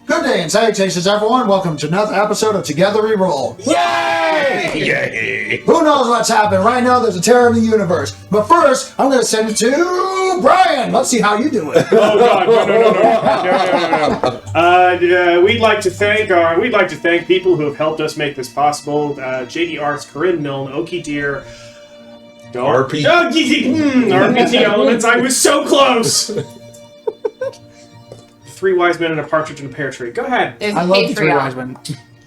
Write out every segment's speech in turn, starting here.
Good day and salutations, everyone. Welcome to another episode of Togetherwerole. Yay! Yay! Who knows what's happening? Right now, there's a terror in the universe. But first, I'm going to send it to Brian. Let's see how you do it. Oh God! No! We'd like to thank people who have helped us make this possible. JD Arts, Corinne Milne, Okie Deer. RPG Elements. I was so close. Three wise men and a partridge in a pear tree. Go ahead. I love the three wise men.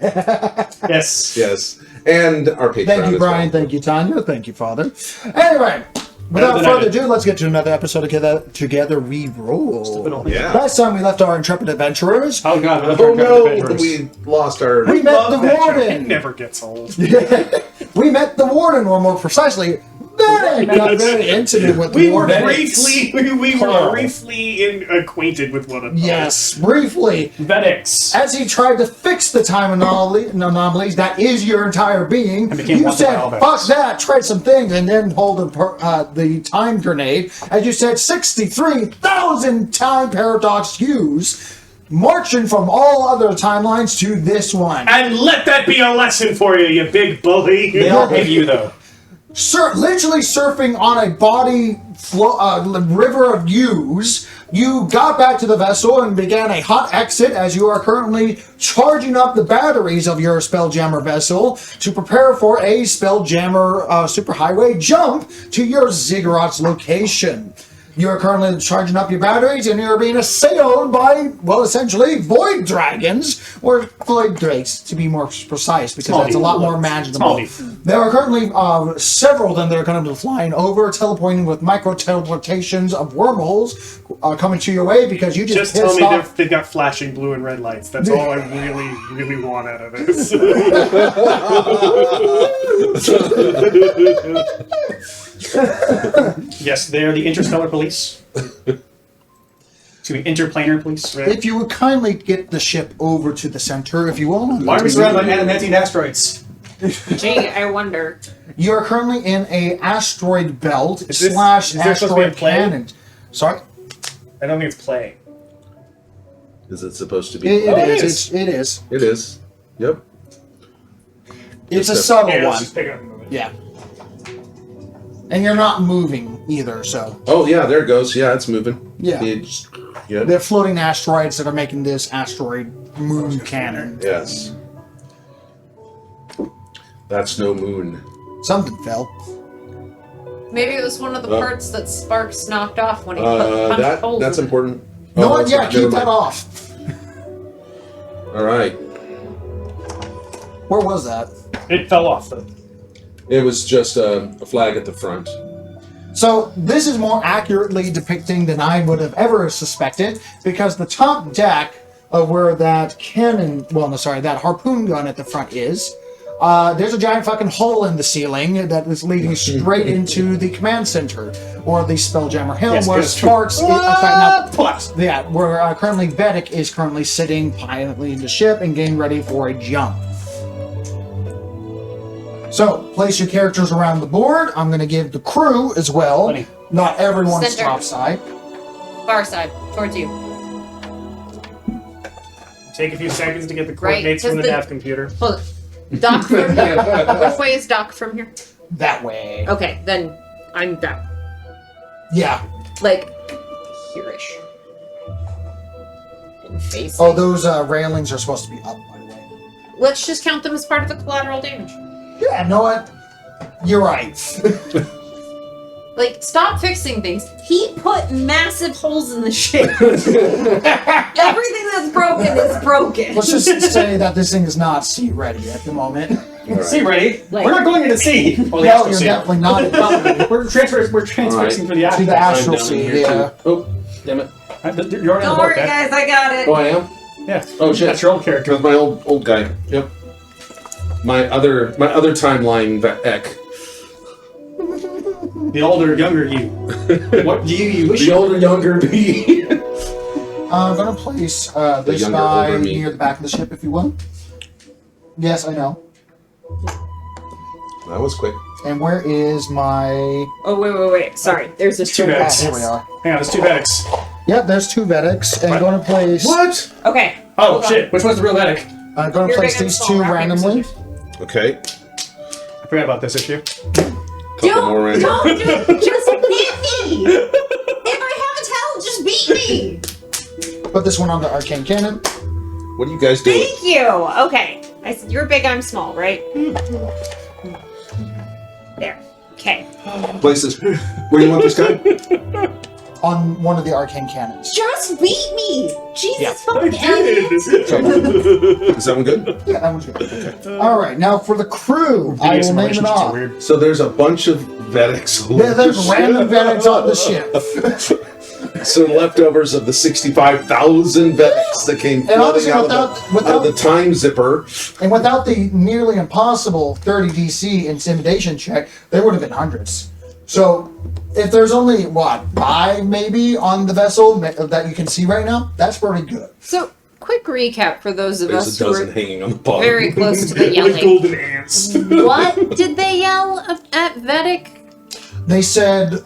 Yes. Yes. And our Patreon. Thank you, Brian. Well. Thank you, Tanya. Thank you, Father. Anyway, without further ado, let's get to another episode of Togetherwerole. Yeah. Last time we left our intrepid adventurers. Oh God! Oh no! We lost our. We met the warden. It never gets old. We met the warden, or more precisely, Veddick. Got very intimate with the warden. We were briefly acquainted with one another. Yes, briefly. Veddicks. As he tried to fix the time anomalies, that is your entire being. You said, fuck that, try some things, and then hold the time grenade. As you said, 63,000 time paradox views, marching from all other timelines to this one. And let that be a lesson for you, you big bully. They all hate you, though. Literally surfing on a body river of views, you got back to the vessel and began a hot exit as you are currently charging up the batteries of your Spelljammer vessel to prepare for a Spelljammer superhighway jump to your Ziggurats location. You are currently charging up your batteries and you're being assailed by, well, essentially, void dragons, or void drakes, to be more precise, because that's a lot more imaginable. There are currently several of them that are going to be flying over, teleporting with micro-teleportations of wormholes coming to your way because you just tell me off. they've got flashing blue and red lights. That's all I really, really want out of this. Yes, they're the interstellar police. Excuse me, interplanar police. Right? If you would kindly get the ship over to the center, if you will. Why are we surrounded by adamantine asteroids? Gee, I wonder. You are currently in a asteroid belt Is there asteroid supposed to be a play? cannon. Sorry? I don't think it's playing. Is it supposed to be? It it is. It is. It is. Yep. It's a subtle Yeah, let's one. just pick it up a moment. Yeah. And you're not moving either, so. Oh yeah, there it goes. Yeah, it's moving. Yeah. Yep. They're floating asteroids that are making this asteroid moon cannon. Yes. That's no moon. Something fell. Maybe it was one of the parts that Sparks knocked off when he punched holes That's in it. important. No, that's yeah, not- keep never that mind. off. All right. Where was that? It fell off, though. It was just a flag at the front. So this is more accurately depicting than I would have ever suspected, because the top deck of where that cannon, that harpoon gun at the front is, there's a giant fucking hole in the ceiling that is leading straight into the command center, or the Spelljammer Hill, Yes, where yes, Sparks, where currently Veddick is currently sitting piloting the ship and getting ready for a jump. So, place your characters around the board. I'm going to give the crew as well. Funny. Not everyone's Center. top side. Far side, towards you. Take a few seconds to get the coordinates from the nav computer. Hold it. Dock from here. Which way is Dock from here? That way. Okay, then I'm down. Yeah. Like, here-ish. And facing. Oh, those railings are supposed to be up, by the way. Let's just count them as part of the collateral damage. Yeah, you know what? You're right. Like, stop fixing things. He put massive holes in the ship. Everything that's broken is broken. Let's just say that this thing is not sea ready at the moment. All right. Sea ready? Like- We're not going into sea. Well, the No, astral you're sea. definitely not. We're transfixing for the To astral. the astral down sea, here, yeah. too. Oh, damn it. You're already on Don't the board, worry, okay? guys, I got it. Oh, I am? Yeah. Oh, shit. That's your old character. That's my old guy. Yep. My other timeline, Ek. The older, younger you. What do you wish? The older, younger me. I'm going to place this younger, guy older me. near the back of the ship, if you will. Yes, I know. That was quick. And where is my... Oh, wait. Sorry, there's a Two two. beds. Here we are. Hang on, there's two Veddicks. Yeah, there's 2 Veddicks, and What? going to place. What? Okay. Oh hold on. shit! Which one's the real Veddick? I'm going to You're place big and these small, 2 rock, paper, randomly. scissors. Okay. I forgot about this issue. Couple more random. Don't just beat me. If I have a towel, just beat me. Put this one on the arcane cannon. What are you guys doing? Thank you. Okay. I said you're big, I'm small, right? There. Okay. Places. Where do you want this guy? On one of the arcane cannons. Just beat me. Jesus Yeah. fucking Elliot. Is that one good? Yeah, that one's good. Okay. Alright, now for the crew, I These will name it relationships are off. weird. So there's a bunch of Veddicks. There's random Veddicks on the ship. So leftovers of the 65,000 Veddicks that came And honestly, flooding out of the time zipper. And without the nearly impossible 30 DC intimidation check, there would have been hundreds. So, if there's only, 5 maybe on the vessel that you can see right now, that's pretty good. So, quick recap for those of There's us a who dozen are hanging on the bottom. very close to the Like yelling. golden ants. What did they yell at Veddick? They said,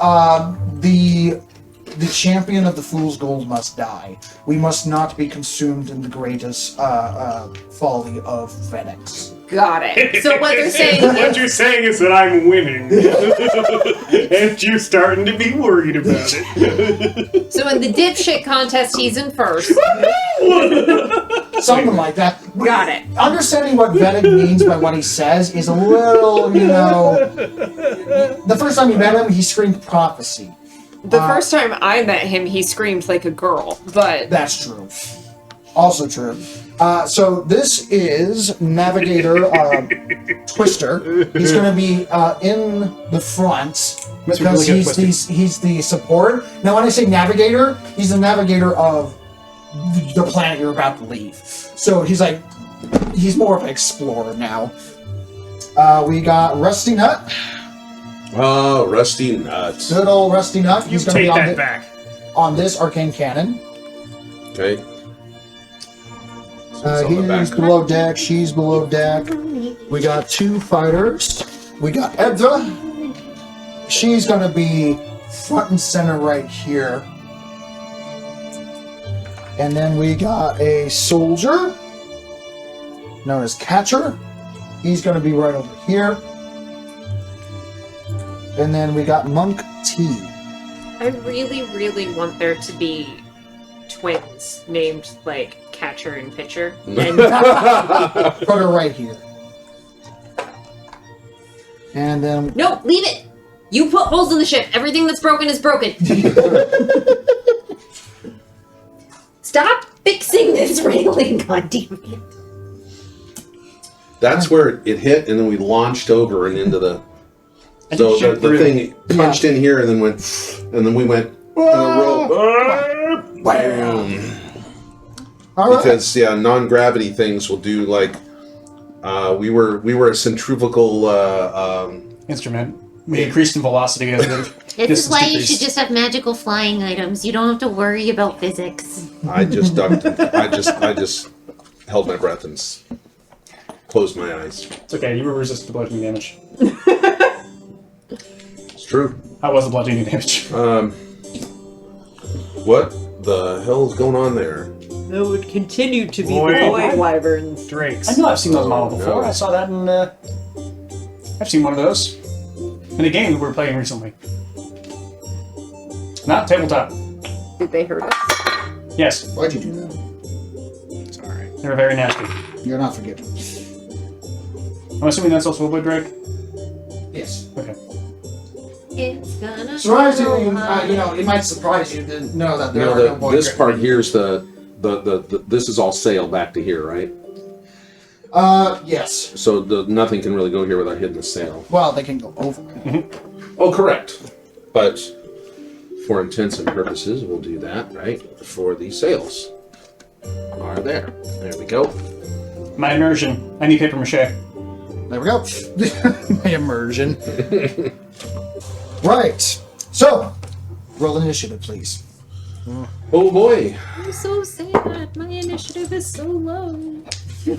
the champion of the Fool's Gold must die. We must not be consumed in the greatest folly of Veddicks. Got it. So what they're saying What is, you're saying is that I'm winning. And you're starting to be worried about it. so in the dipshit contest, he's in first. Something like that. Got it. Understanding what Veddick means by what he says is a little, The first time you met him, he screamed prophecy. The first time I met him, he screamed like a girl, but That's true. Also true. So this is Navigator Twister. He's going to be in the front Must be because really good he's the support. Now, when I say Navigator, he's the Navigator of the planet you're about to leave. So he's more of an explorer now. We got Rusty Nut. Oh, Rusty Nuts. Good old Rusty Nut. You He's going to take be that back. on this arcane cannon. Okay. So it's on the He's back. below deck. She's below deck. We got 2 fighters. We got Edra. She's going to be front and center right here. And then we got a soldier known as Catcher. He's going to be right over here. And then we got Monk T. I really, really want there to be twins named like Catcher and Pitcher. And Put her right here. And then no, leave it. You put holes in the ship. Everything that's broken is broken. Stop fixing this railing, goddammit. That's where it hit, and then we launched over and into the. So the thing punched in here, and then went, and then we went in a row. Bam. all right. Because non-gravity things will do like. We were a centrifugal. Instrument. We increased in velocity as the This is distance why you decreased. should just have magical flying items. You don't have to worry about physics. I just ducked. I just held my breath and closed my eyes. It's okay, you were resistant to bludgeoning damage. It's true. How was the bludgeoning damage? What the hell is going on there? That would continue to be Boy. the boy wyverns. Drakes. I know I've seen those models Oh, before. no. I saw that in. I've seen one of those in a game we were playing recently. Not tabletop. Did they hurt us? Yes, Why'd you do that? Sorry. they were very nasty. You're not forgiven. I'm assuming that's also a wood drake. Yes. Okay. It's gonna Surprisingly, it might surprise you to know that there are no boy This drakes. part here's the this is all sail back to here, right? Yes. So nothing can really go here without hitting the sail. Well, they can go over. Oh, correct. But for intents and purposes, we'll do that, right? For the sails are there. There we go. My immersion. I need paper mache. There we go. My immersion. Right. So, roll initiative, please. Oh boy. I'm so sad. My initiative is so low.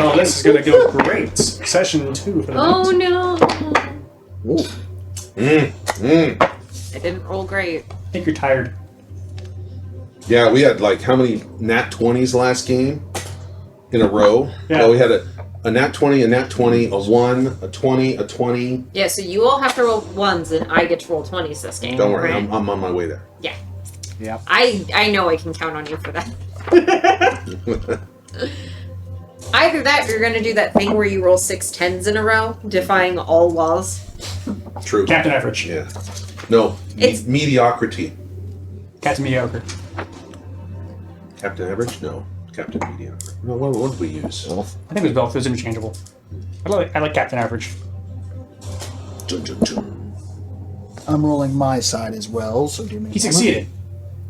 Oh, this is gonna go great. Session 2 for the Oh night. no. Mm. I didn't roll great. I think you're tired. Yeah, we had like how many nat 20s last game in a row? Yeah. Well, we had a nat 20, a nat 20, a 1, a 20, a 20. Yeah, so you all have to roll 1s and I get to roll 20s this game. Don't worry, right? I'm on my way there. Yeah. Yeah. I know I can count on you for that. Either that or you're going to do that thing where you roll 6 10s in a row, defying all laws. True. Captain Average. Yeah. No, It's- mediocrity. Captain Mediocre. Captain Average? No. Captain Mediocre. No, what did we use? I think it was both. It was interchangeable. I like Captain Average. Dun, dun, dun. I'm rolling my side as well, so give me. He succeeded.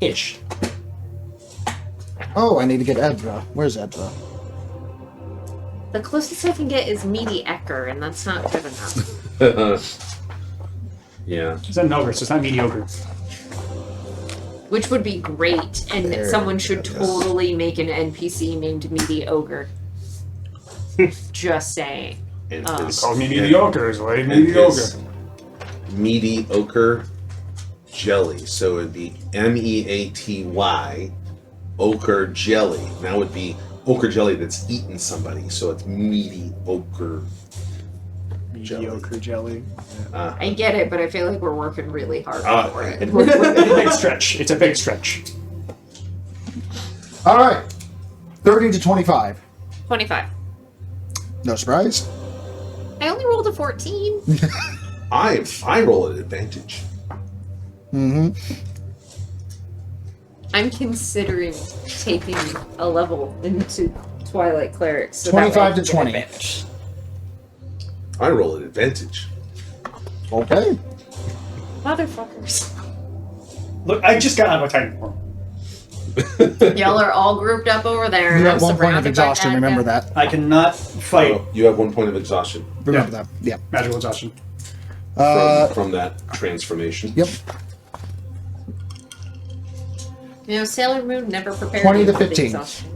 Ish. Oh, I need to get Edra. Where's Edra? The closest I can get is mediocre, and that's not good enough. Yeah. It's an ogre, so it's not mediocre. Which would be great, and There someone we should go. totally make an NPC named Mediocre. Just saying. And Oh. his- Call me and- mediocre, is why and mediocre. his mediocre jelly. So it'd be MEATY ochre jelly. Now it'd be ochre jelly that's eaten somebody. So it's mediocre. Mediocre jelly. I get it, but I feel like we're working really hard for it. It's a big stretch. It's a big stretch. All right, 30 to 25. 25. No surprise. I only rolled a 14. I roll at advantage. Mm-hmm. I'm considering taking a level into Twilight Clerics. So that way I 25 can to get 20. advantage. I roll at advantage. Okay. Motherfuckers. Look, I just got out of a Titan form. Y'all are all grouped up over there. You and have I'm 1 point of surrounded by exhaustion. bad Remember guys. that. I cannot fight Oh, you have 1 point of exhaustion Remember that. Yeah. magical exhaustion. from that transformation. Yep. You know, Sailor Moon never prepared 20 me to for the 15. exhaustion.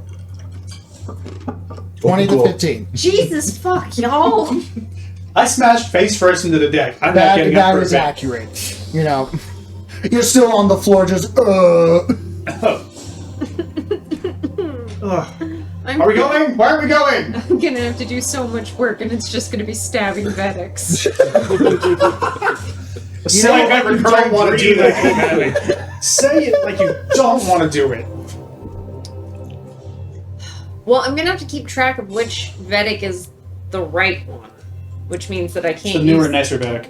20 to Cool. 15. Jesus fuck, y'all! I smashed face first into the deck. I'm not getting up That for a is bit. accurate. You know, you're still on the floor, just. I'm Are we going? Where are we going? I'm gonna have to do so much work, and it's just gonna be stabbing Veddicks. Say it like you don't want to do that. that. Say it like you don't want to do it. Well, I'm gonna have to keep track of which Veddick is the right one, which means that I It's the can't newer, use. nicer deck.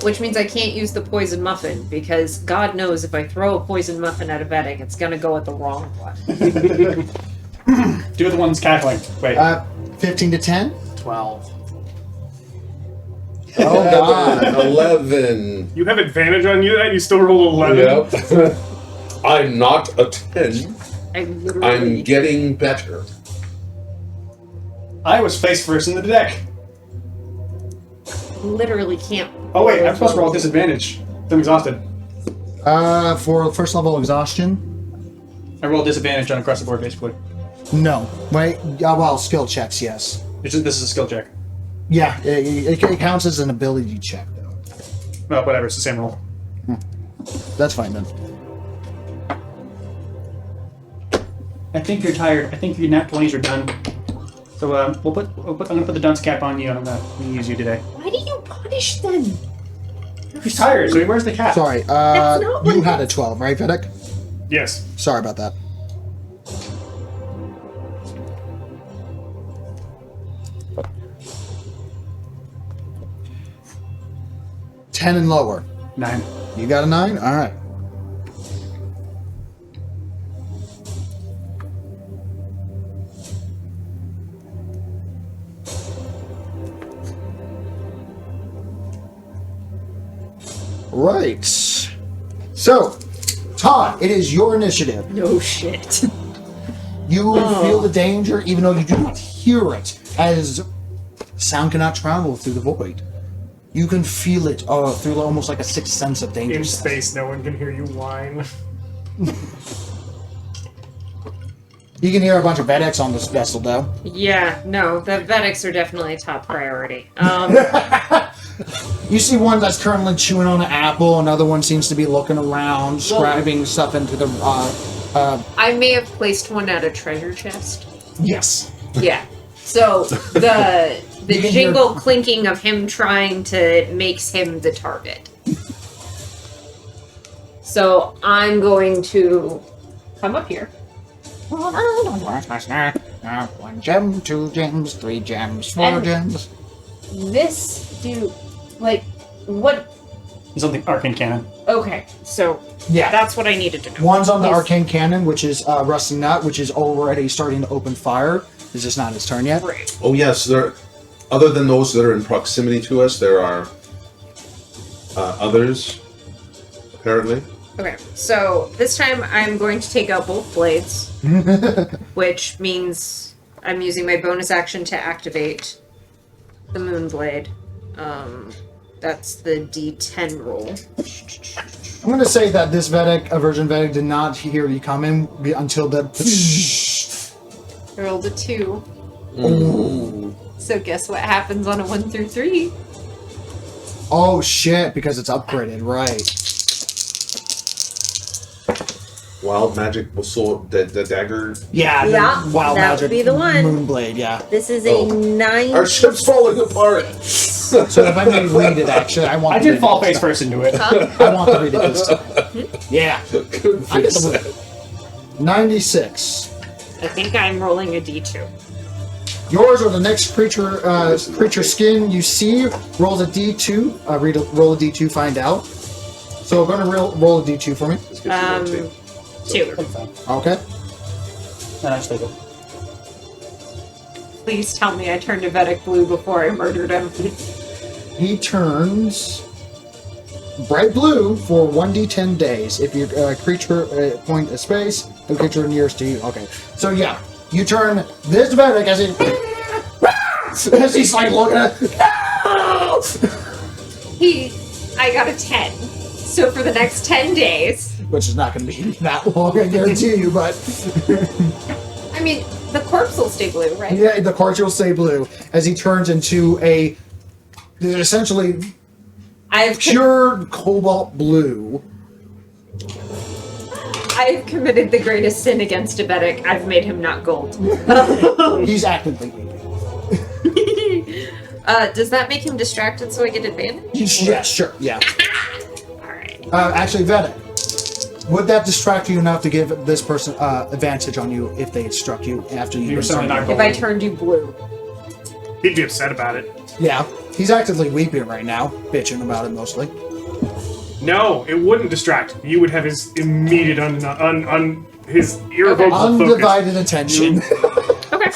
Which means I can't use the poison muffin because God knows if I throw a poison muffin at a Veddick, it's gonna go at the wrong one. Do the ones cackling. Wait. 15 to 10. 12. Oh, God. 11. You have advantage on you, and you still roll 11. Yep. I'm not a 10. I literally. I'm getting better. I was face first in the deck. literally can't. Oh wait, I'm supposed to roll disadvantage. I'm exhausted. For first level exhaustion? I roll disadvantage on across the board, basically. No. Wait, well, skill checks, yes. This is a skill check. Yeah, it counts as an ability check, though. Well, whatever, it's the same roll. That's fine, then. I think you're tired. I think your nat 20s are done. So I'm gonna put the dunce cap on you. I'm gonna use you today. Why do you punish them? He's tired, so he wears the cap. Sorry, That's not what you it had a is. 12, right, Veddick? Yes. Sorry about that. Ten and lower. 9. You got a 9? All right. Right. So, Todd, it is your initiative. No shit. You feel the danger, even though you do not hear it, as sound cannot travel through the void. You can feel it through almost like a sixth sense of danger. In space, no one can hear you whine. You can hear a bunch of Veddicks on this vessel, though. Yeah, no, the Veddicks are definitely a top priority. You see one that's currently chewing on an apple. Another one seems to be looking around, scribing stuff into the I may have placed one at a treasure chest. Yes. Yeah. So the You can jingle clinking of him trying to makes him the target. So I'm going to come up here. 1 gem, 2 gems, 3 gems, 4 And- gems. This dude, like, what? He's on the arcane cannon. Okay, so Yeah. that's what I needed to know. One's on the Yes. arcane cannon, which is Rusty Nut, which is already starting to open fire. It's just not his turn yet. Right. Oh yes, there. Other than those that are in proximity to us, there are others. Apparently. Okay, so this time I'm going to take out both blades, which means I'm using my bonus action to activate the moon blade. That's the D10 roll. I'm going to say that this Virgin Veddick did not hear you coming until the... I rolled a 2. Ooh. So guess what happens on a 1 through 3? Oh shit, because it's upgraded, right. Wild magic sword, the dagger. Yeah, Yeah, the Wild that Magic would be the one. Moonblade, yeah. This is a Oh. 9. Our ship's falling apart. So if I may read it, actually, I want I to did read fall it face this first into it. time. I want to read it this time. Yeah. Good I get fix. the 96. I think I'm rolling a D2. Yours or the next creature skin you see rolls a D2. Roll a D2, find out. So we're going to roll a D2 for me. Let's get to that too. 2. Okay. And I just take it. Please tell me I turned a Vedic blue before I murdered him. He turns bright blue for 1d10 days. If your creature point a space, the creature nearest to you. Okay. So yeah, you turn this Vedic as as he's like looking at. I got a 10. So for the next 10 days, Which is not going to be that long, I guarantee you. But I mean, the corpse will stay blue, right? yeah, the corpse will stay blue as he turns into a essentially I've pure cobalt blue. I've committed the greatest sin against a Vedic. I've made him not gold. He's actively weeping. Does that make him distracted so I get advantage? Yeah, sure. Yeah. Alright. Actually, Vedek, would that distract you enough to give this person advantage on you if they had struck you after you? You're certainly not If I turned you blue. He'd be upset about it. Yeah, he's actively weeping right now, bitching about it mostly. No, it wouldn't distract. You would have his immediate his irrevocable focus. Undivided attention. Okay.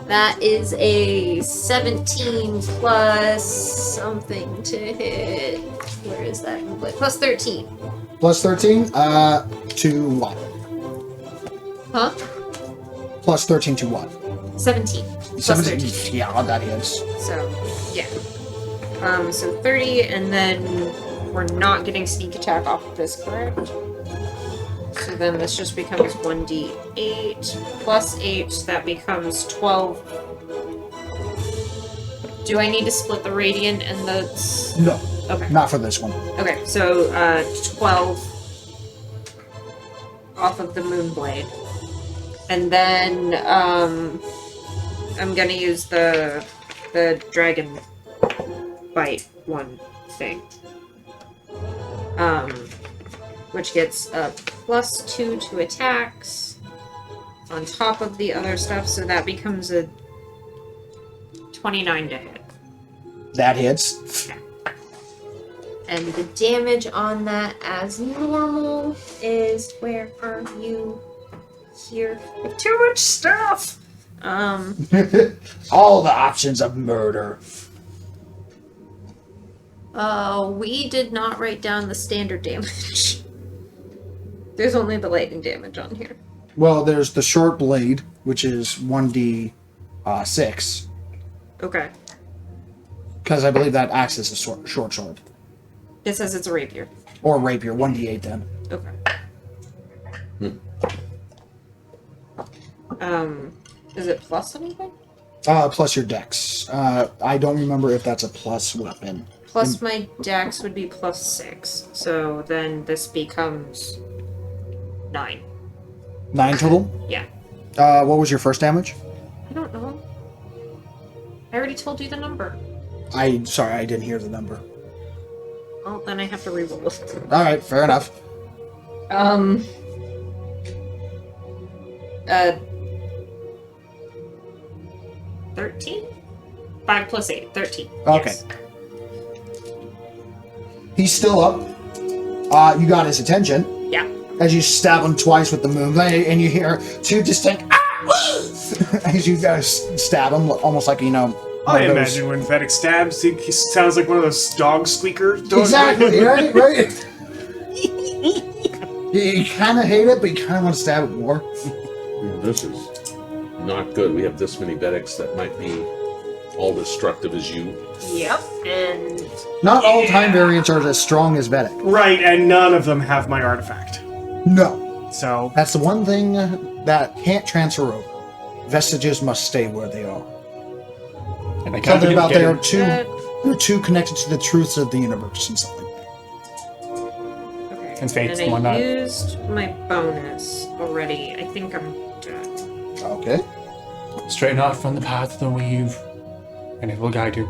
That is a 17 plus something to hit. Where is that? Plus 13. Plus 13, to what? Huh? Plus 13 to what? 17. Plus 13. Yeah, that hits. So, yeah. So 30, and then we're not getting sneak attack off of this, correct? So then this just becomes 1d8 plus 8, that becomes 12. Do I need to split the radiant and the... No, Okay. not for this one. Okay, so 12 off of the Moonblade. And then I'm gonna use the Dragon Bite one thing. Which gets a +2 to attacks on top of the other stuff, so that becomes a 29 to hit. That hits. And the damage on that, as normal, is where are you? Here. Too much stuff. All the options of murder. We did not write down the standard damage. There's only the lightning damage on here. Well, there's the short blade, which is 1d6, Okay. because I believe that acts as a short sword. It says it's a rapier. Or rapier, 1d8 then. Okay. Is it plus anything? Plus your dex. I don't remember if that's a plus weapon. Plus my dex would be +6. So then this becomes 9. 9 total? Yeah. What was your first damage? I don't know. I already told you the number. Sorry, I didn't hear the number. Well, then I have to reroll. Alright, fair enough. 13? 5 plus 8, 13. Okay. Yes. He's still up. You got his attention Yeah. as you stab him twice with the moonblade, and you hear 2 distinct as you guys stab him, almost like, I one of those- imagine when Veddick stabs, he sounds like one of those dog squeakers. Exactly, right? You kind of hate it, but you kind of want to stab it more. This is not good. We have this many Veddicks that might be all destructive as you. Yep, and... Not all time variants are as strong as Veddick. Right, and none of them have my artifact. No. So, That's the one thing that can't transfer over. Vestiges must stay where they are. And I can't Something about get they're it. too connected to the truths of the universe and something. Okay. And fates and I whatnot. used my bonus already. I think I'm done. Okay. Straighten out from the path of the weave, and it will guide you.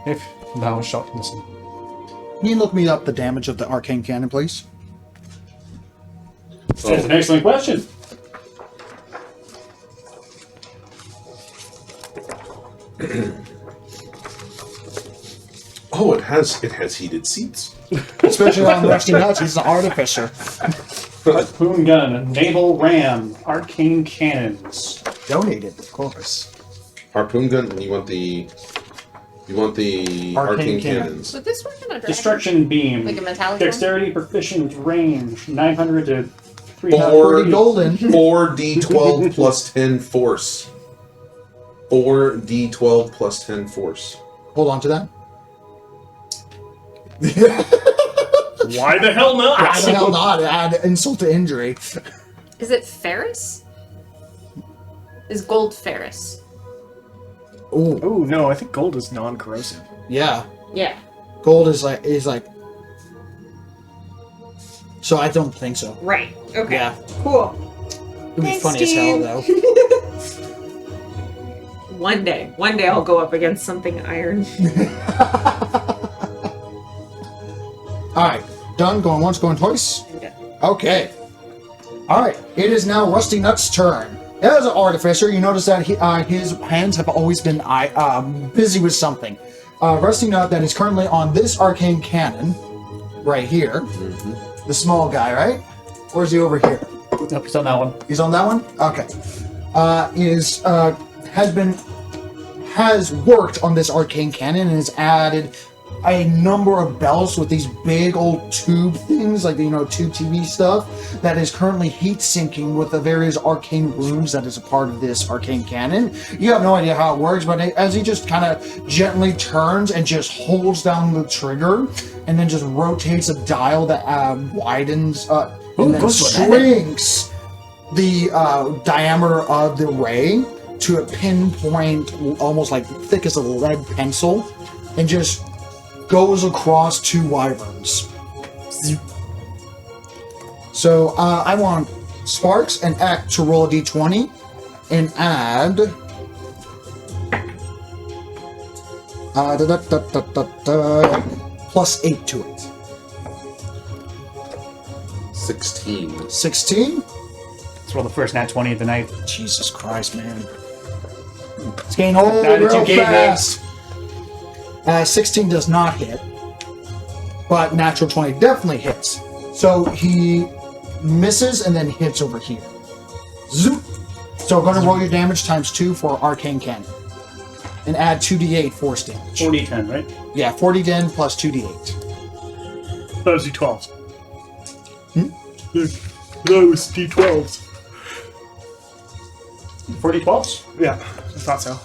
If thou shalt listen. Can you look me up the damage of the arcane cannon, please? That's an excellent question. Oh, it has heated seats. Especially on Rusty Nuts, he's an artificer. Harpoon gun, naval ram, arcane cannons. Donated, of course. Harpoon gun. You want the arcane cannons. Would this work in a dragon? Destruction beam. Like a metallic Dexterity, proficient, range, 900 to 4 300. Golden. 4d12 plus 10 force. 4d12 plus 10 force. Hold on to that. why the hell not? Why the hell not? Add insult to injury. Is it ferrous? Is gold ferrous? Ooh, Oh, no, I think gold is non-corrosive. yeah. Yeah. Gold is like. So I don't think so. Right. Okay. Yeah. Cool. It'd be Thanks, funny as hell, though. One day I'll go up against something iron. Alright, done. Going once, going twice. Okay. Okay. Alright, it is now Rusty Nut's turn. As an artificer, you notice that his hands have always been busy with something. Rusty Nut, that is currently on this arcane cannon, right here. Mm-hmm. The small guy, right? Or is he over here? Nope, he's on that one. He's on that one? Okay. Has worked on this arcane cannon and has added a number of bells with these big old tube things, like, tube TV stuff, that is currently heat sinking with the various arcane runes that is a part of this arcane cannon. You have no idea how it works, but as he just kind of gently turns and just holds down the trigger, and then just rotates a dial that widens and then shrinks the diameter of the ray to a pinpoint, almost like thick as a lead pencil, and just goes across 2 wyverns. So I want Sparks and Act to roll a d20 and add +8 to it. 16. 16? Let's roll the first nat 20 of the night. Jesus Christ, man. It's getting old That is real you gave me. fast. 16 does not hit, but natural 20 definitely hits. So he misses and then hits over here. Zoop. So I'm going to roll your damage times 2 for Arcane Cannon. And add 2d8 force damage. 40-10, right? Yeah, 40 plus 2d8. Those D12s. Those D12s. 40 12s? Yeah, I thought so.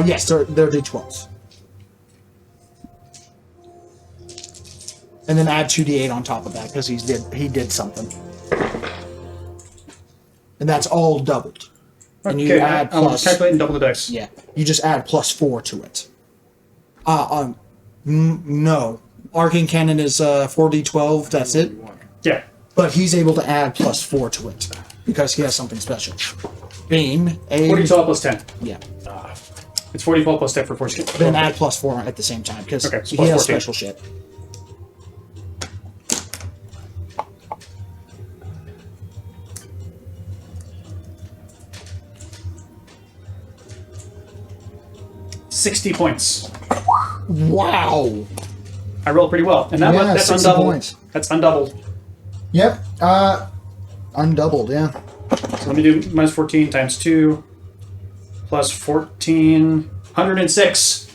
Yes, they're d12s. And then add 2d8 on top of that because he did something. And that's all doubled. And you add I'll plus. calculate and double the dice. Yeah, you just add +4 to it. No. arcane cannon is 4d12. That's it. Yeah. But he's able to add +4 to it because he has something special. Being a 40 plus 10. yeah. It's 40 plus 10 for 14. Then add +4 at the same time because Okay, so he has 14. special shit. $60 points. Wow. I rolled pretty well, and Yeah, that's 60 undoubled. points. That's undoubled. Yep. Undoubled. Yeah. So let me do minus 14 times 2 plus 14, 106.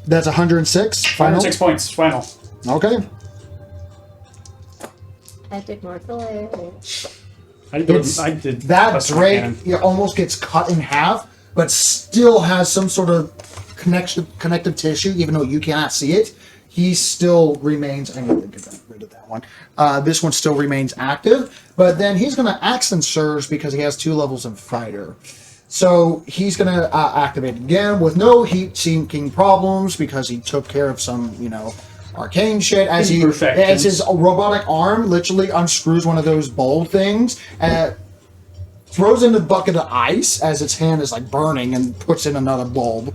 That's 106. Final. 106 points, final. Okay. I did more delay. I did That plus Drake 10. it almost gets cut in half, but still has some sort of connective tissue, even though you cannot see it. He still remains. I need to get rid of that one. This one still remains active, but then he's going to accent surge because he has 2 levels of fighter. So he's going to activate again with no heat sinking problems because he took care of some, arcane shit. As his robotic arm literally unscrews one of those bowl things and throws in a bucket of ice as its hand is like burning and puts in another bulb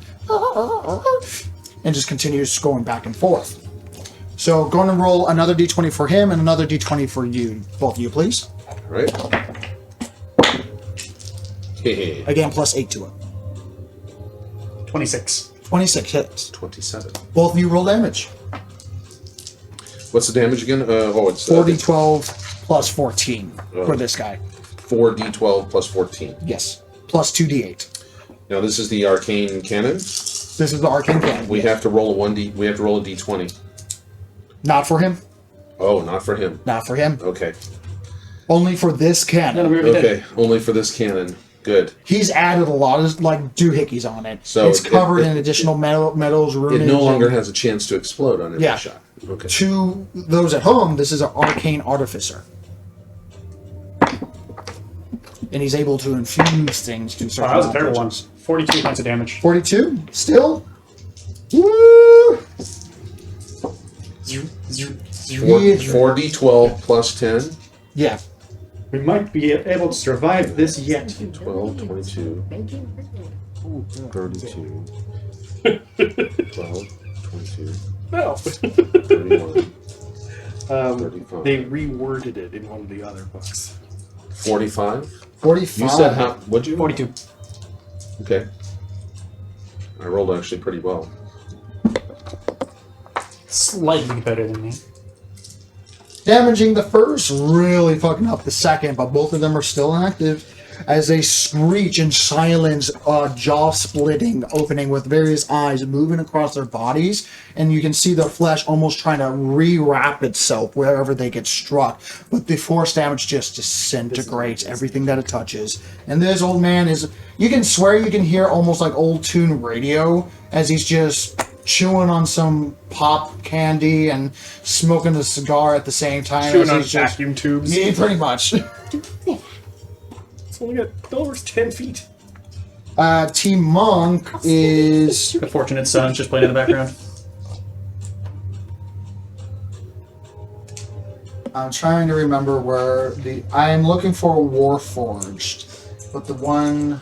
and just continues going back and forth. So going to roll another d20 for him and another d20 for you, both of you, please. All right. Okay. Again, +8 to it. 26. 26 hits. 27. Both of you roll damage. What's the damage again? It's 4d12 plus 14 for this guy. 4d12 plus 14. Yes. Plus 2d8. Now this is the arcane cannon. This is the arcane cannon. We have to roll a d20. Not for him. Oh, not for him. Not for him. Okay. Only for this No, cannon. we already did. Okay. Only for this cannon. Good. He's added a lot of doohickeys on it. So it's covered in additional metals, runes. It no longer and- has a chance to explode on every Yeah. shot. Okay. To those at home, this is an arcane artificer. And he's able to infuse things to Oh, certain that was a terrible one. objects. 42 points of damage. 42? Still? Woo! He is- 4d12 plus 10. Yeah. We might be able to survive this yet. 12, 22, 32, 12, 22, No. 31, 35, They reworded it in one of the other books. 45. 45. You said how? What'd you? 42. Okay. I rolled actually pretty well. Slightly better than me. Damaging the first, really fucking up the second, but both of them are still active as they screech in silence, jaw-splitting opening with various eyes moving across their bodies, and you can see the flesh almost trying to rewrap itself wherever they get struck, but the force damage just disintegrates everything that it touches. And this old man is, you can swear you can hear almost like old tune radio as he's just chewing on some pop candy and smoking a cigar at the same time. Chewing as on he's just- vacuum tubes. Yeah, pretty much. It's only got over 10 feet. Team Monk is The Fortunate Son's just playing in the background. I'm trying to remember where I am looking for a Warforged, but the one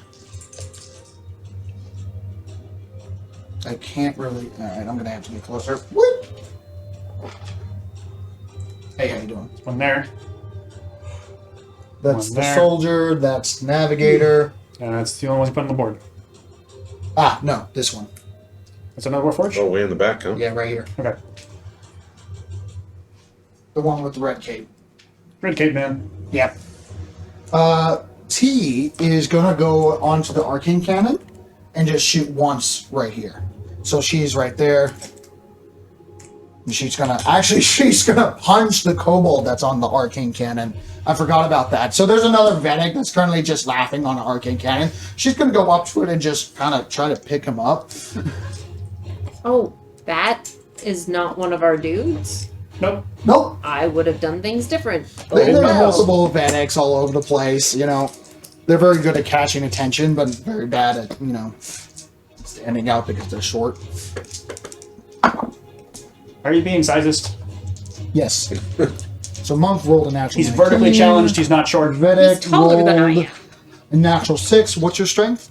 I can't really. All right, I'm gonna have to get closer. Whoop. Hey, how you doing? One there. That's One the there. soldier. That's navigator. And that's the only one you put on the board. Ah, no, this one. That's another Warforged? Oh, way in the back, huh? Yeah, right here. Okay. The one with the red cape. Red Cape Man. Yep. T is gonna go onto the arcane cannon and just shoot once right here. So she's right there. And she's gonna punch the kobold that's on the arcane cannon. I forgot about that. So there's another Veddick that's currently just laughing on an arcane cannon. She's gonna go up to it and just kind of try to pick him up. Oh, that is not one of our dudes. Nope. Nope. I would have done things different. There are Oh, well. multiple Veddicks all over the place, They're very good at catching attention, but very bad at, standing out because they're short. Are you being sizist? Yes. So Monk rolled a natural. He's vertically challenged. He's not short. Veddick He's taller than I rolled am. a natural 6. What's your strength?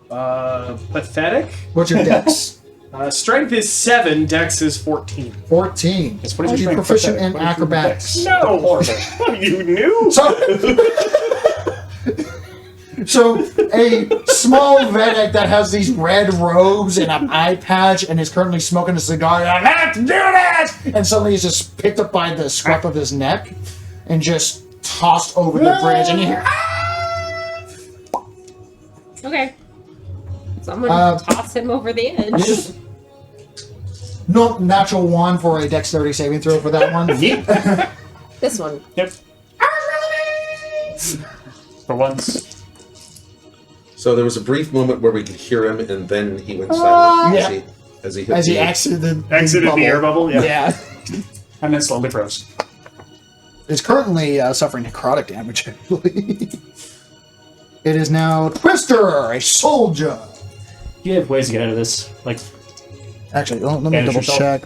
Pathetic. What's your dex? Strength is 7, dex is 14. 14. Yes, what is Are your you strength? proficient Pathetic. in What is your acrobatics? dex? No! Horrible. You knew? So a small Veddick that has these red robes and an eye patch and is currently smoking a cigar. I have to do this! And suddenly he's just picked up by the scruff of his neck and just tossed over the bridge. And you hear, Okay. So I'm gonna toss him over the edge. just no natural 1 for a dexterity saving throw for that one. This one. Yep. For once. So there was a brief moment where we could hear him, and then he went silent Yeah. as he hit As he the- exited Exited the air bubble? Yeah. Yeah. And then slowly froze. It's currently suffering necrotic damage, actually. It is now Twister, a soldier. You have ways to get out of this. Like, Actually, let me Manage double yourself. check.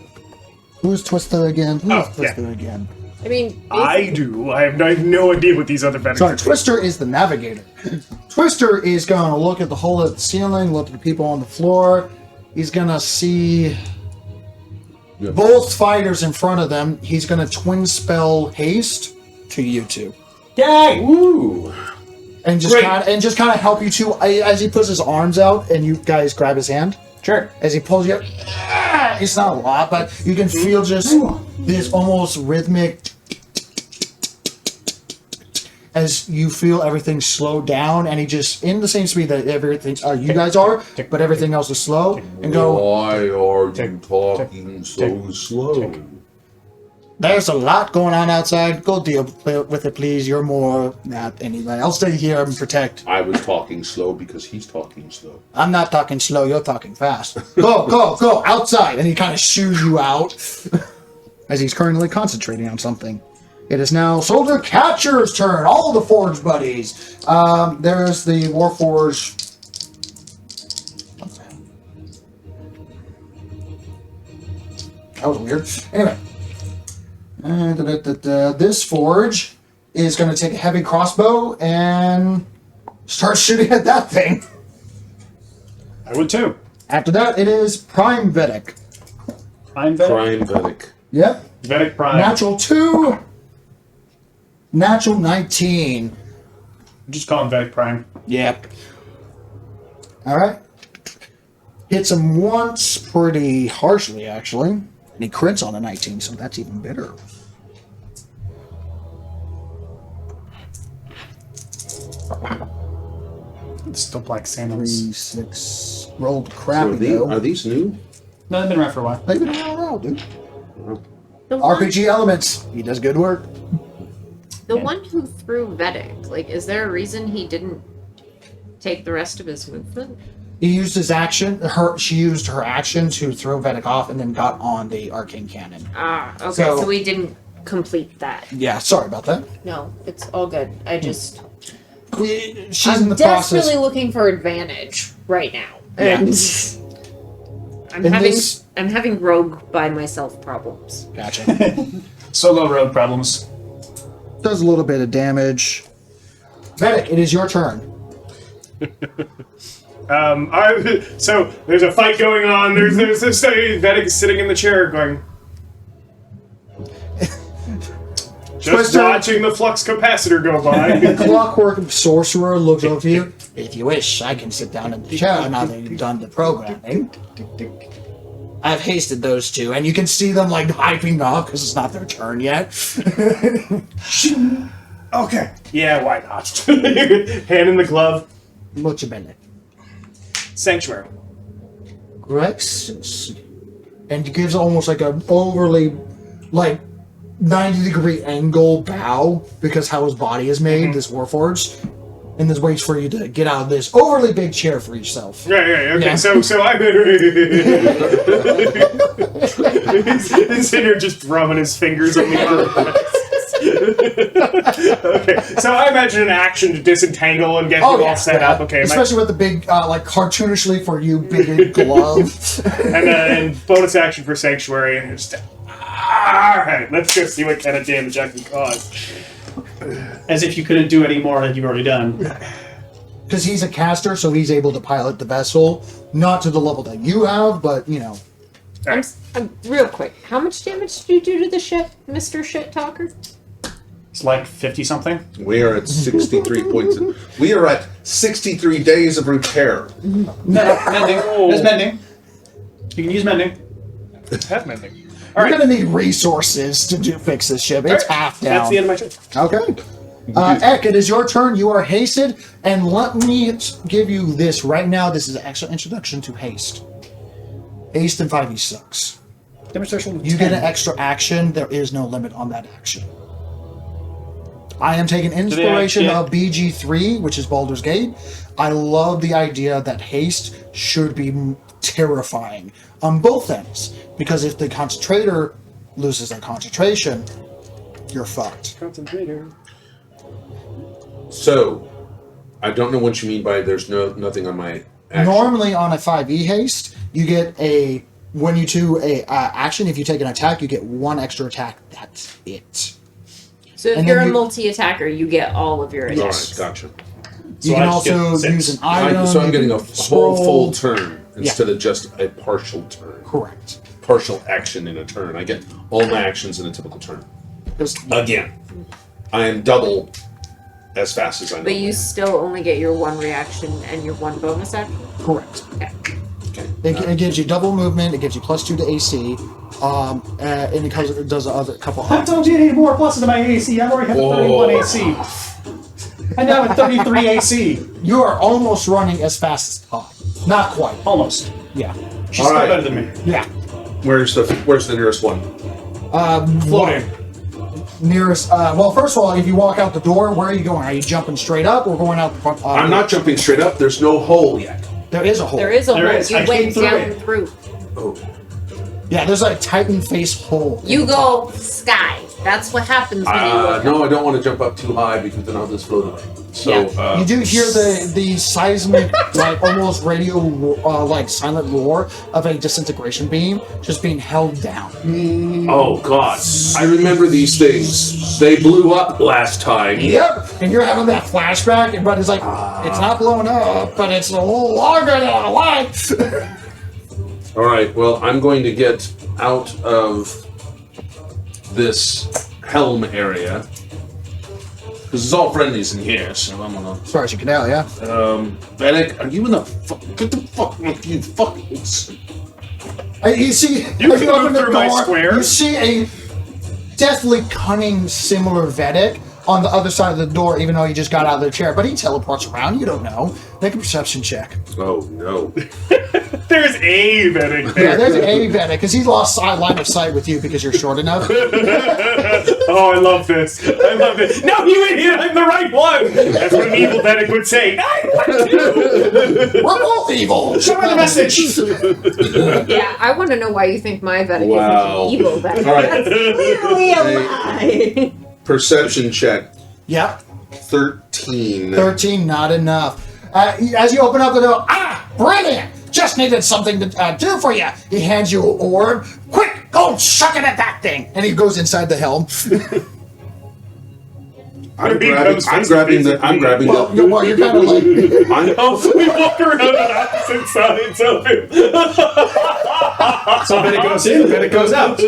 Who's Twister again? Who's Oh, Twister again? I mean, I do. I have no idea what these other benefits Sorry, are. Twister is the navigator. Twister is going to look at the hole at the ceiling, look at the people on the floor. He's going to see Yeah. both fighters in front of them. He's going to twin spell haste to you two. yay! Ooh. And just Great. kind of help you two as he puts his arms out and you guys grab his hand. Sure. As he pulls you up, it's not a lot, but you can feel just this almost rhythmic as you feel everything slow down, and he just in the same speed that everything you guys are, but everything else is slow, and go. Why are you talking so slow? There's a lot going on outside. Go deal with it, please. You're more not anyway. I'll stay here and protect. I was talking slow because he's talking slow. I'm not talking slow. You're talking fast. Go outside, and he kind of shoos you out as he's currently concentrating on something. It is now Soldier Catcher's turn. All the Forge buddies. There's the Warforge. That was weird. Anyway. This Forge is going to take a heavy crossbow and start shooting at that thing. I would too. After that, it is Prime Veddick. I'm better. Prime Veddick. Yep. Veddick Prime. Natural 2. Natural 19. Just call him Veddick Prime. Yep. Alright. Hits him once pretty harshly, actually. And he crits on a 19, so that's even better. Still black sandals. 3, 6. Rolled So crappy, though. are these new? No, they've been around for a while. They've been around, dude. the one, RPG Elements. He does good work. the one who threw Veddick, like, is there a reason he didn't take the rest of his movement? He used his action. She used her action to throw Veddick off and then got on the arcane cannon. Ah, okay, So- so we didn't complete that. Yeah, sorry about that. No, it's all good. I just She's I'm in the desperately process. looking for advantage right now. Yeah. And In this- I'm having rogue by myself problems. Gotcha. Solo road problems. Does a little bit of damage. Veddick, it is your turn. So there's a fight going on. There's this Veddick is sitting in the chair going. Just Twister. watching the flux capacitor go by. Clockwork Sorcerer looks over to you. If you wish, I can sit down in the chair now that you've done the programming. I've hasted those two, and you can see them like hyping up because it's not their turn yet. Okay. Yeah, why not? Hand in the glove. What you been? Sanctuary. Grexus. And he gives almost like an overly, like, 90-degree angle bow because how his body is made, this Warforged. And this waits for you to get out of this overly big chair for yourself. Yeah, okay. Yeah. So I'm he's sitting here just drumming his fingers on the arm. Okay, so I imagine an action to disentangle and get you all set up. Okay, especially with the big, like cartoonishly for you, big glove. and bonus action for Sanctuary. And just, alright, let's go see what kind of damage I can cause. As if you couldn't do any more than you've already done. Because he's a caster, so he's able to pilot the vessel, not to the level that you have, but, you know. I'm real quick. How much damage did you do to the ship, Mr. Shit Talker? It's like 50 something. We are at 63 points. We are at 63 days of repair. No, mending. There's mending. You can use mending. Have mending. We're going to need resources to fix this ship. It's half down. That's the end of my turn. Okay. Ek, it is your turn. You are hasted, and let me give you this right now. This is an extra introduction to haste. Haste in 5e6. Demonstration. You get an extra action. There is no limit on that action. I am taking inspiration of BG3, which is Baldur's Gate. I love the idea that haste should be terrifying on both ends, because if the concentrator loses their concentration, you're fucked. Concentrator. So, I don't know what you mean by there's nothing on my action. Normally on a 5e haste, you get when you do a action, if you take an attack, you get one extra attack. That's it. So if And you're then a multi-attacker, you get all of your Yes. Alright, gotcha. You can also use an item. So I'm getting a whole full scroll. turn instead of just a partial turn. Correct. Partial action in a turn. I get all my actions in a typical turn. Again, I am double as fast as I know. But you still only get your one reaction and your one bonus action? Correct. Okay. Okay. It gives you double movement. It gives you +2 to AC. And it does a couple. I don't need any more pluses to my AC. I already have 31 AC. And now at 33 AC. You are almost running as fast as Todd. Not quite. Almost. Yeah. She's All still right. better than me. Yeah. Where's the nearest one? Floating. Nearest. Well, first of all, if you walk out the door, where are you going? Are you jumping straight up or going out the front? I'm not jumping straight up. There's no hole yet. There is a hole. There is a There hole. is. You I came went through down it. through. Oh. Yeah, there's a Titan face hole. You go sky. That's what happens when you look. No, I don't want to jump up too high because then I'll just float away. So, You do hear the seismic, like almost radio, like silent roar of a disintegration beam just being held down. oh god, I remember these things. They blew up last time. Yep, and you're having that flashback, but it's like it's not blowing up, but it's a little longer than I like. All right, well, I'm going to get out of this helm area. Because it's all friendlies in here, so I'm gonna... As far as you can tell, yeah. Veddick, are you in the get the fuck with you fucking... You see, You as can open move the through my door, square. you see a deathly cunning, similar Veddick on the other side of the door, even though he just got out of the chair. But he teleports around. You don't know. Make a perception check. Oh, no. There's a Veddick there. Yeah, there's a Veddick because he lost line of sight with you because you're short enough. Oh, I love this. I love it. No, you idiot! I'm the right one! That's what an evil Veddick would say. We're both evil. Show me the message! Yeah, I want to know why you think my Veddick Wow. is evil. Veddick. All right. That's clearly a lie. Perception check. Yep. 13. 13, not enough. As you open up the door, brilliant! Just needed something to do for you. He hands you an orb. Quick, go chuck it at that thing. And he goes inside the helm. I'm grabbing the... Well, you're kind of like... We walk around on opposite sides of him. So then it goes in, then it goes out.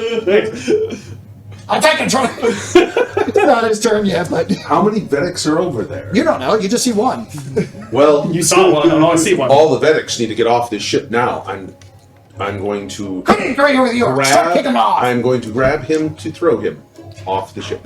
I'm taking control. It's not his turn yet, but How many Veddicks are over there? you don't know. You just see one. Well, You saw one, I only see one. all the Veddicks need to get off this ship now. I'm going to Come in, right here with you. Start kicking him off. I'm going to grab him to throw him off the ship.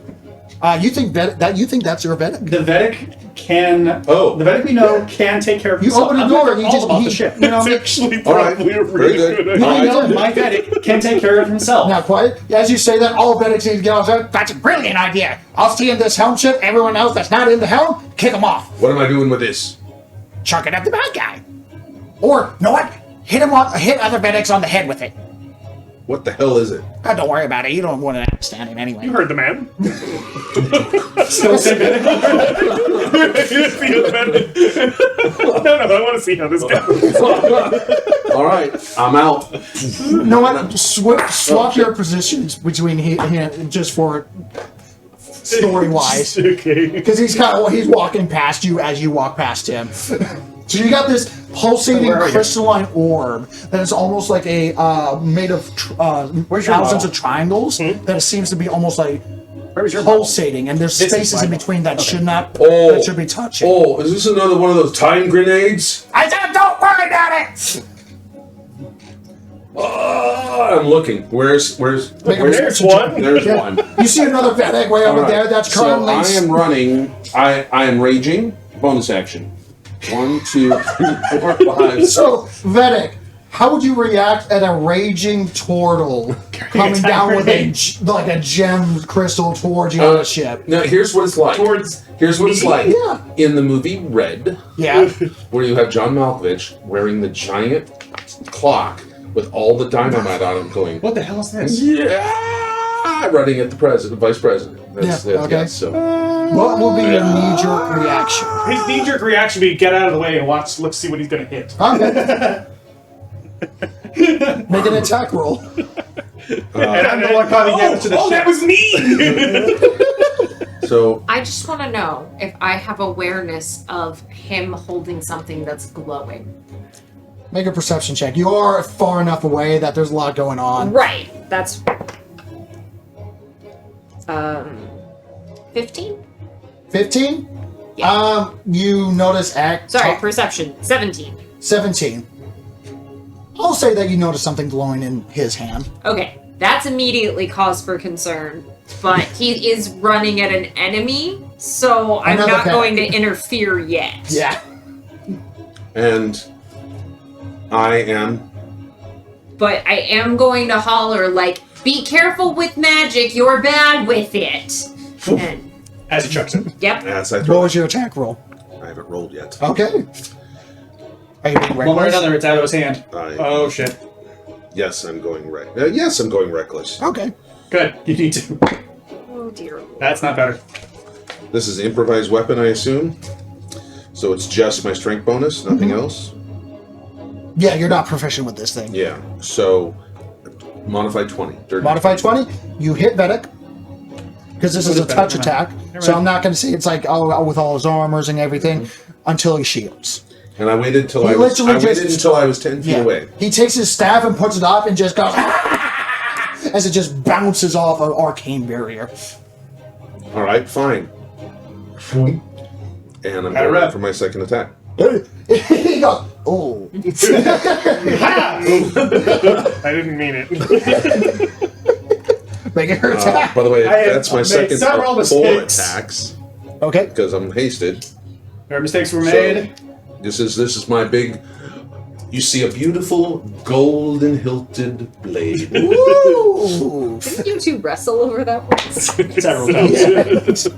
You think that's your Veddick? The Veddick can... Oh. The Veddick we know can take care of You himself. open the I'm door not and you all just about the ship. you know, It's actually All right. probably a Very really good. good All idea. I know my Veddick can take care of himself. Not quite. As you say that, all Veddicks need to get off. That's a brilliant idea. I'll stay in this helm ship. Everyone else that's not in the helm, kick them off. What am I doing with this? Chuck it at the bad guy. Or, you know what? Hit other Veddicks on the head with it. What the hell is it? Don't worry about it. You don't want to understand him anyway. You heard the man. Still say Veddick. No, I want to see how this goes. All right, I'm out. You know what? Swap your positions between him just for story-wise. Okay. Because he's walking past you as you walk past him. So you got this pulsating crystalline orb that is almost like a made of thousands of triangles that seems to be almost like pulsating, and there's spaces in between that should not that should be touching. Oh, is this another one of those time grenades? I said, don't worry about it. I'm looking. Where's There's one. There's one. You see another Veddick way over there. That's currently. So I am running. I am raging. Bonus action. 1, 2, 3, 4, 5. So Veddick, how would you react at a raging turtle coming down with a gem crystal towards you on a ship? Now here's what it's like. Here's what it's like. Yeah. In the movie Red, Yeah. where you have John Malkovich wearing the giant clock with all the dynamite on him, going, What the hell is this? yeah, running at the vice president. That's Yeah, okay. so. What will be your knee-jerk reaction? His knee-jerk reaction would be get out of the way and let's see what he's gonna hit. Okay. Make an attack roll. And I'm the one causing damage to the ship. That was me! So I just want to know if I have awareness of him holding something that's glowing. Make a perception check. You are far enough away that there's a lot going on. Right. That's 15? 15? Yeah. You notice Sorry, perception. 17. 17. I'll say that you notice something glowing in his hand. Okay, that's immediately cause for concern. But he is running at an enemy, so I'm Another not bad. going to interfere yet. Yeah. and I am. But I am going to holler, like, be careful with magic, you're bad with it. And, As he chucks it. yep. As I What throw. was your attack roll? I haven't rolled yet. Okay. Are you being One way or reckless? another, it's out of his hand. Oh shit. Yes, I'm going yes, I'm going reckless. Okay. Good. You need to. Oh dear. That's not better. This is an improvised weapon, I assume. So it's just my strength bonus, nothing else. Yeah, you're not proficient with this thing. Yeah. So modified 20. Dirty. Modified 20, you hit Veddick. Because this is a touch attack. So I'm not going to say it's like, oh, with all his armors and everything, until he shields. And I waited until He I was. literally I waited just- until I was 10 feet away. He takes his staff and puts it up and just goes as it just bounces off an arcane barrier. All right, fine. And I'm Had a going rep. for my second attack. He goes, oh. I didn't mean it. Making her attack. By the way, I have that's my made second several of 4 mistakes. attacks Okay. because I'm hasted. There mistakes were made. This is my big. You see a beautiful golden hilted blade. Ooh. Didn't you two wrestle over that once? Several times.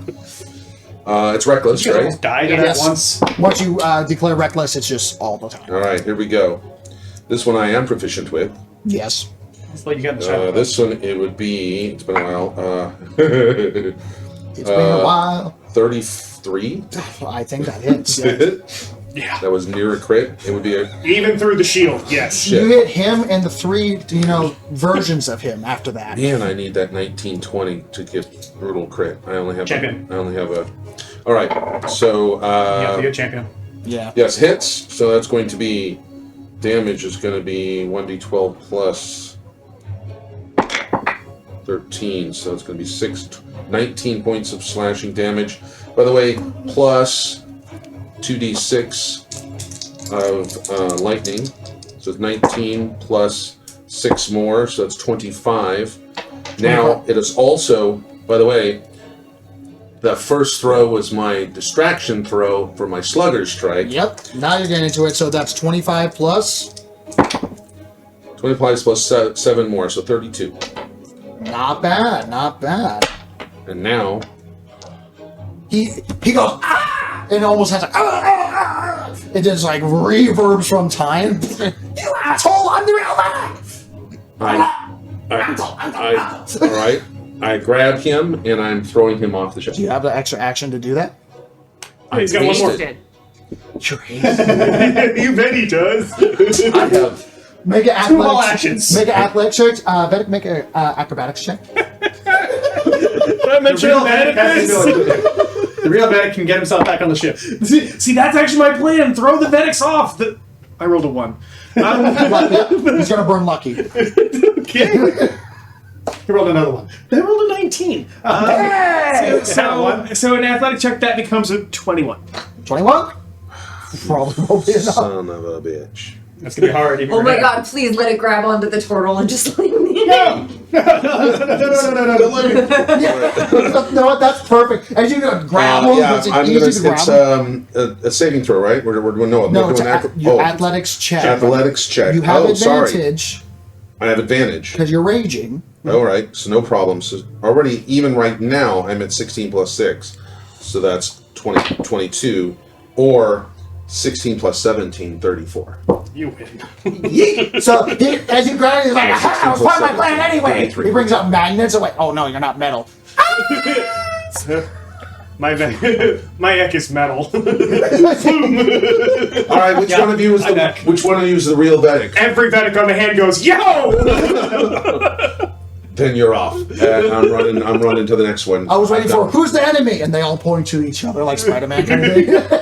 It's reckless, You right? almost died at Yes. that once. Once you declare reckless, it's just all the time. All right, here we go. This one I am proficient with. Yes. That's what you got in the shot. This one it would be. It's been a while. It's been a while. 33. I think that hits. Yeah. That was near a crit. It would be a. Even through the shield, yes. You hit him and the three, versions of him after that. Man, I need that 1920 to get brutal crit. I only have. Champion. I only have a. All right, so You have to be a champion. Yeah. yes, hits. So that's going to be damage is going to be 1d12 plus 13. So it's going to be 19 points of slashing damage. By the way, plus 2d6 of lightning. So it's 19 plus 6 more, so that's 25. Now, it is also, by the way, the first throw was my distraction throw for my slugger strike. Yep. Now you're getting into it. So that's 25 plus. 25 plus 7 more, so 32. Not bad. Not bad. And now, He goes, ah! And almost has like, ah! It just like reverbs from time. You asshole, I'm the real man! All right. I grab him and I'm throwing him off the ship. Do you have the extra action to do that? Oh, he's got one more. Did. You're hasted. You bet he does. I have. Make an Two all athletics. actions. Make an athletics check. Veddick, make an acrobatics check. Did I mention real that? Veddick has the ability. The real Veddick can get himself back on the ship. See, that's actually my plan. Throw the Veddicks off. I rolled a 1. He's gonna burn lucky. Okay. He rolled another one. They rolled a 19. So an athletic check that becomes a 21. 21. Probably won't be enough. Son of a bitch. That's gonna be hard. Even Oh for my him. god, please let it grab onto the turtle and just leave me. No. No, that's perfect. As you grab him, Yeah, it's I'm easy gonna. to grab It's him. a saving throw, right? We're doing No, it's doing your athletics check. athletics check. You have Sorry, advantage I have advantage. because you're raging. All right, so no problem. So already, even right now, I'm at 16 plus 6. So that's 22. Or 16 plus 17, 34. You win. So as you grab it, he's like, "Aha, that was part of my plan anyway." 23. He brings up magnets. Away. Oh no, you're not metal. My Ek is metal. All right, which one of you is which one of you is the real Veddick? Every Vedic on the hand goes, yo! Then you're off. And I'm running to the next one. I was waiting I've for got- who's the enemy, and they all point to each other like Spider-Man kind of thing.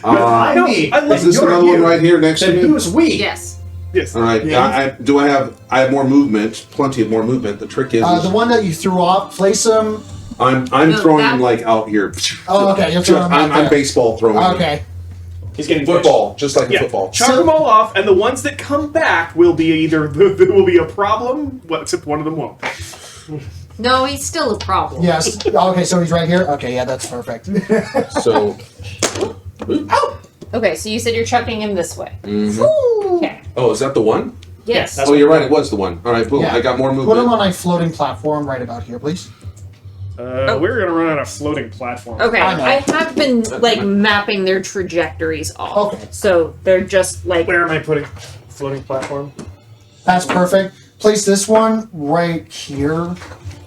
I know. Is this another one right here next to Then me? who's we? Yes. Yes. All right. I have more movement, plenty of more movement. The trick is, The one that you threw off, place him. I'm No, throwing that- him like out here. Oh, okay, you're throwing him I'm out there. baseball throwing. him. Okay. He's getting Football, just like a Yeah, football. chuck them all off, and the ones that come back will be either will be a problem, well, except one of them won't. No, he's still a problem. Yes. Okay, so he's right here. Okay, yeah, that's perfect. So, Okay, so you said you're chucking him this way. mhm. Okay. Oh, is that the one? Yes. That's Oh, you're right. It was the one. All right, boom. Yeah. I got more Put him movement. on a floating platform right about here, please. We're gonna run on a floating platform. Okay, I know. I have been like mapping their trajectories off. Okay. So they're just like Where am I putting floating platform? That's perfect. Place this one right here,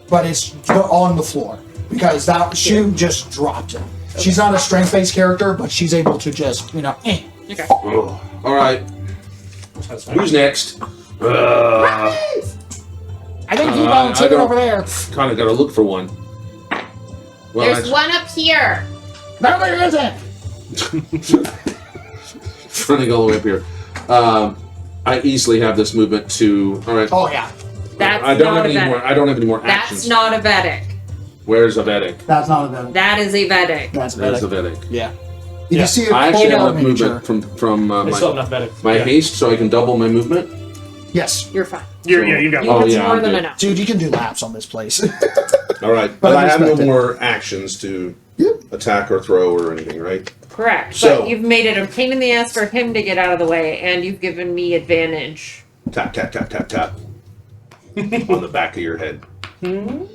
but it's on the floor because that she just dropped it. She's not a strength-based character, but she's able to just, okay. Oh, all right. Who's next? I think you I volunteered don't- over there. Kind of got to look for one. Well, There's one up here. No, there isn't. running all the way up here. I easily have this movement to. All right. Oh yeah, That's I don't not have a any more. Vedic. I don't have any more That's actions. not a Vedic. Where's a Veddick? that's not a Vedic. That is a Vedic. That's a There's a Vedic. Veddick. Yeah. If you see a I actually polar have miniature, movement from They still have my enough Veddick. my haste, so I can double my movement. yes, You're fine. You got You Oh, have yeah, more I'm than good. enough. dude, you can do laps on this place. All right, But but I I have no respect it. more actions to attack or throw or anything, right? Correct. So- But you've made it a pain in the ass for him to get out of the way, and you've given me advantage. Tap tap tap tap tap on the back of your head. Turns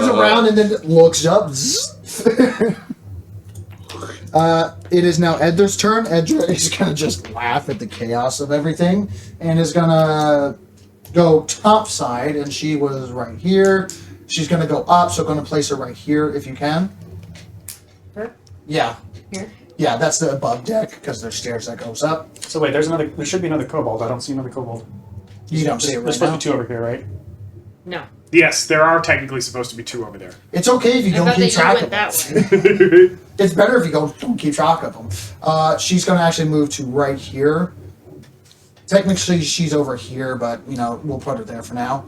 around and then looks up. It is now Edgar's turn. Edgar is gonna just laugh at the chaos of everything, and is gonna go top side. And she was right here. She's gonna go up, so gonna place her right here if you can. Her? Yeah. Here? Yeah, that's the above deck because there's stairs that goes up. So wait, there should be another kobold. I don't see another kobold. You don't see it There's right supposed now. to be two over here, right? No. Yes, there are technically supposed to be 2 over there. It's okay if you I don't thought keep that you track went of that them. way. It's better if you don't keep track of them. She's going to actually move to right here. Technically, she's over here, but, we'll put her there for now.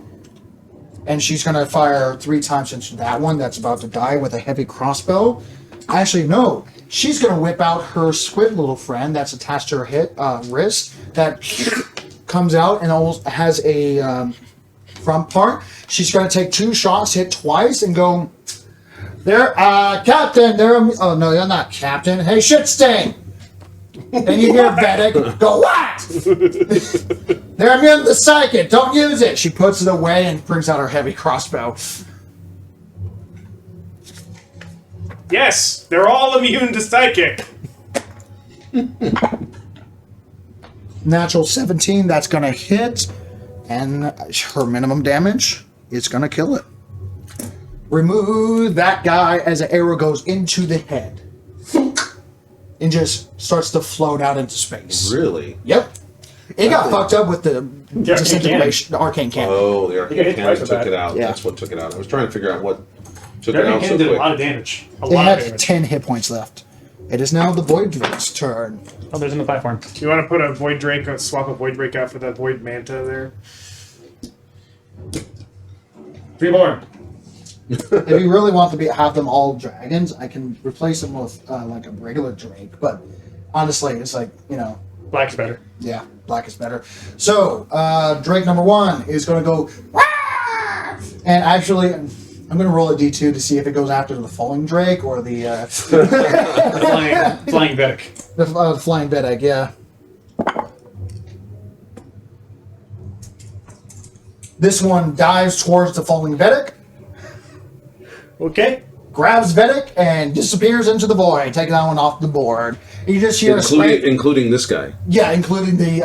And she's going to fire 3 times into that one that's about to die with a heavy crossbow. Actually, no. She's going to whip out her squid little friend that's attached to her wrist that comes out and almost has a front part. She's going to take 2 shots, hit twice, and go... There, Captain, oh no, you're not Captain. Hey, shit stain! Then you hear Veddick go, what? They're immune to psychic, don't use it! She puts it away and brings out her heavy crossbow. Yes, they're all immune to psychic. Natural 17, that's gonna hit. And her minimum damage is going to kill it. Remove that guy as an arrow goes into the head. And just starts to float out into space. Really? Yep. It got fucked up with the disintegration, the arcane cannon. Oh, the arcane hit cannon twice with took that. it out. Yeah. That's what took it out. I was trying to figure out what took Your it out hand so did a quick. lot of damage. A It lot of had damage. 10 hit points left. It is now the Void Drake's turn. Oh, there's in the platform. You want to put a Void Drake, swap a Void Drake out for that Void Manta there? 3 more. If you really want to have them all dragons, I can replace them with like a regular Drake. But honestly, it's like, Black's better. yeah, black is better. So, Drake number 1 is going to go, "Wah!" And actually, I'm going to roll a d2 to see if it goes after the falling Drake or the Flying Veddick. the flying Veddick, yeah. This one dives towards the falling Veddick, Okay. grabs Veddick, and disappears into the void. Take that one off the board. You just hear a spray. Including this guy. Yeah, including the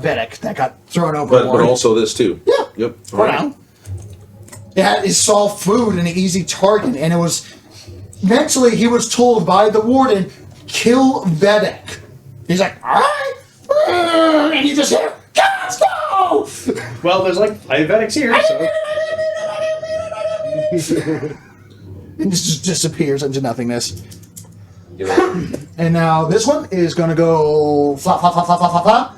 Veddick that got thrown But overboard. also this too. Yeah. Yep. For now. It saw food and an easy target, and it was... Eventually, he was told by the warden, kill Veddick. He's like, alright! And you just hear, let's go! Well, there's like 5 Veddicks here, so... And just disappears into nothingness. You know, And now this one is going to go flop, flop, flop, flop, flop, flop, flop,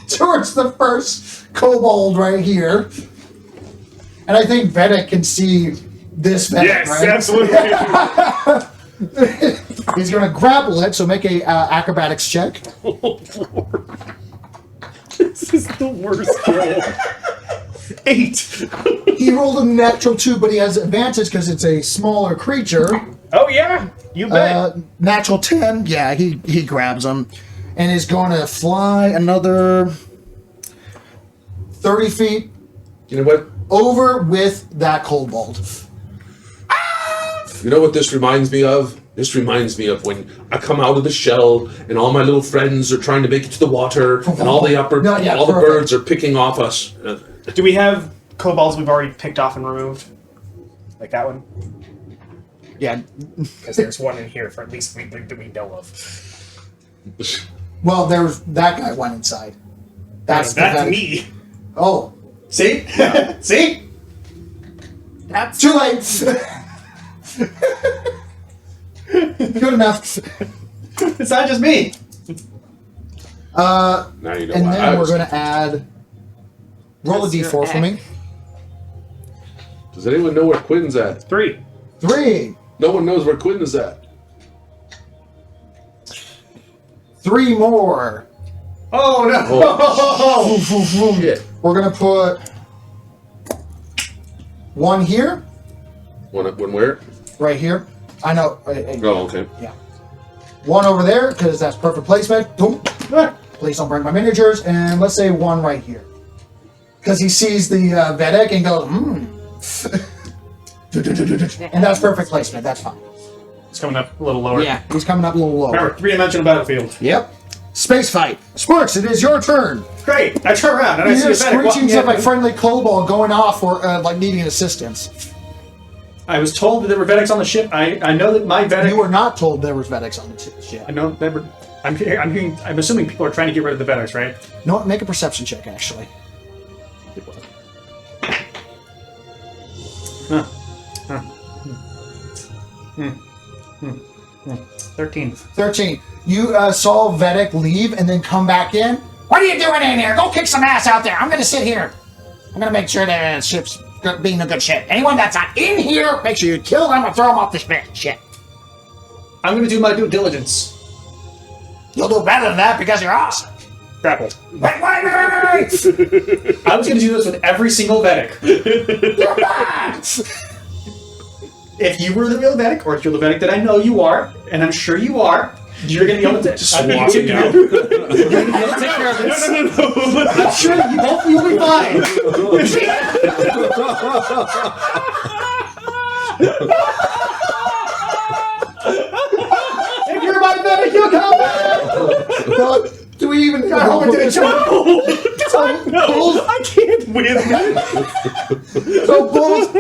towards the first kobold right here. And I think Veddick can see this Veddick, Yes, right? absolutely. He's going to grapple it, so make a acrobatics check. Oh, Lord. This is the worst roll. 8. He rolled a natural 2, but he has advantage because it's a smaller creature. Oh, yeah. You bet. Natural 10, yeah, he grabs him. And is going to fly another 30 feet you know what? over with that kobold. You know what this reminds me of? This reminds me of when I come out of the shell and all my little friends are trying to make it to the water and all the No, yeah, all the perfect. birds are picking off us. Do we have kobolds we've already picked off and removed? Like that one? Yeah. Because there's one in here for at least that we know of. Well, there's that guy went inside. That's the me. Oh, See? See? That's too late. Good enough. It's not just me. Now you know And why I then we're was- going to add. Roll a That's your d4 for me. Does anyone know where Quinn's at? 3. 3. No one knows where Quinn is at. 3 more. Oh no! Oh, shit. We're going to put 1 here, When where? right here. I know. Oh, okay. Yeah. 1 over there, because that's perfect placement. Boom. Please don't break my miniatures. And let's say 1 right here. Because he sees the Veddick and goes, And that's perfect placement. That's fine. It's coming up a little lower. Yeah, he's coming up a little lower. Remember, 3-dimensional battlefield. Yep. Space fight. Sporks, it is your turn. Great. I turn around and I You see hear a Veddick walking screechings of at a me. friendly kobold going off or like needing assistance. I was told that there were Veddicks on the ship. I know that my Veddick. You were not told there was Veddicks on the ship. I know that were. I'm assuming people are trying to get rid of the Veddicks, right? No, make a perception check, actually. Huh. 13. 13. You saw Veddick leave and then come back in. What are you doing in here? Go kick some ass out there. I'm going to sit here. I'm going to make sure that the ship's being a good ship. Anyone that's not in here, make sure you kill them or throw them off the ship. I'm going to do my due diligence. You'll do better than that because you're awesome. Grapple. Wait. I was going to do this with every single Veddick. You're not. If you were the real Veddick, or if you're the Veddick that I know you are, and I'm sure you are, you're going to be able to Swap it down. You're going to be able to take care of this. No. I'm sure you both you'll be fine. If you're my Veddick, you'll come back. Do we even I hope it didn't jump. No, I can't win. So both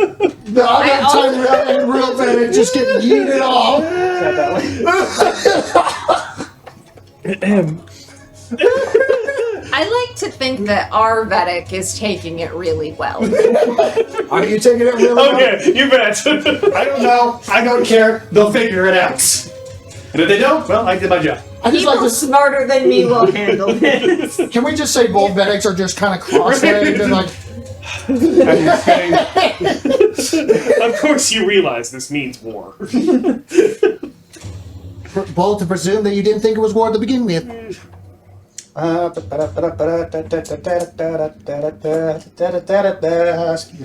the other Time Variant real Veddick just get yeeted off. I like to think that our Veddick is taking it really well. Are you taking it really well? Okay, you bet. I don't know. I don't care. They'll figure it out. And if they don't, well, I did my job. I just People like to. smarter than me will handle this. Can we just say both Veddicks are just kind of cross-legged and like? Of course, you realize this means war. Both to presume that you didn't think it was war to begin with. Excuse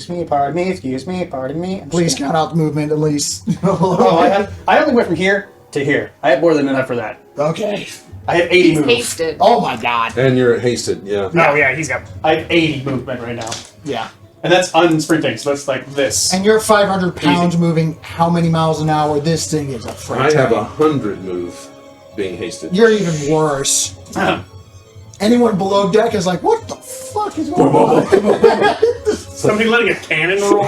me, pardon me. Please count out the movement at least. Oh, I only went from here to here. I had more than enough for that. Okay. I have 80 He's moves. hasted. Oh my god. And you're hasted, yeah. Oh yeah, he's got. I have 80 movement right now. Yeah. And that's unsprinting, so that's like this. And you're 500 pounds Easy. moving how many miles an hour? This thing is a freight I have train. 100 move being hasted. You're even worse. Anyone below deck is like, what the fuck is going on? Somebody letting a cannon roll.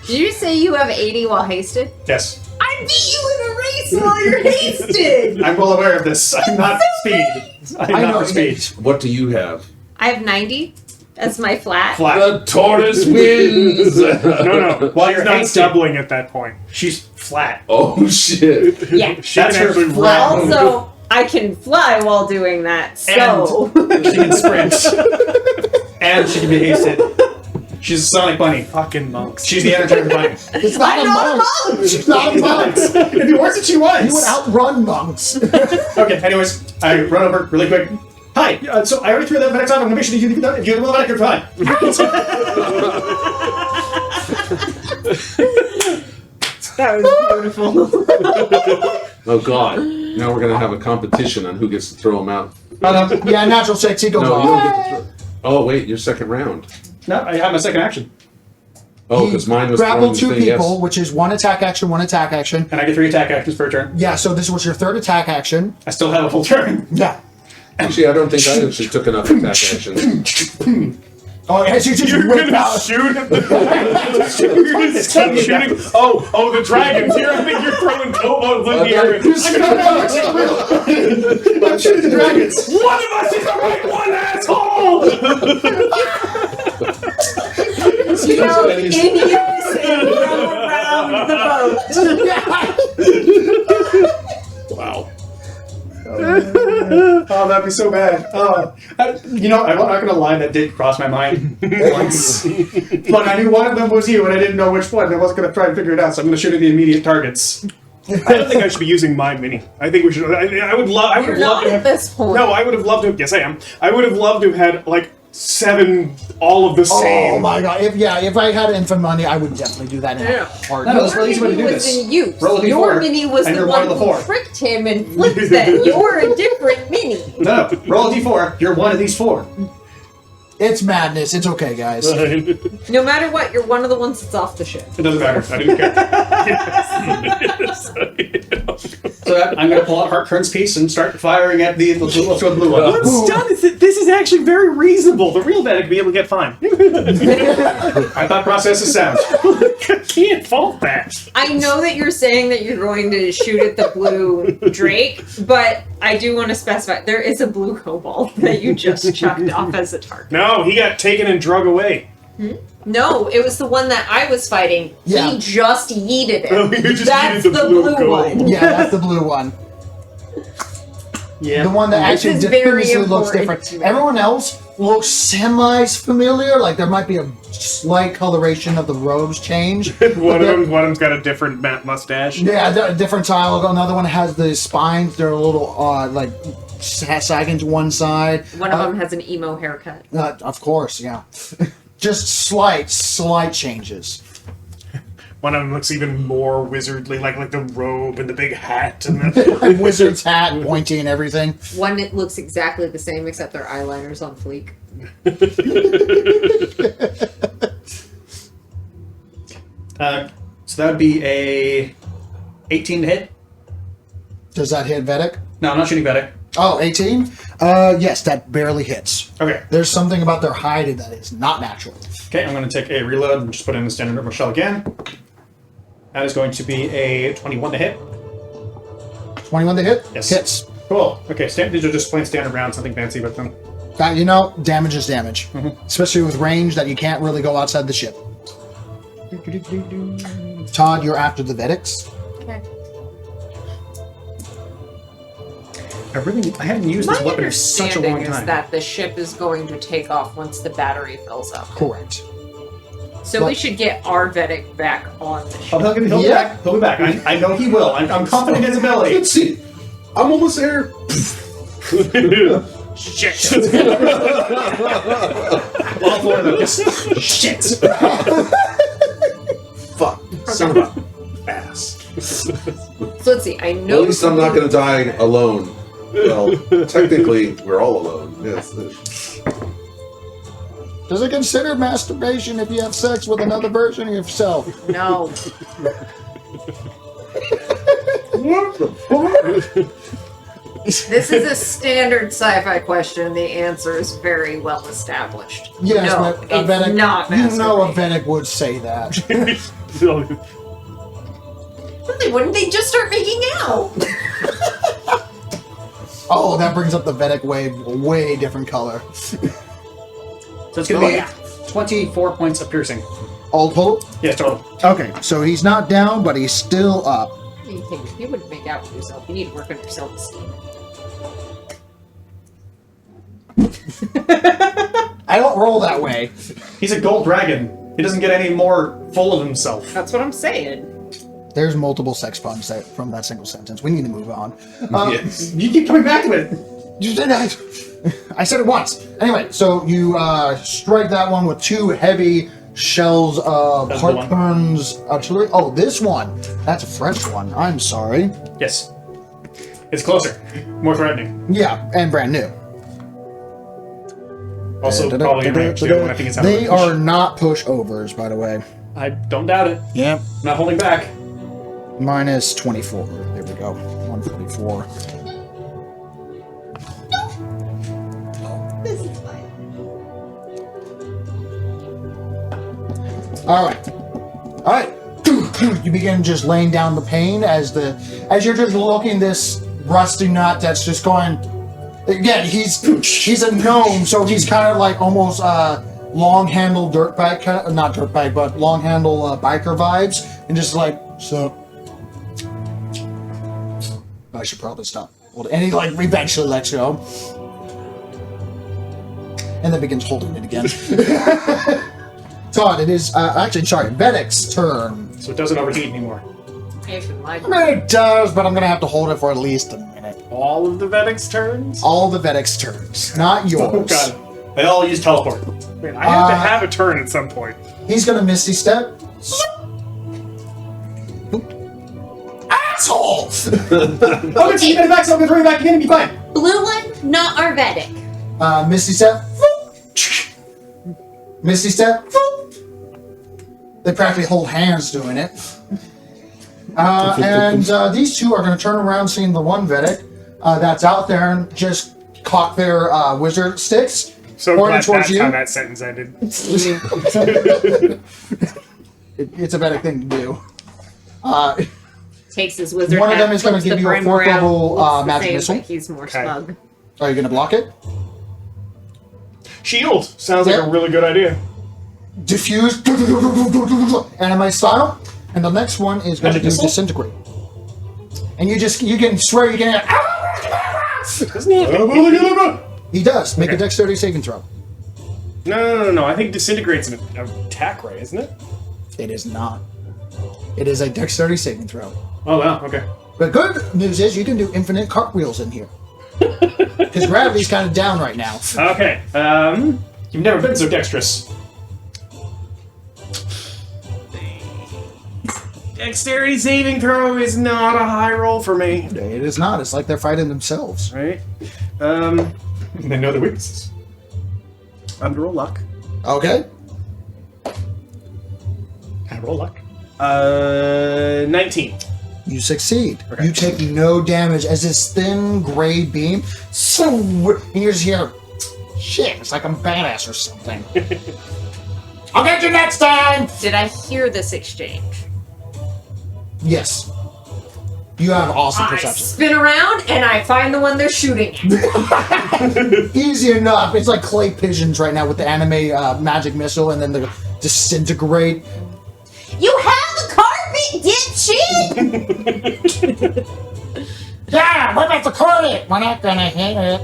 Did you say you have 80 while hasted? Yes. I beat you in a race while you're hasted! I'm well aware of this. I'm not speed. I'm I know, not for speed. What do you have? I have 90. That's my flat. Flat. The tortoise wins! No. While you're It's not hasted. doubling at that point. She's flat. Oh shit. Yeah. She That's can her actually flat run. Also, I can fly while doing that, so. She can sprint. And she can be hasted. She's a Sonic Bunny. Fucking monks. She's the Entertainment Bunny. It's not I'm a not a monk. monk. She's not a monk. If it works, she was. You would outrun monks. Okay, anyways, I run over really quick. Hi, so I already threw that next time. I'm going to make sure that if you're the one, I can fine. That was beautiful. Oh god. Now we're gonna have a competition on who gets to throw them out. Yeah, natural 6, he goes No, off. you don't get to throw. Oh wait, your second round. No, I have my second action. Oh, because mine was grappled throwing 2 the thing, people, yes. which is 1 attack action, 1 attack action. And I get 3 attack actions per turn. Yeah, so this was your 3rd attack action. I still have a full turn. Yeah. Actually, I don't think I actually took enough attack action. Oh, yes, you just You're whip gonna out. shoot at the You're gonna keep shooting. Oh, the dragons. Here, I think you're throwing kobolds in the air. I'm shooting the dragons. One of us is the right one, asshole! You know, in unison from around the boat. Wow. Oh, that'd be so bad. I'm not going to lie, that did cross my mind once. But I knew one of them was you, and I didn't know which one. I wasn't going to try and figure it out, so I'm going to shoot at the immediate targets. I don't think I should be using my mini. I think we should. I would love. I would You're love not to at have. this point. No, I would have loved to. Yes, I am. I would have loved to have had like 7, all of the same. Oh my god! If I had infinite money, I would definitely do that in a Yeah. heartbeat. No, that's really easy way to Mini do was this. in use. Roll a d4, Your mini was and the you're one one of the 4. who tricked him and flipped them. You're a different mini. No, roll a d4. You're one of these 4. It's madness. It's okay, guys. No matter what, you're one of the ones that's off the ship. It doesn't matter. I didn't care. So I'm going to pull out Heart Kern's piece and start firing at the let's go with the blue one. What's done is that this is actually very reasonable. The real Veddick would be able to get fine. My thought process is sound. I can't fault that. I know that you're saying that you're going to shoot at the blue Drake, but I do want to specify there is a blue kobold that you just chucked off as a target. No, he got taken and drug away. No, it was the one that I was fighting. Yeah. He just yeeted it. Oh, you just That's yeeted the the blue blue kobold. one. Yeah, that's the blue one. Yeah. The one that This actually is very definitively looks important different. to me. Everyone else looks semi-familiar. Like there might be a slight coloration of the robes change. One of them's got a different mustache. Yeah, a different style. Another one has the spines. They're a little like sagging to one side. One of them has an emo haircut. Of course, yeah. Just slight changes. One of them looks even more wizardly, like the robe and the big hat and the. A wizard's hat, pointy and everything. One that looks exactly the same except their eyeliner's on fleek. So that would be a 18 to hit. Does that hit Veddick? No, I'm not shooting Veddick. Oh, 18? Yes, that barely hits. Okay. There's something about their hide that is not natural. Okay, I'm going to take a reload and just put in the standard normal shell again. That is going to be a 21 to hit. 21 to hit? Yes. Hits. Cool. Okay, these are just plain standard rounds, nothing fancy with them. You know, damage is damage. Especially with range that you can't really go outside the ship. Todd, you're after the Veddicks. Okay. I haven't used My this weapon in such a understanding long is time. that the ship is going to take off once the battery fills up. Correct. So But- we should get our Veddick back on the Oh, ship. he'll be Yeah. back. He'll be back. I know he will. I'm confident in his ability. Let's see. I'm almost there. Shit. All four of them just shit. Fuck. Son of a ass. So let's see. I Well, know. at least I'm not going to die alone. Well, technically, we're all alone. Yes. Does it consider masturbation if you have sex with another version of yourself? No. What the fuck? This is a standard sci-fi question. The answer is very well established. Yes, no, but a it's Veddick, not you know a masturbation. Veddick would say that. Really, wouldn't they just start making out? Oh, that brings up the Veddick wave, way different color. So it's going to be 24 points of piercing. All total? Yeah, total. Okay, so he's not down, but he's still up. What do you think? You wouldn't make out with yourself. You need to work on your self-esteem. I don't roll that way. He's a gold dragon. He doesn't get any more full of himself. That's what I'm saying. There's multiple sex puns from that single sentence. We need to move on. Yes. You keep coming back to it. You did that. I said it once. Anyway, so you strike that one with two heavy shells of That's the one. Harpoon's artillery. Oh, this one. That's a fresh one. I'm sorry. Yes. It's closer. More threatening. Yeah, and brand new. Also, probably in range too. I think it's out of They range. are not pushovers, by the way. I don't doubt it. Yep. I'm not holding back. Minus 24. There we go. 144. This is fine. Alright. Alright. You begin just laying down the pain as you're just looking this rusty nut that's just going. Again, he's a gnome, so he's kind of like almost long-handled dirt bike, not dirt bike, but long-handle biker vibes, and just like, so I should probably stop. And he like eventually lets go, and then begins holding it again. Todd, it is actually sorry, Veddick's turn. So it doesn't overheat anymore. I I mean, it does, but I'm gonna have to hold it for at least a minute. All of the Veddick's turns? All the Veddick's turns, not yours. Oh god. They all use teleport. Wait, I have to have a turn at some point. He's gonna Misty Step. Asshole! Oh, it's even back, so I'm gonna throw you back again and be fine. Blue one, not our Veddick. Misty Step. Misty Step. They practically hold hands doing it. And these two are going to turn around, seeing the one Veddick that's out there, and just cock their wizard sticks. So pointing glad towards that's you. how that sentence ended. It's a Veddick thing to do. Takes his wizard One of hat, them is gonna flips give the you a brim fourth around, level, looks the magic same, missile. but he's more Okay. smug. Are you going to block it? Shield! Sounds like Yeah. a really good idea. Diffuse. Anime style. And the next one is going to Magic do missile? disintegrate. And you can swear you can. Doesn't he have He does. Make a Okay. dexterity saving throw. No. I think disintegrate's an attack ray, isn't it? It is not. It is a dexterity saving throw. Oh wow, okay. But good news is you can do infinite cartwheels in here. Because gravity's kind of down right now. Okay. You've never been so dexterous. Dexterity saving throw is not a high roll for me. It is not. It's like they're fighting themselves. Right? They know their weaknesses. Under roll luck. Okay. And roll luck. 19. You succeed. Okay. You take no damage as this thin gray beam, and you just hear, shit, it's like I'm badass or something. I'll get you next time! Did I hear this exchange? Yes. You have awesome I perception. spin around and I find the one they're shooting at. Easy enough. It's like clay pigeons right now with the anime magic missile and then the disintegrate. You have the carpet, dipshit! Yeah, we're about to cut it. We're not gonna hit it.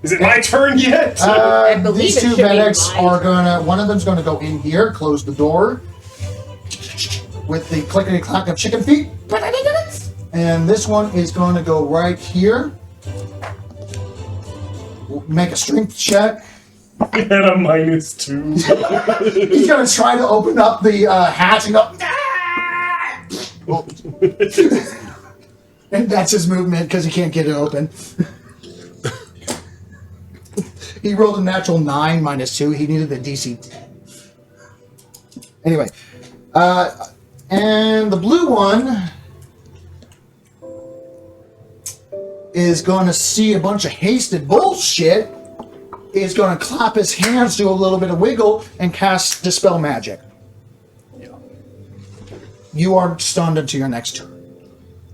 Is it my turn yet? I believe These it two should be medics mine. are gonna. One of them's gonna go in here, close the door with the clickety clack of chicken feet, and this one is going to go right here. Make a strength check. I had a -2. He's gonna try to open up the hatch and go. And that's his movement because he can't get it open. He rolled a natural 9 -2. He needed the DC 10. Anyway, and the blue one is going to see a bunch of hasted bullshit. Is going to clap his hands, do a little bit of wiggle, and cast Dispel Magic. Yeah. You are stunned until your next turn.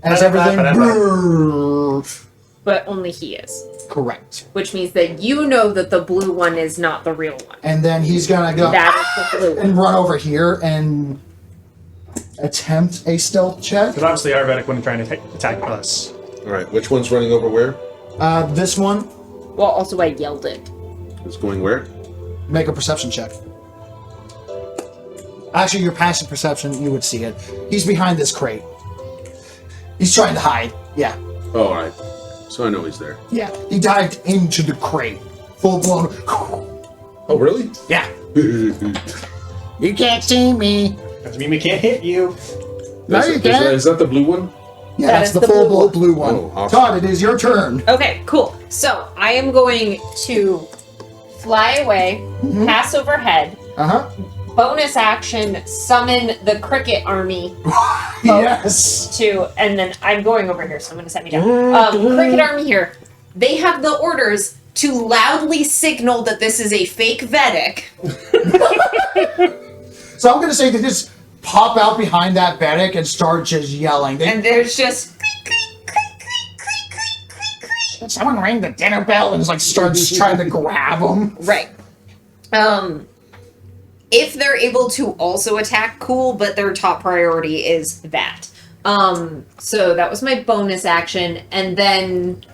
As Ba-da-ba, everything... But only he is. Correct. Which means that you know that the blue one is not the real one. And then he's going to go... That is the blue one. And run over here and attempt a stealth check. Because obviously our Veddick wouldn't try to attack us. Alright, which one's running over where? This one, Well, also I yelled it. Who's going where? make a perception check. Actually, your passive perception, you would see it. He's behind this crate. He's trying to hide. Yeah. Oh, alright. So I know he's there. Yeah. He dived into the crate. Full blown. Oh, really? Yeah. You can't see me. Doesn't mean we can't hit you. No, you can't. Is that the blue one? Yeah, That that's is the the full blue one. blue one. Oh, awesome. Todd, it is your turn. Okay, cool. So I am going to fly away, pass overhead, Uh-huh. bonus action, summon the cricket army Yes. to, and then I'm going over here, so I'm going to set me down. Cricket army here. They have the orders to loudly signal that this is a fake Veddick. So I'm going to say they just pop out behind that Veddick and start just yelling. And there's just Someone rang the dinner bell and just like starts trying to grab him. right. If they're able to also attack, cool, but their top priority is that. So that was my bonus action, and then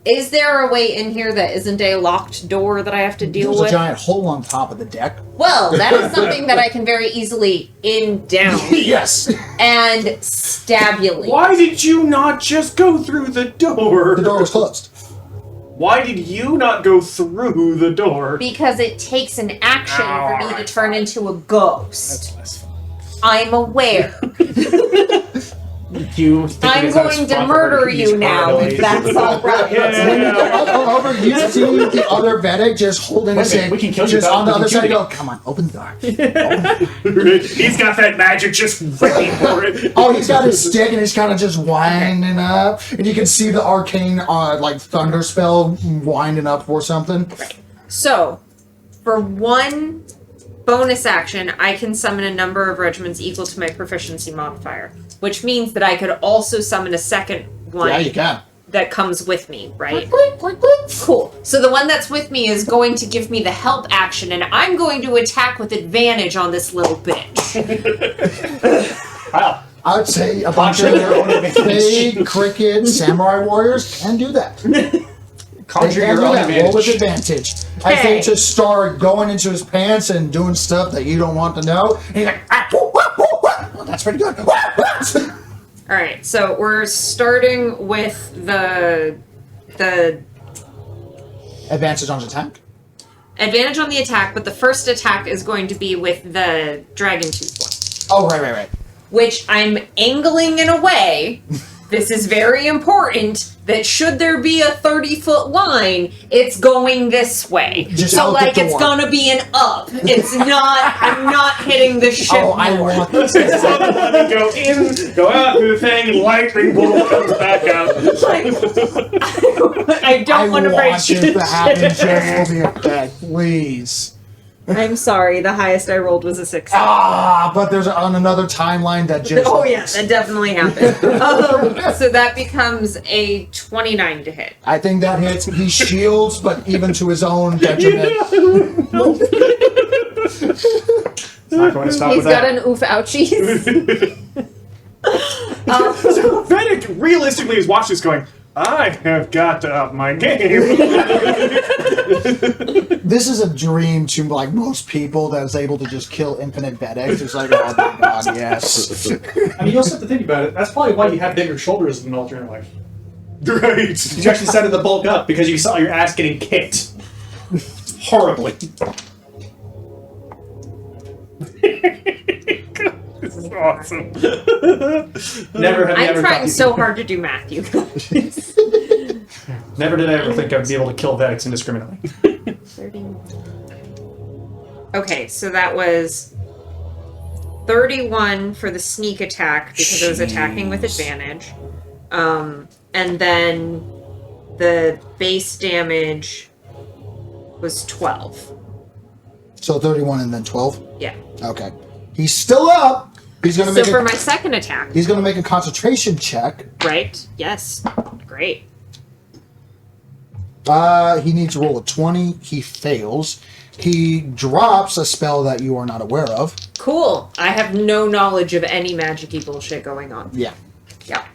is there a way in here that isn't a locked door that I have to deal There's a with? giant hole on top of the deck. Well, that is something that I can very easily in down Yes. and stabulate. Why did you not just go through the door? The door was closed. Why did you not go through the door? Because it takes an action for me to turn into a ghost. That's less fun. I'm aware. You think I'm it is not going as to fun for murder her to you use now, horror if that's all right. When you go over, you see the other Veddick just holding his Wait a minute, head, we can kill you, just Doc, on the we other can side. kill Go, come on, open the door. He's got that magic just ready for it. Oh, he's got his stick and he's kind of just winding up, and you can see the arcane like thunder spell winding up or something. So, for one bonus action, I can summon a number of regiments equal to my proficiency modifier, which means that I could also summon a second one Yeah, you can. that comes with me, right? Cool. So the one that's with me is going to give me the help action, and I'm going to attack with advantage on this little bitch. Wow. I would say a bunch of big cricket samurai warriors can do that. Conjure They can your do own that. Roll with advantage. advantage. As they just start going into his pants and doing stuff that you don't want to know. And he's like, well, that's pretty good. All right, so we're starting with the Advantage on his attack. advantage on the attack, but the first attack is going to be with the dragon tooth one, Oh, right. which I'm angling in a way this is very important that should there be a 30-foot line, it's going this way. Just so out the like it's door. gonna be an up. It's not. I'm not hitting the ship. Oh, I want this. Go in, go out through the thing, lightning bolt comes back out. I don't want to break this to happen just for the effect, please. I'm sorry. The highest I rolled was a 6. But there's on another timeline that just. Oh yeah, that definitely happened. So that becomes a 29 to hit. I think that hits. He shields, but even to his own detriment. Not going to stop He's with got that. an oof ouchies. So Veddick realistically is watching this going, I have got to up my game. This is a dream to like most people that is able to just kill infinite Veddicks. It's like, oh my god, yes. I mean, you also have to think about it. That's probably why you have bigger shoulders in an alternate life. Right. You actually decided to bulk up because you saw your ass getting kicked. Horribly. This is awesome. Never have you I'm ever trying thought so hard to do math, you guys. Never did I ever think I'd be able to kill Veddics indiscriminately. 30. Okay, so that was 31 for the sneak attack because it was attacking with advantage. And then the base damage was 12. So 31 and then 12. Yeah. Okay. He's still up. He's gonna So make for a, my second attack, he's gonna make a concentration check. right? Yes. Great. He needs to roll a 20. He fails. He drops a spell that you are not aware of. Cool. I have no knowledge of any magic-y bullshit going on. Yeah. Yeah.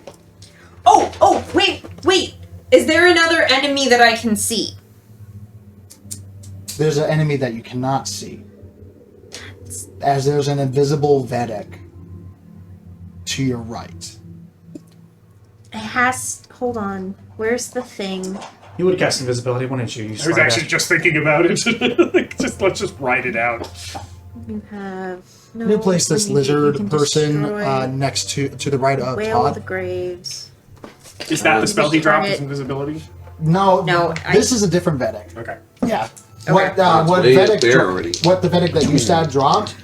Oh, wait. Is there another enemy that I can see? There's an enemy that you cannot see. As there's an invisible Veddick to your right. It has... Hold on. Where's the thing? You would cast invisibility, wouldn't you? I was actually just thinking about it. Let's just write it out. You have... No, You place this you lizard can person destroy next to the right of Whale of the Todd. Graves. Is that the spell he dropped? Is Target. invisibility? No, No, this is a different Veddick. Okay. Yeah. Okay. What way up Veddick there already. what the Veddick that you stabbed dropped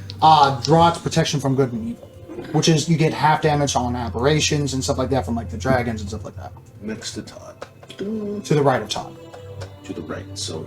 dropped protection from good and evil, which is you get half damage on aberrations and stuff like that from like the dragons and stuff like that. Next to Todd. To the right of Todd. To the right. So,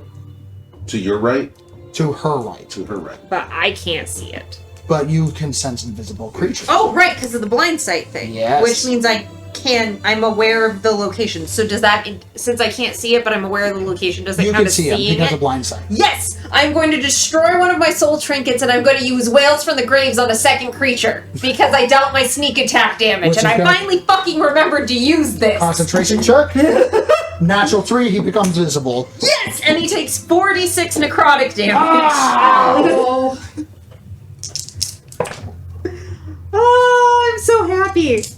to your right, To her right. to her right. But I can't see it. But you can sense invisible creatures. Oh, right, because of the blind sight thing. Yes. Which means I'm aware of the location. So does that, since I can't see it, but I'm aware of the location, does it You count can as see him seeing because it? of blind sight. Yes! I'm going to destroy one of my soul trinkets and I'm going to use Whales from the Graves on a second creature. Because I dealt my sneak attack damage Which and is I gonna- finally fucking remembered to use this. Concentration check. Natural 3, he becomes visible. Yes! And he takes 46 necrotic damage. Ow! Oh, I'm so happy. It's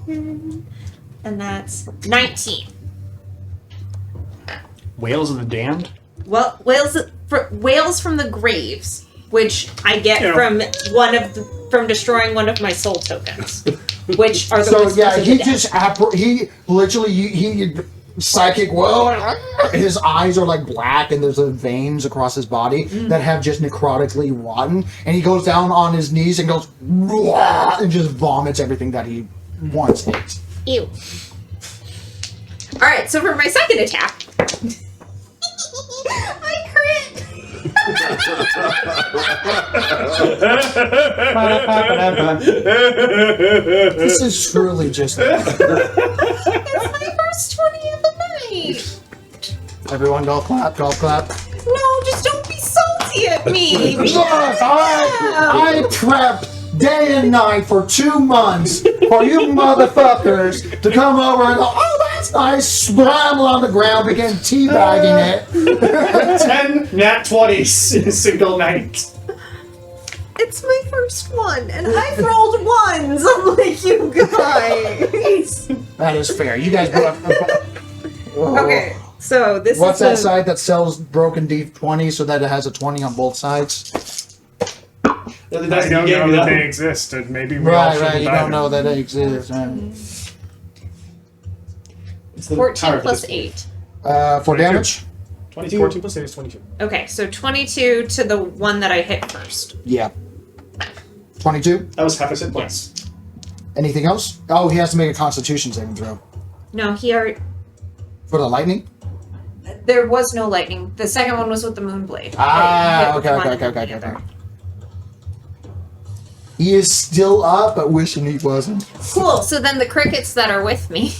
10, and that's 19. Whales of the Damned? Well, whales from the graves, which I get Yeah. from destroying one of my soul tokens, which are the So whispers yeah, of he the just he literally he psychic. Well, his eyes are like black, and there's veins across his body that have just necrotically rotten. And he goes down on his knees and goes "Wah," and just vomits everything that he once ate. Ew. All right, so for my second attack, I crit. This is truly just It's my first 20 of the night. everyone golf clap, golf clap. No, just don't be salty at me. Look, I prepped day and night for 2 months for you motherfuckers to come over and go, oh, that's nice, scramble on the ground, begin teabagging it. 10 nat 20s in a single night. It's my first one, and I've rolled ones, unlike you guys. That is fair. You guys both. Whoa. Okay, so this What's is that side that sells broken D20 so that it has a 20 on both sides? That's I don't the game, know you that know? they exist, and maybe we all Right, shouldn't right. You buy don't know them. that it exists. Right. It's the 14 power plus of this 8. 4 damage? 22. 14 plus 8 is 22. Okay, so 22 to the one that I hit first. Yeah. 22? That was half a hit points. Anything else? Oh, he has to make a constitution saving throw. No, he already... For the lightning? There was no lightning. The second one was with the moonblade. Ah, Hit with okay, one okay, and okay, the okay, other. okay. He is still up, but wishing he wasn't. Cool, so then the crickets that are with me...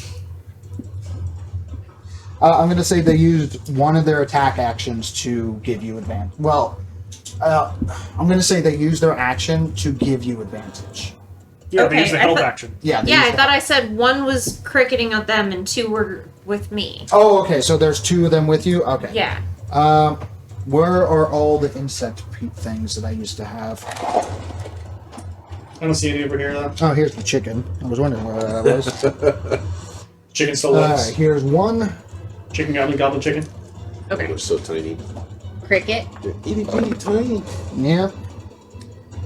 I'm going to say they used one of their attack actions to give you advantage. Well, I'm going to say they used their action to give you advantage. Yeah, Okay, they use the I held thought- action. Yeah. they Yeah, used I that. thought I said one was cricketing at them and 2 were with me. Oh, okay. So there's 2 of them with you. Okay. Yeah. Where are all the insect things that I used to have? I don't see any over here, though. Oh, here's the chicken. I was wondering where that was. Chicken still All lives. right. Here's one. Chicken goblin chicken. Okay. They're so tiny. Cricket. They're itty bitty tiny. Yeah.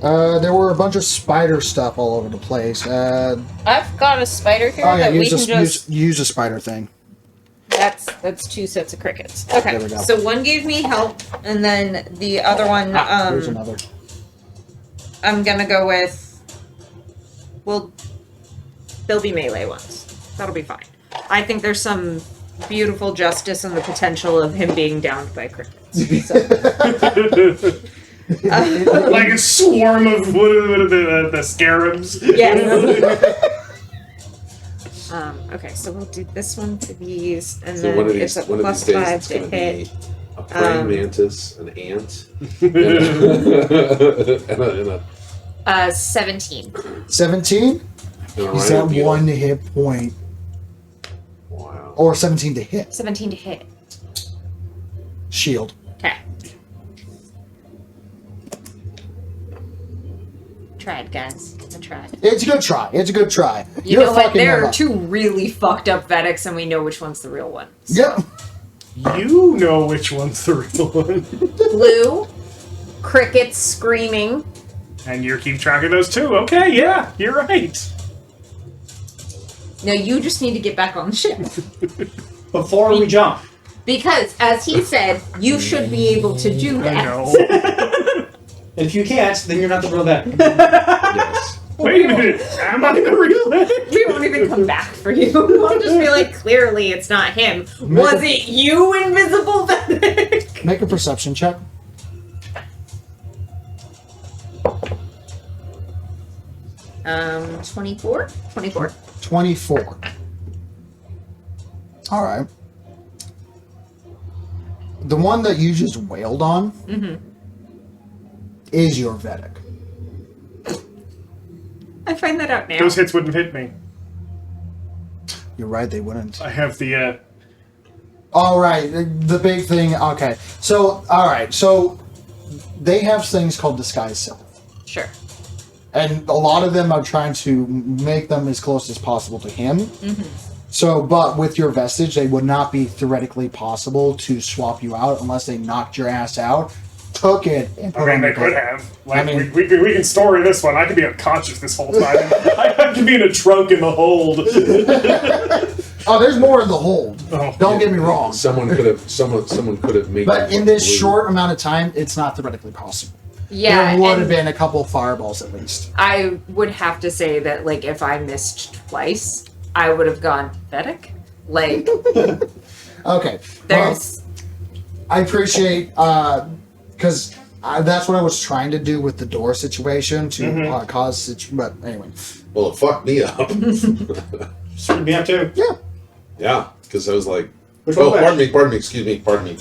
There were a bunch of spider stuff all over the place. I've got a spider here Oh yeah, that we use can a, just... use a spider thing. That's 2 sets of crickets. Okay, There we go. so one gave me help, and then the other one, Here's another. I'm gonna go with... Well, they'll be melee ones. That'll be fine. I think there's some beautiful justice in the potential of him being downed by crickets. So, Like a swarm of what are the scarabs. yeah. Okay, so we'll do this one to these, and So then one of it's these, a one of plus these days, 5 it's to going to hit. be a praying mantis, an ant, and a 17. 17. He's at rhino beetle. 1 hit point, Wow. or 17 to hit. 17 to hit. Shield. Okay. Tried, guys. I tried. It's a good try. It's a good try. You You're know what? fucking There them are up. 2 really fucked up Veddics, and we know which one's the real one. Yep. You know which one's the real one. Blue, crickets screaming. And you keep track of those too. Okay, yeah, you're right. Now you just need to get back on the ship. Before we jump. Because, as he said, you should be able to do that. I know. And if you can't, then you're not the real deck. Yes. Wait a minute. Am I the real one? We won't even come back for you. We'll just be like, clearly it's not him. Was it you, invisible Veddick? Make a perception check. Um, 24? 24. 24. All right. The one that you just wailed on is your Veddic. I find that out now. Those hits wouldn't hit me. You're right, they wouldn't. I have the, All right, the big thing. Okay, so all right, so they have things called disguise Sure. and a lot of them are trying to make them as close as possible to him. So, but with your vestige, they would not be theoretically possible to swap you out unless they knocked your ass out, took it, and put I mean, on they your could bed. have. Like, I mean- we can story this one. I could be unconscious this whole time. I could be in a trunk in the hold. Oh, there's more in the hold. Oh, Don't get me wrong. Someone could have made. But them in this blue. short amount of time, it's not theoretically possible. Yeah, there would have and been a couple fireballs at least. I would have to say that, like, if I missed twice, I would have gone Veddic. Like, Okay. there's... I appreciate because that's what I was trying to do with the door situation to cause but anyway. Well, it fucked me up. Screwed me up too. Yeah. Yeah, because I was like, Which oh, one? pardon me, excuse me, pardon me.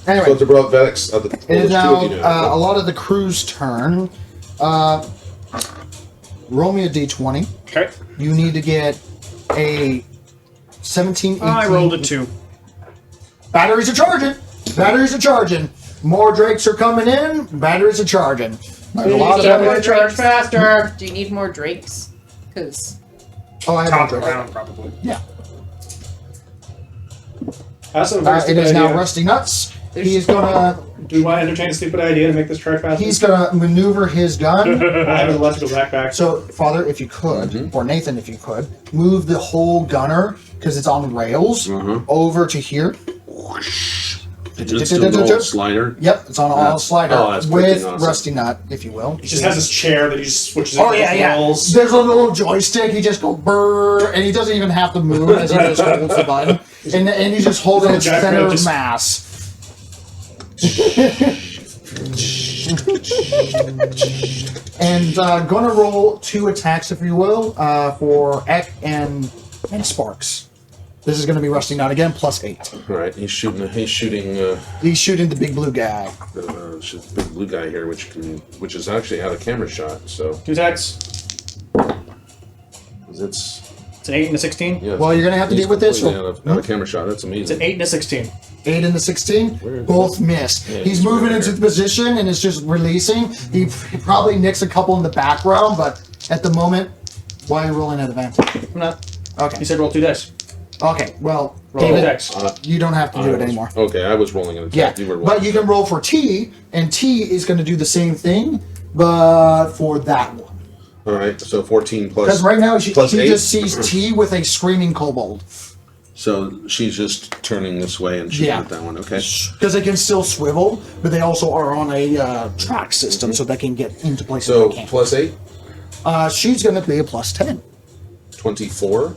Anyway, So to brought Veddick's it is now a lot of the crew's turn. Roll me a d20. Okay. You need to get a 17, 18. I rolled a 2. Batteries are charging. Batteries are charging. More drakes are coming in. Batteries are charging. There's a lot of Yeah, them. more Charge faster. Do you need more drakes? Because... Oh, I have Top no of the drakes. round, probably. Yeah. Also, It is now Rusty Nuts. He's gonna Do you want to entertain a stupid idea to make this charge faster? he's gonna maneuver his gun. I have an electrical backpack. So, Father, if you could, or Nathan, if you could, move the whole gunner because it's on rails over to here. It's still an old slider. Yep, it's on a all slider that's with freaking awesome. Rusty Nut, if you will. He just has this chair that he just switches Oh yeah. rolls. There's a little joystick. He just go brrr, and he doesn't even have to move as he just holds the button, and he's just holding its Jack center of just- mass. And gonna roll 2 attacks, if you will, for Eck and Sparks. This is gonna be Rusty Nut again, +8. All right, he's shooting. He's shooting the big blue guy. It's just the big blue guy here, which is actually out of camera shot. So 2 attacks. it's It's an 8 and a 16. yeah. Well, you're gonna have to he's deal with this. completely out of camera shot. That's It's amazing. an 8 and a 16. 8 and the 16, Where- both missed. Yeah, He's he's moving right into there. the position and it's just releasing. He probably nicks a couple in the background, but at the moment, why are you rolling at advantage? I'm not. Okay. He said roll 2 dice. Okay, well, Roll David, dex. you don't have to do I it was- anymore. Okay, I was rolling an attack. Yeah, You were but rolling. you can roll for T, and T is going to do the same thing, but for that one. All right, so 14 plus. Because right now she plus 8. just sees T with a screaming kobold. So she's just turning this way and shooting Yeah. at that one. Okay. Because they can still swivel, but they also are on a track system, so they can get into places So they can't. plus 8, She's going to be a +10 24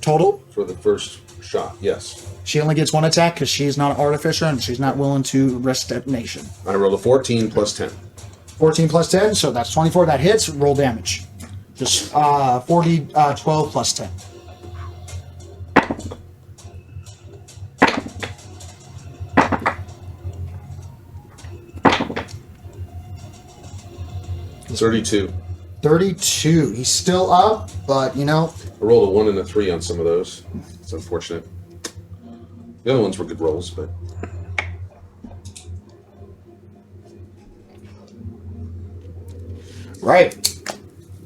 total. for the first shot. Yes. She only gets 1 attack because she's not an artificer and she's not willing to risk detonation. I rolled a 14 plus 10. 14 plus 10, so that's 24. That hits. Roll damage. Just 12 plus 10. It's 32. 32. He's still up, but you know, I rolled a 1 and a 3 on some of those. It's unfortunate. The other ones were good rolls, but right.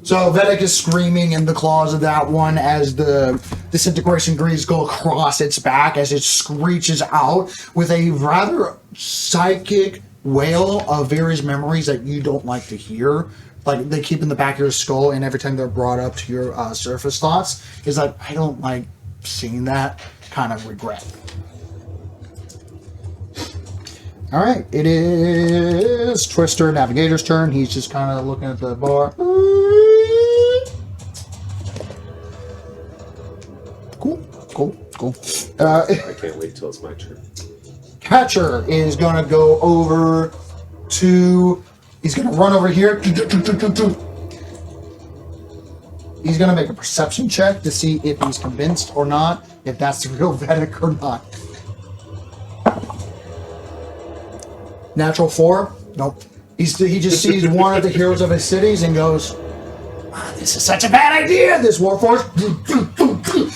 So Veddick is screaming in the claws of that one as the disintegration greaves go across its back as it screeches out with a rather psychic wail of various memories that you don't like to hear. Like they keep in the back of your skull, and every time they're brought up to your surface thoughts, is like, I don't like seeing that kind of regret. All right, it is Twister Navigator's turn. He's just kind of looking at the bar. Cool. I can't wait till it's my turn. Catcher is gonna go over to. He's gonna run over here. He's gonna make a perception check to see if he's convinced or not, if that's the real Veddick or not. Natural 4? Nope. He just sees one of the heroes of his cities and goes, "This is such a bad idea, this Warforged,"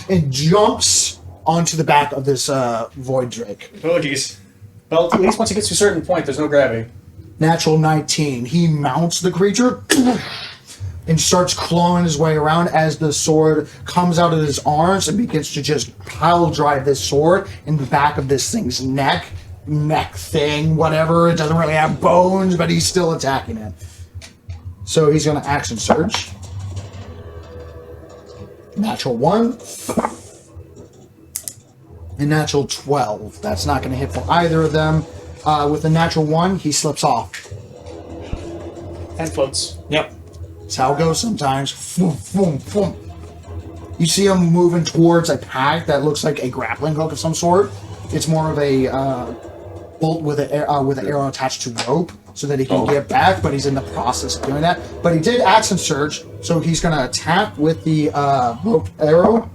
and jumps onto the back of this Void Drake. Oh, geez. Well, at least once he gets to a certain point, there's no gravity. Natural 19. He mounts the creature and starts clawing his way around as the sword comes out of his arms and begins to just pile drive this sword in the back of this thing's neck thing, whatever. It doesn't really have bones, but he's still attacking it. So he's going to action surge. Natural 1. And natural 12. That's not going to hit for either of them. With a natural 1, he slips off. And floats. Yep. That's how it goes sometimes. Foom, foom, foom. You see him moving towards a pack that looks like a grappling hook of some sort. It's more of a bolt with an arrow attached to rope so that he can get back, but he's in the process of doing that. But he did action surge, so he's going to attack with the rope arrow.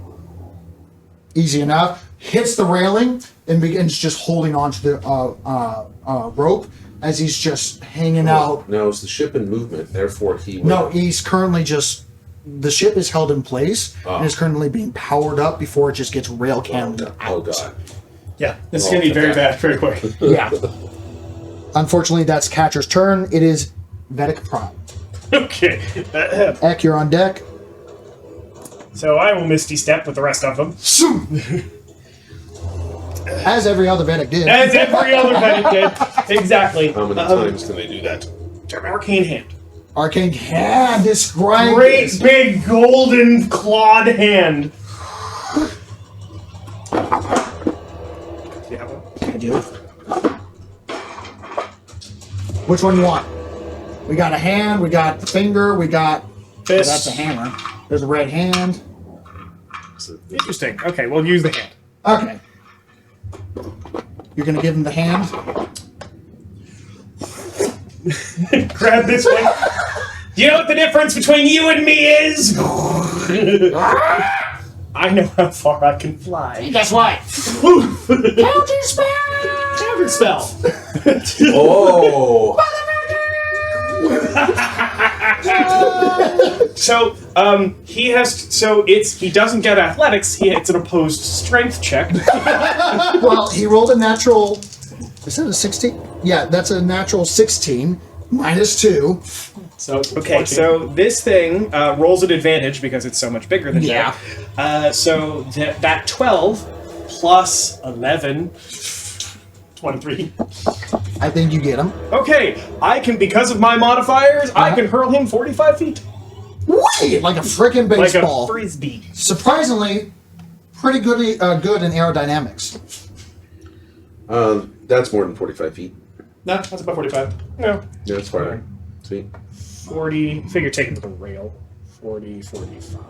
Easy enough. Hits the railing and begins just holding on to the rope as he's just hanging out. Now, is the ship in movement, therefore he will... No, he's currently just... The ship is held in place and is currently being powered up before it just gets rail cannoned out. Oh, God. Yeah, this is going to be very bad very quick. Yeah. Unfortunately, that's Catcher's turn. It is Veddick Prime. Okay. Eck, you're on deck. So I will Misty Step with the rest of them. As every other Veddick did. As every other Veddick did. Exactly. How many times can they do that? Arcane hand. Arcane hand, describe Great this. big golden clawed hand. Do you have one? I do. Which one you want? We got a hand, we got the finger, we got... Fist. That's a hammer. There's a red hand. Interesting. Okay, we'll use the hand. Okay. You're gonna give him the hand? Grab this one. Do you know what the difference between you and me is? I know how far I can fly. Guess what? Counter spell. Oh! So, he has. So he doesn't get athletics. It's an opposed strength check. Well, he rolled a natural... Is that a 16? Yeah, that's a natural 16. Minus 2. So Okay, 14. so this thing rolls at advantage because it's so much bigger than Yeah. Jack. So that 12 plus 11, 23. I think you get him. Okay, I can, because of my modifiers, I can hurl him 45 feet. Wait! Like a freaking Like baseball. a frisbee. Surprisingly, pretty good in aerodynamics. That's more than 45 feet. No, that's about 45. No, Yeah, that's fine. See? 40, figure take it to the rail. 40, 45.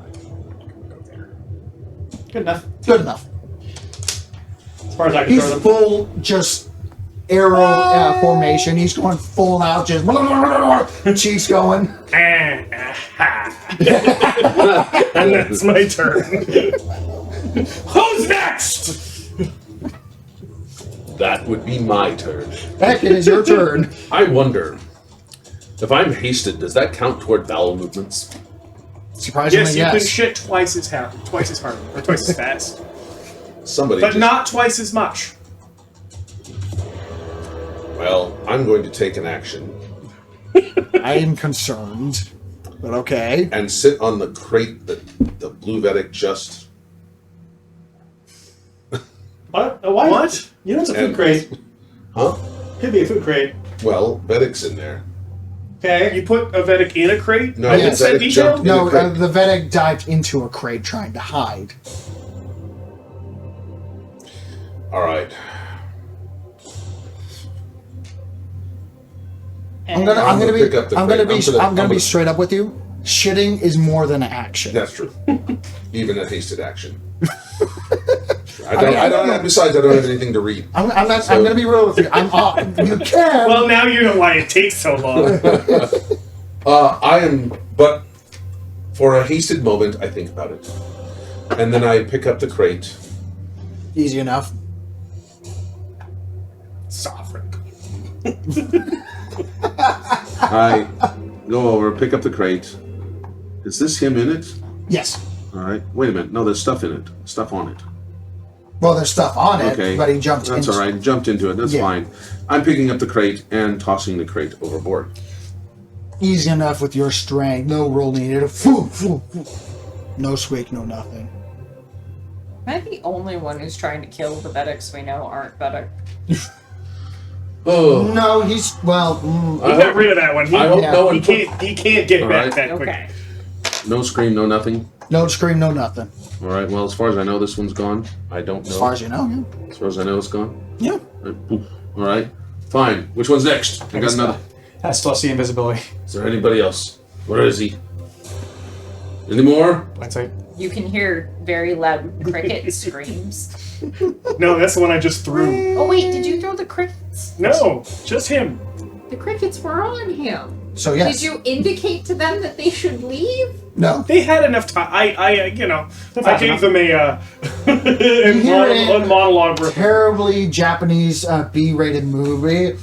Go there. Good enough. Good enough. As far as I can He's throw them. full, just arrow formation. He's going full out, just cheeks going. And that's my turn. Who's next? That would be my turn. Heck, it is your turn. I wonder, if I'm hasted, does that count toward bowel movements? Surprisingly, Yes, you can yes. shit twice as hard, or twice as fast, Somebody but just- not twice as much. Well, I'm going to take an action I am concerned, but okay. and sit on the crate that the blue Veddick just... What? Why? What? You know it's a food And- crate. Huh? Could be a food crate. Well, Veddick's in there. Okay. You put a Veddick in a crate? No, I the didn't say Veddick detail? jumped in. No, a crate. the Veddick dived into a crate trying to hide. All right. I'm gonna pick up the crate. I'm gonna- be straight up with you. Shitting is more than an action. That's true. Even a hasted action. I don't know. Besides, I don't have anything to read. I'm gonna be real with you. You can. Well, now you know why it takes so long. But for a hasted moment, I think about it. And then I pick up the crate. Easy enough. Sovereign. I go over, pick up the crate. Is this him in it? Yes. All right. Wait a minute. No, there's stuff in it. Stuff on it. Well, there's stuff on it, Okay. but he jumped That's into all right. Jumped into it. That's Yeah. fine. I'm picking up the crate and tossing the crate overboard. Easy enough with your strength. No roll needed. Foo, foo, foo. No squeak, no nothing. Am I the only one who's trying to kill the Veddicks we know aren't Veddick? Oh, No, he's well. He got rid of that one. I hope Yeah. no one. He can't get All back right. that quick. Okay. No scream, no nothing. No scream, no nothing. All right. Well, as far as I know, this one's gone. I don't know. As far as you know, As far as I know, it's gone. yeah. All right. Fine. Which one's next? I got another. That's plus the invisibility. Is there anybody else? Where is he? Any more? Blind sight. You can hear very loud cricket screams. No, that's the one I just threw. Oh wait, did you throw the crickets? No, just him. The crickets were on him. So yes. Did you indicate to them that they should leave? No. They had enough time. I gave them a hear a monologue. Terribly Japanese B-rated movie.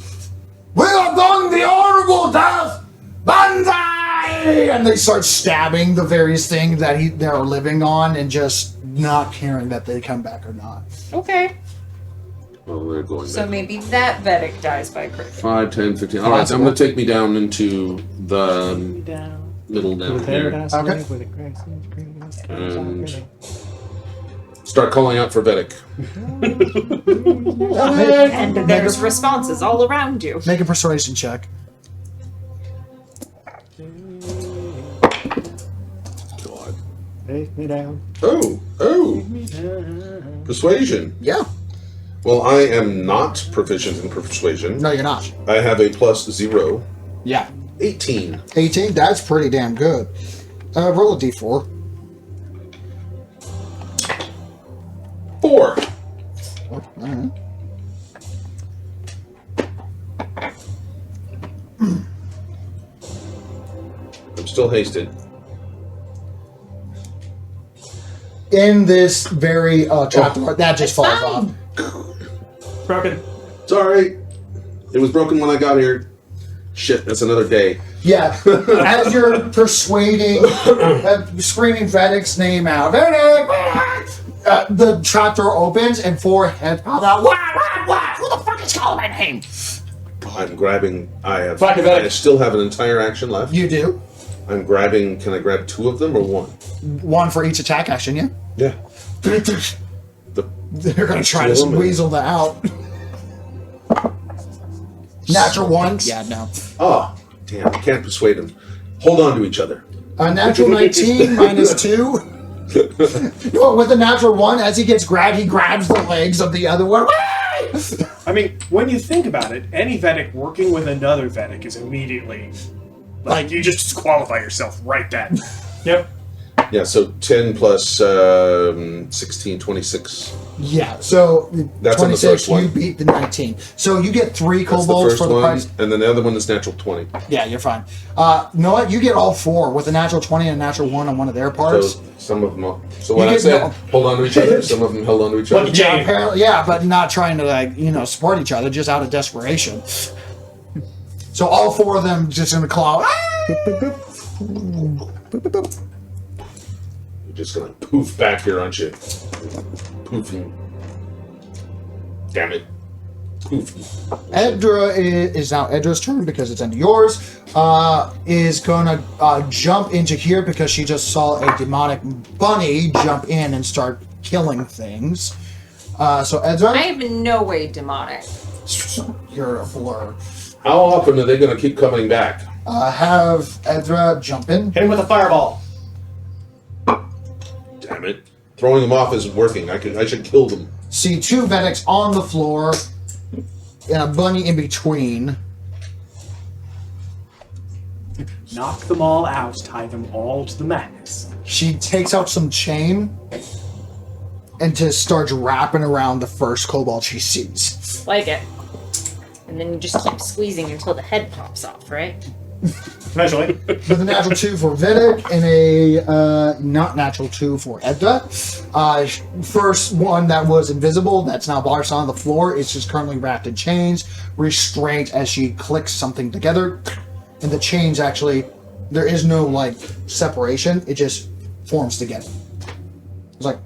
We have done the honorable death, Banzai! And they start stabbing the various things that they're living on, and just not caring that they come back or not. Okay. Well, they're going So back. maybe that Veddick dies by cricket. 5, 10, 15. All right. So I'm going to take me down into the middle down here. Okay. And Start calling out for Veddick. And there's responses all around you. Make a persuasion check. God. Take me down. Oh. Persuasion. Yeah. Well, I am not proficient in persuasion. No, you're not. I have a +0. Yeah. 18. 18. That's pretty damn good. Roll a d4. 4. Alright. I'm still hasted. In this very chapter, that just falls off. Broken. Sorry. It was broken when I got here. Shit, that's another day. Yeah, as you're persuading, screaming Veddick's name out, Veddick! The trapdoor opens and 4 heads pop out. What? Who the fuck is calling my name? I'm grabbing. I Veddick. still have an entire action left. You do. I'm grabbing. Can I grab 2 of them or 1? 1 for each attack action, yeah? Yeah. They're gonna try to Woman. weasel that out. Natural 1? Yeah, no. Oh, damn. I can't persuade them. Hold on to each other. A natural 19 minus 2. No, with a natural 1, as he gets grabbed, he grabs the legs of the other one. I mean, when you think about it, any Veddick working with another Veddick is immediately like you just disqualify yourself right then. Yep. Yeah, so 10 plus 16, 26. Yeah, so That's on the 26, first one. you beat the 19. So you get 3 That's the kobolds first for the one, price. and then the other one is natural 20. Yeah, you're fine. You know what? You get all 4 with a natural 20 and a natural 1 on one of their parts. So some of them. So when You I get said no- hold on to each other, some of them held on to each other. Yeah, apparently, yeah, but not trying to support each other, just out of desperation. So all 4 of them just in the claw. You're just gonna poof back here, aren't you? Poofing. Damn it. Poofing. Edra is now Edra's turn because it's into yours. Is gonna jump into here because she just saw a demonic bunny jump in and start killing things. So Edra, I am in no way demonic. you're a blur. How often are they gonna keep coming back? Have Edra jump in. Hit him with a fireball. Damn it. Throwing them off isn't working. I should kill them. See 2 Veddicks on the floor and a bunny in between. Knock them all out, tie them all to the madness. She takes out some chain and just starts wrapping around the first kobold she sees. Like it. And then you just keep squeezing until the head pops off, right? Eventually. With a natural 2 for Veddick and a not natural 2 for Edda. First one that was invisible, that's now barged on the floor, is just currently wrapped in chains, restrained as she clicks something together. And the chains actually, there is no separation, it just forms together. It's like,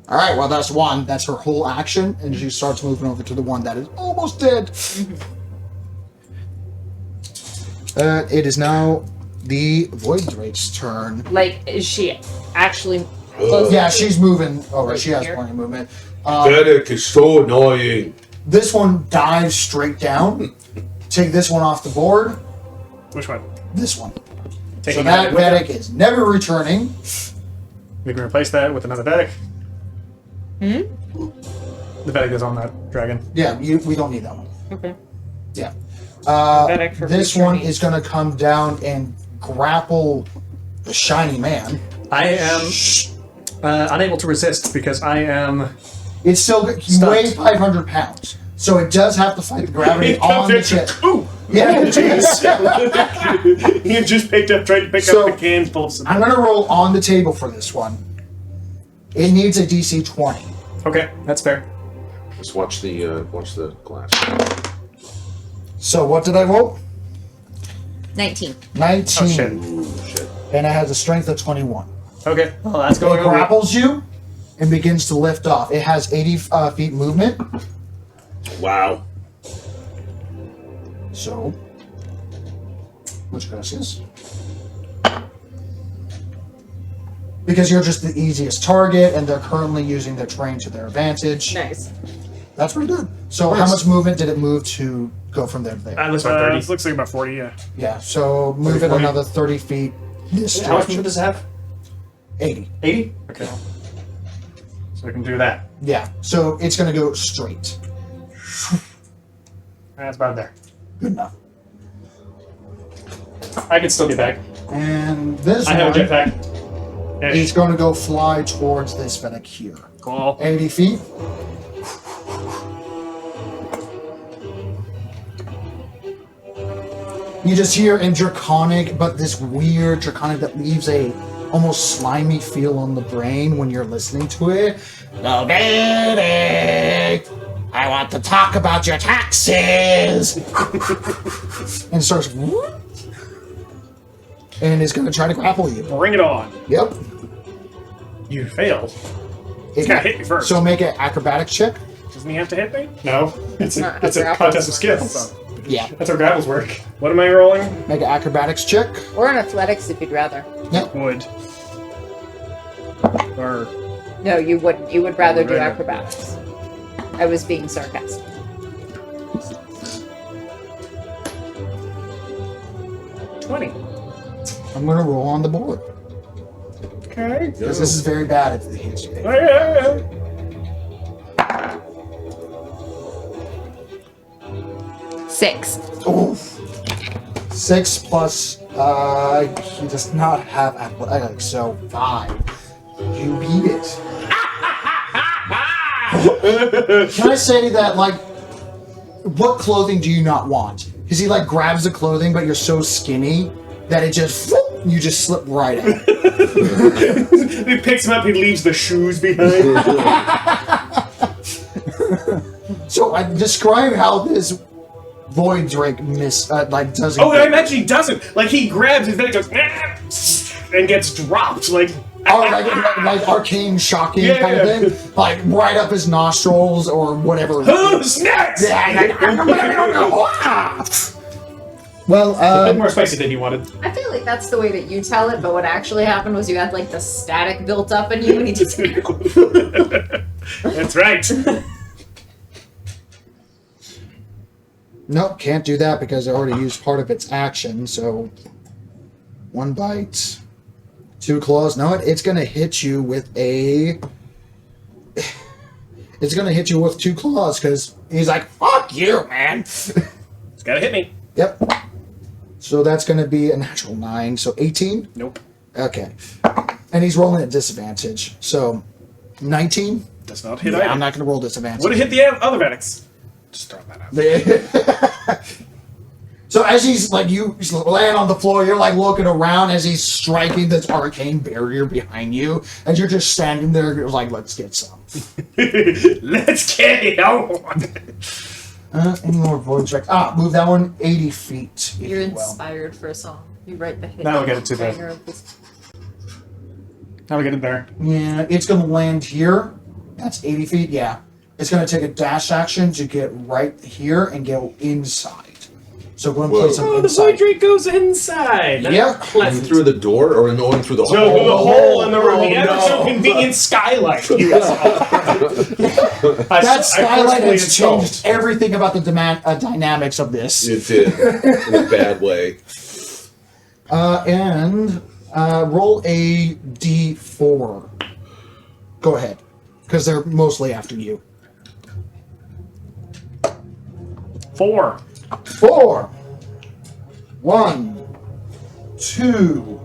alright, well that's one, that's her whole action, and she starts moving over to the one that is almost dead. It is now the Void Rate's turn. Is she actually close? Yeah, she's moving over. Right She has here? plenty of movement. Veddick is so annoying. This one dives straight down. Take this one off the board. Which one? This one. Taking So that it with Veddick is never returning. We can replace that with another Veddick. Hmm? The Veddick is on that dragon. Yeah, we don't need that one. Okay. Yeah. Veddick for This one returning. is going to come down and grapple the shiny man. I am unable to resist because I am. It's still you Stunned. weigh 500 pounds, so it does have to fight the gravity on the chip. Ooh! Yeah, You just picked up, tried to pick So, up the cans full of some. I'm going to roll on the table for this one. It needs a DC 20. Okay, that's fair. Just watch the glass. So what did I roll? 19. 19. Oh, shit. Ooh, shit. And it has a strength of 21. Okay, well, that's It going over. grapples you and begins to lift off. It has 80 feet movement. Wow. So, which gracias? because you're just the easiest target, and they're currently using their terrain to their advantage. Nice. That's pretty good. So how much movement did it move to go from there to there? Looks about 30. It looks like about 40, yeah. Yeah, so move 30, it 40. another 30 feet this How much direction. movement does it have? 80. 80? Okay. So I can do that. Yeah, so it's going to go straight. That's about there. Good enough. I can still get back. And this I have a one jetpack. is going to go fly towards this Veddick here. Cool. 80 feet. You just hear in Draconic, but this weird Draconic that leaves a almost slimy feel on the brain when you're listening to it. No, Veddick, I want to talk about your taxes. And it starts, whoop, and is going to try to grapple you. Bring it on. Yep. You failed. He's got to hit me first. So make an acrobatics check. Doesn't he have to hit me? No. It's not a how contest of grapples skills. Yeah. That's how grapples work. What am I rolling? Make an acrobatics check. Or an athletics if you'd rather. Yep. Wood. Or No, you wouldn't. You would rather do Right. acrobatics. I was being sarcastic. 20. I'm going to roll on the board. Okay. Because this is very bad if it hits you. Oh, yeah. 6. Oof. 6 plus, he does not have athletics, so 5. You beat it. Can I say that, like, what clothing do you not want? Because he, like, grabs the clothing, but you're so skinny that it just, whoop, you just slip right out. He picks him up, he leaves the shoes behind. So, describe how this void drink doesn't. Oh, I imagine he doesn't. Like, he grabs his, then it goes, and gets dropped. Like, Oh, like arcane shocking Yeah, kind yeah. of thing? Like, right up his nostrils or whatever. who's next? Well, A bit more spicy than you wanted. I feel like that's the way that you tell it, but what actually happened was you had like the static built up in you and you just That's right. nope, can't do that because I already used part of its action, so 1 bite, 2 claws. No, it's gonna hit you with a. It's gonna hit you with 2 claws because he's like, "Fuck you, man." It's gotta hit me. Yep. So that's gonna be a natural 9, so 18. Nope. Okay. And he's rolling at disadvantage, so 19. Does not hit Yeah, either. I'm not gonna roll disadvantage. Would have hit the other Veddics. Just throw that out. So as he's like you land on the floor, you're like looking around as he's striking this arcane barrier behind you, and you're just standing there, you're like, let's get some. Let's get it on. Any more void strike? Move that one 80 feet. If You're you will. inspired for a song. You write the hit. Now we'll get it to the- banger of this- Now we get it there. Yeah, it's gonna land here. That's 80 feet. Yeah, it's gonna take a dash action to get right here and go inside. So go and play some Oh, the inside. void drink goes inside. Yep. In through the door or in through the hole? No, through the hole in the room. Oh, The ever so no. convenient skylight. You saw. That skylight has installed. changed everything about the dynamics of this. It did. In a bad way. And roll a d4. Go ahead, because they're mostly after you. 4. 4. 1, 2,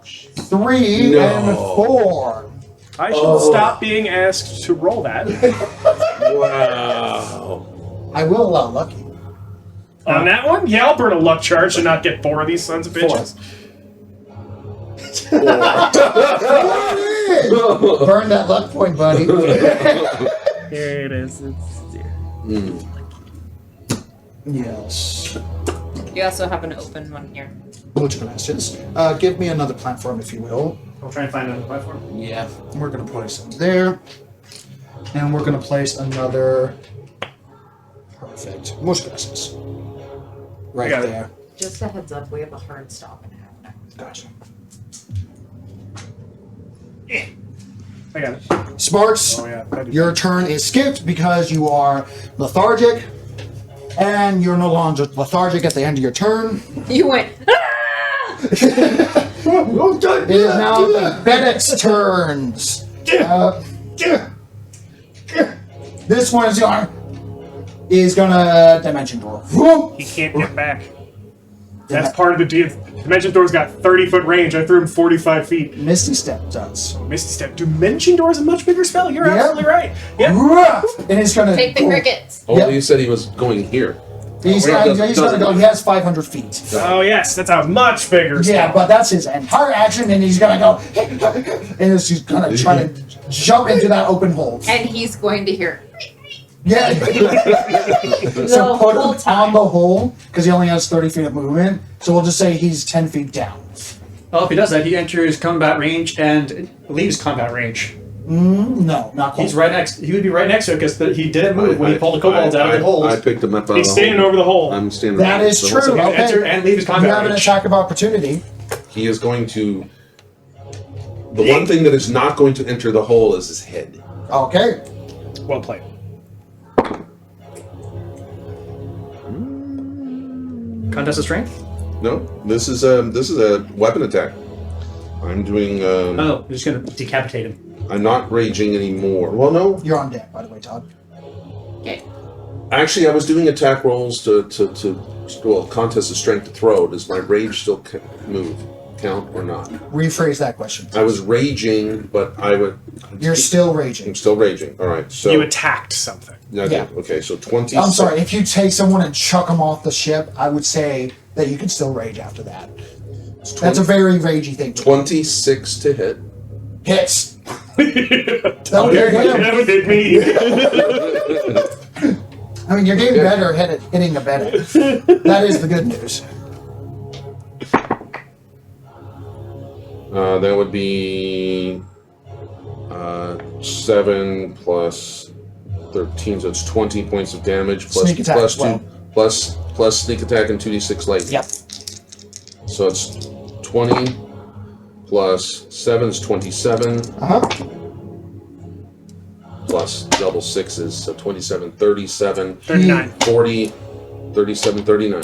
3, No. and 4. I should stop being asked to roll that. Wow. I will allow lucky. On that one? Yeah, I'll burn a luck charge and not get 4 of these sons of bitches. Burn that luck point, buddy. Here it is. Yes. You also have an open one here. Muchas gracias. Give me another platform, if you will. I'll try and find another platform. Yeah. We're going to place them there. And we're going to place another. Perfect. Muchas gracias. Right got it. there. Just a heads up, we have a hard stop in half an hour. Gotcha. I got it. Sparks, Oh, yeah. I did. your turn is skipped because you are lethargic, and you're no longer lethargic at the end of your turn. You went. Ah! It is now the Veddick's turns. This one is gonna dimension door. He can't get back. That's part of the deal. Dimension Door's got 30-foot range. I threw him 45 feet. Misty Step does. Misty Step. Dimension Door is a much bigger spell. You're Yep. absolutely right. Yep. And it's gonna Take the crickets. Oh, Yep. you said he was going here. He's gonna go. He has 500 feet. Oh, yes. That's a much bigger spell. Yeah, but that's his entire action, and he's gonna go. And he's gonna try to jump into that open hole. And he's going to hear. Yeah. So The put whole him on the hole because he only has 30 feet of movement. So we'll just say he's 10 feet down. Well, if he does that, he enters combat range and leaves combat range. No, not quite. He's right next. He would be right next to it because he didn't move when he pulled the kobolds out of the hole. I picked him up out of He's the standing hole. over the hole. I'm standing That is the whole true. time. Okay. Enter and leave his You combat have an range. attack of opportunity. He is going to. The one thing that is not going to enter the hole is his head. Okay. Well played. Contest of strength. No, this is a weapon attack. I'm doing. Oh, you're just gonna decapitate him. I'm not raging anymore. Well, no. You're on deck, by the way, Todd. Okay. Actually, I was doing attack rolls to contest of strength to throw. Does my rage still count or not? Rephrase that question. I was raging, but You're still I'm raging. still raging. All right. So You attacked something. I did. Yeah. Okay. So 20. I'm sorry, if you take someone and chuck them off the ship, I would say that you can still rage after that. That's a very ragey thing. 26 to hit. Hits. That would hit him. That would hit me. I mean, you're getting better at hitting the better. That is the good news. That would be 7 plus 13, so it's 20 points of damage plus Sneak attack plus as well. 2 plus sneak attack and 2d6 lightning. Yep. So it's 20 plus 7 is 27 Uh-huh. plus double sixes, so 27, 37, 39. 40, 37, 39.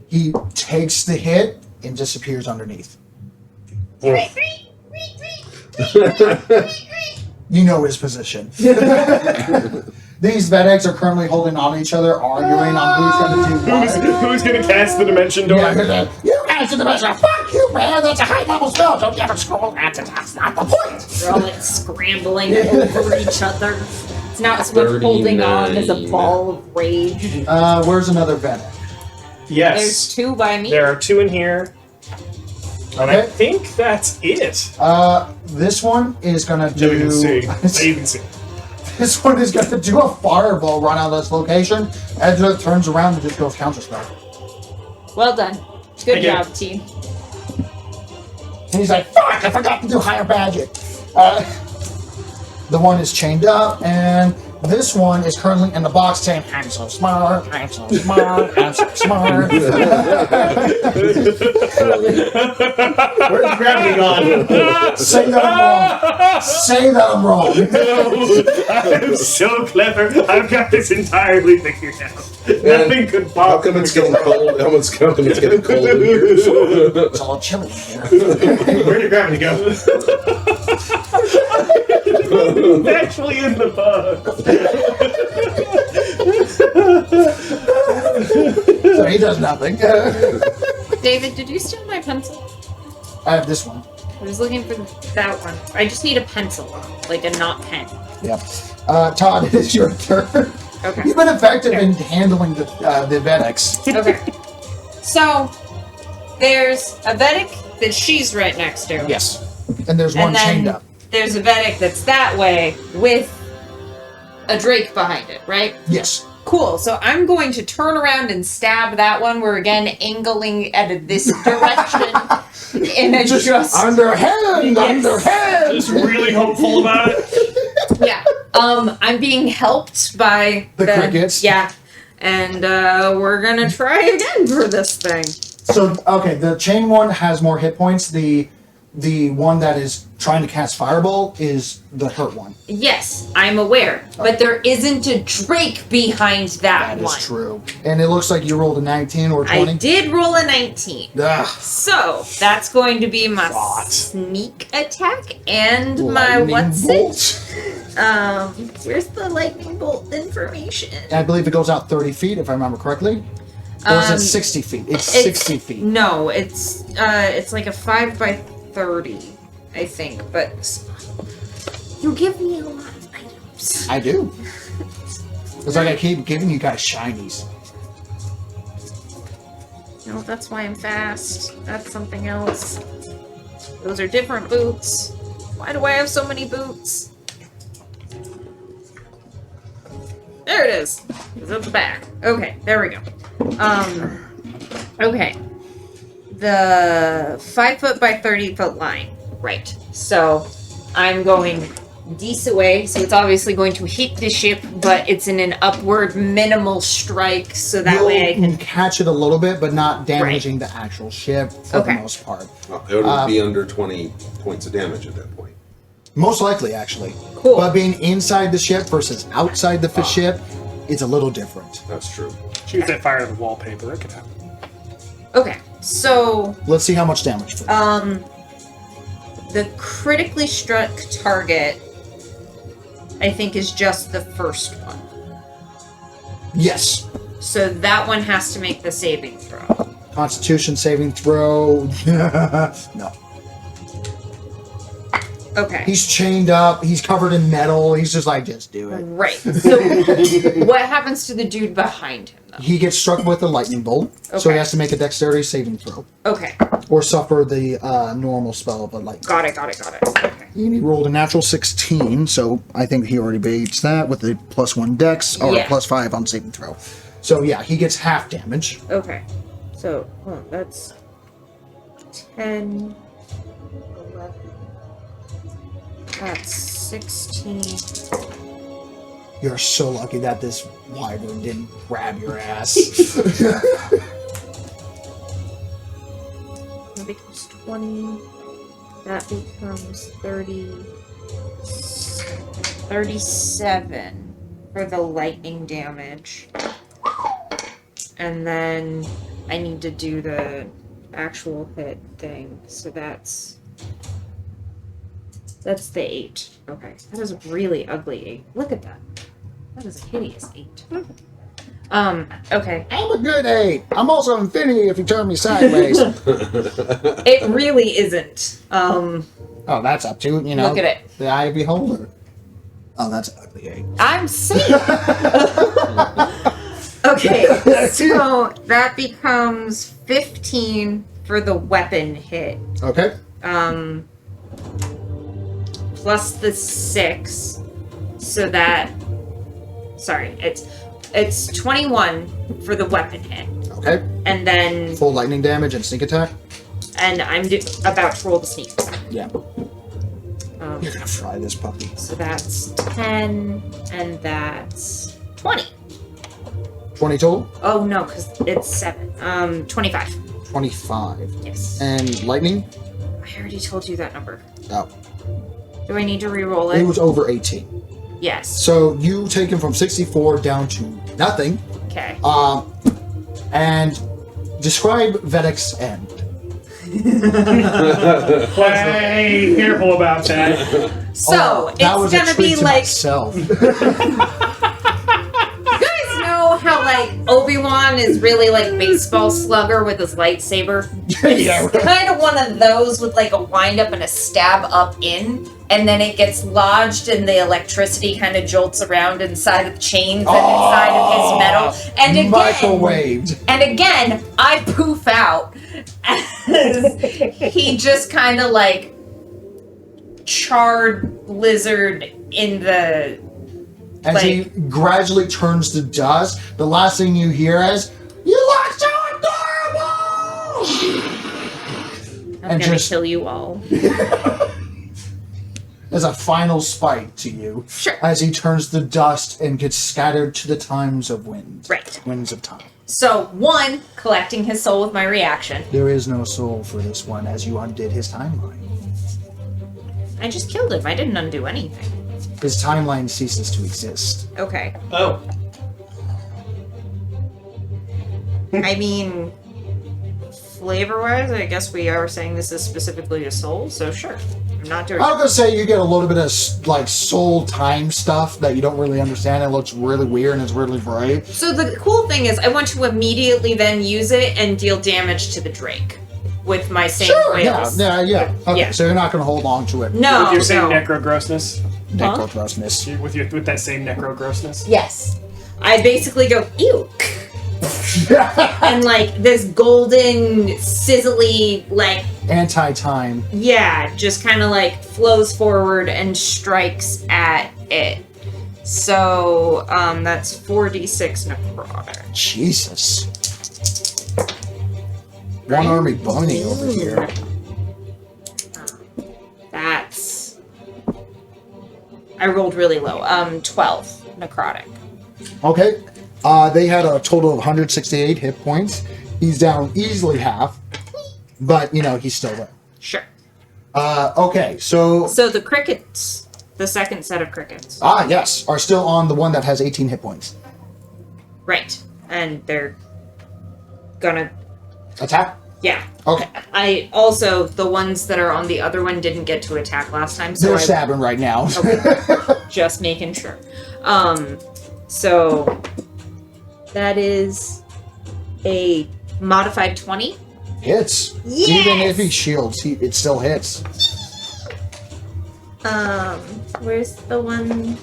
He takes the hit and disappears underneath. You know his position. These Veddicks are currently holding on to each other, arguing on who's going to do what. Who's going to cast the Dimension Door? Yeah, you guys in the measure. Fuck you, man. That's a high level spell. Don't you ever scroll that. That's not the point. They're all like scrambling over each other. It's not so much holding on as a 39. ball of rage. Where's another Vedic? Yes. There's two by me. There are 2 in here. And I Okay. think that's it. This one is going to Now you do. can see. Now you can see. This one is going to do a fireball run out of this location. As it turns around and just goes counterspell. Well done. Good Thank you. job, team. And he's like, fuck, I forgot to do higher magic. The one is chained up, and this one is currently in the box saying, I'm so smart, I'm so smart, I'm so smart. Where's the gravity gone? Say that I'm wrong. Say that I'm wrong. I'm so clever. I've got this entirely figured out. Nothing could How come it's getting cold? How come it's getting cold in here? It's all chilly in here. Where did gravity go? It's actually in the bug. So he does nothing. David, did you steal my pencil? I have this one. I was looking for that one. I just need a pencil, like a not pen. Yep. Todd, it is your turn. Okay. You've been effective in handling the Veddicks. Okay. So, there's a Vedic that she's right next to. Yes. And there's one And chained then up. there's a Vedic that's that way with a Drake behind it, right? Yes. Cool. So I'm going to turn around and stab that one. We're again angling at this direction in a just Underhand! Yes. Underhand! Just really hopeful about it. yeah. I'm being helped by The crickets? Yeah. And we're gonna try again for this thing. So, okay, the chain one has more hit points. The the one that is trying to cast Fireball is the hurt one. Yes, I'm aware, but there isn't a Drake behind that That one. is true. And it looks like you rolled a 19 or 20. I did roll a 19. Ugh. So that's going to be my Thought. sneak attack and my Lightning what's bolt. it? Where's the lightning bolt information? I believe it goes out 30 feet, if I remember correctly. Or is it 60 feet? It's 60 feet. No, it's like a 5 by 30, I think. But you give me a lot of items. I do. It's like I keep giving you guys shinies. No, that's why I'm fast. That's something else. Those are different boots. Why do I have so many boots? There it is. It's at the back. Okay, there we go. Okay. The 5 foot by 30 foot line. Right. So I'm going this away. So it's obviously going to hit the ship, but it's in an upward minimal strike. So that way I can. catch it a little bit, but not damaging the actual ship for Okay. the most part. It would be under 20 points of damage at that point. Most likely, actually. Cool. But being inside the ship versus outside the ship, it's a little different. That's true. Shoot that fire to the wallpaper. It could happen. Okay. So Let's see how much damage for the critically struck target, I think, is just the first one. Yes. So that one has to make the saving throw. Constitution saving throw. No. Okay. He's chained up. He's covered in metal. He's just like, just do it. Right. So what happens to the dude behind him, though? He gets struck with a lightning bolt, so Okay. he has to make a dexterity saving throw. Okay. Or suffer the normal spell of a lightning. Got it. Okay. He rolled a natural 16, so I think he already beats that with the +1 dex, or Yeah. +5 on saving throw. So yeah, he gets half damage. Okay. So, that's 10, 11. That's 16. You're so lucky that this wyvern didn't grab your ass. That becomes 20. That becomes 30. 37 for the lightning damage. And then I need to do the actual hit thing. So that's the 8. Okay. That is a really ugly 8. Look at that. That is a hideous 8. Okay. I'm a good 8. I'm also infinity if you turn me sideways. It really isn't. Oh, that's up to, you know. Look at it. The eye of the beholder. Oh, that's an ugly 8. I'm saying. Okay, so that becomes 15 for the weapon hit. Okay. Plus the 6. So that. Sorry, it's 21 for the weapon hit. Okay. And then. Full lightning damage and sneak attack. And I'm about to roll the sneak. Yeah. You're gonna fry this puppy. So that's 10, and that's 20. 20 total? Oh no, because it's 7. 25. 25. Yes. And lightning? I already told you that number. Oh. Do I need to re-roll It it? was over 18. Yes. So you take him from 64 down to nothing. Okay. And describe Veddick's end. Play careful about that. So that was it's a gonna treat be to like myself. you guys know how like Obi-Wan is really like baseball slugger with his lightsaber. Yeah, It's kind of one of those with like a wind up and a stab up in, and then it gets lodged and the electricity kind of jolts around inside of the chains and inside of his metal. And again, Microwaved. and again, I poof out as he just kind of like charred lizard in the. As he gradually turns to dust, the last thing you hear is, "You look so adorable!" I'm And gonna just- kill you all. As a final spite to you. Sure. As he turns to dust and gets scattered to the times of wind. Right. Winds of time. So, 1, collecting his soul with my reaction. There is no soul for this one as you undid his timeline. I just killed him. I didn't undo anything. His timeline ceases to exist. Okay. Oh. I mean, flavor-wise, I guess we are saying this is specifically a soul, so sure. I'm not doing I was gonna say you get a little bit of like soul time stuff that you don't really understand. It looks really weird and it's really bright. So the cool thing is I want to immediately then use it and deal damage to the Drake with my same whales. Yeah. Okay, Yeah. so you're not gonna hold on to it. No, With your same no. necro grossness. Necrogrossness. With that same necro grossness. Yes. I basically go, ew. And like this golden, sizzly, like, Anti-time. yeah, just kind of like flows forward and strikes at it. So, that's 4d6 necrotic. Jesus. One army bunny over here. That's... I rolled really low. 12 necrotic. Okay. They had a total of 168 hit points. He's down easily half, but he's still there. Sure. Okay, so So the crickets, the second set of crickets. yes, are still on the one that has 18 hit points. Right. And they're gonna... Attack. Yeah. Okay, I also, the ones that are on the other one didn't get to attack last time, so they're I stabbing right now. Okay. Just making sure. So that is a modified 20. Hits. Yes! Even if he shields, it still hits. Where's the one?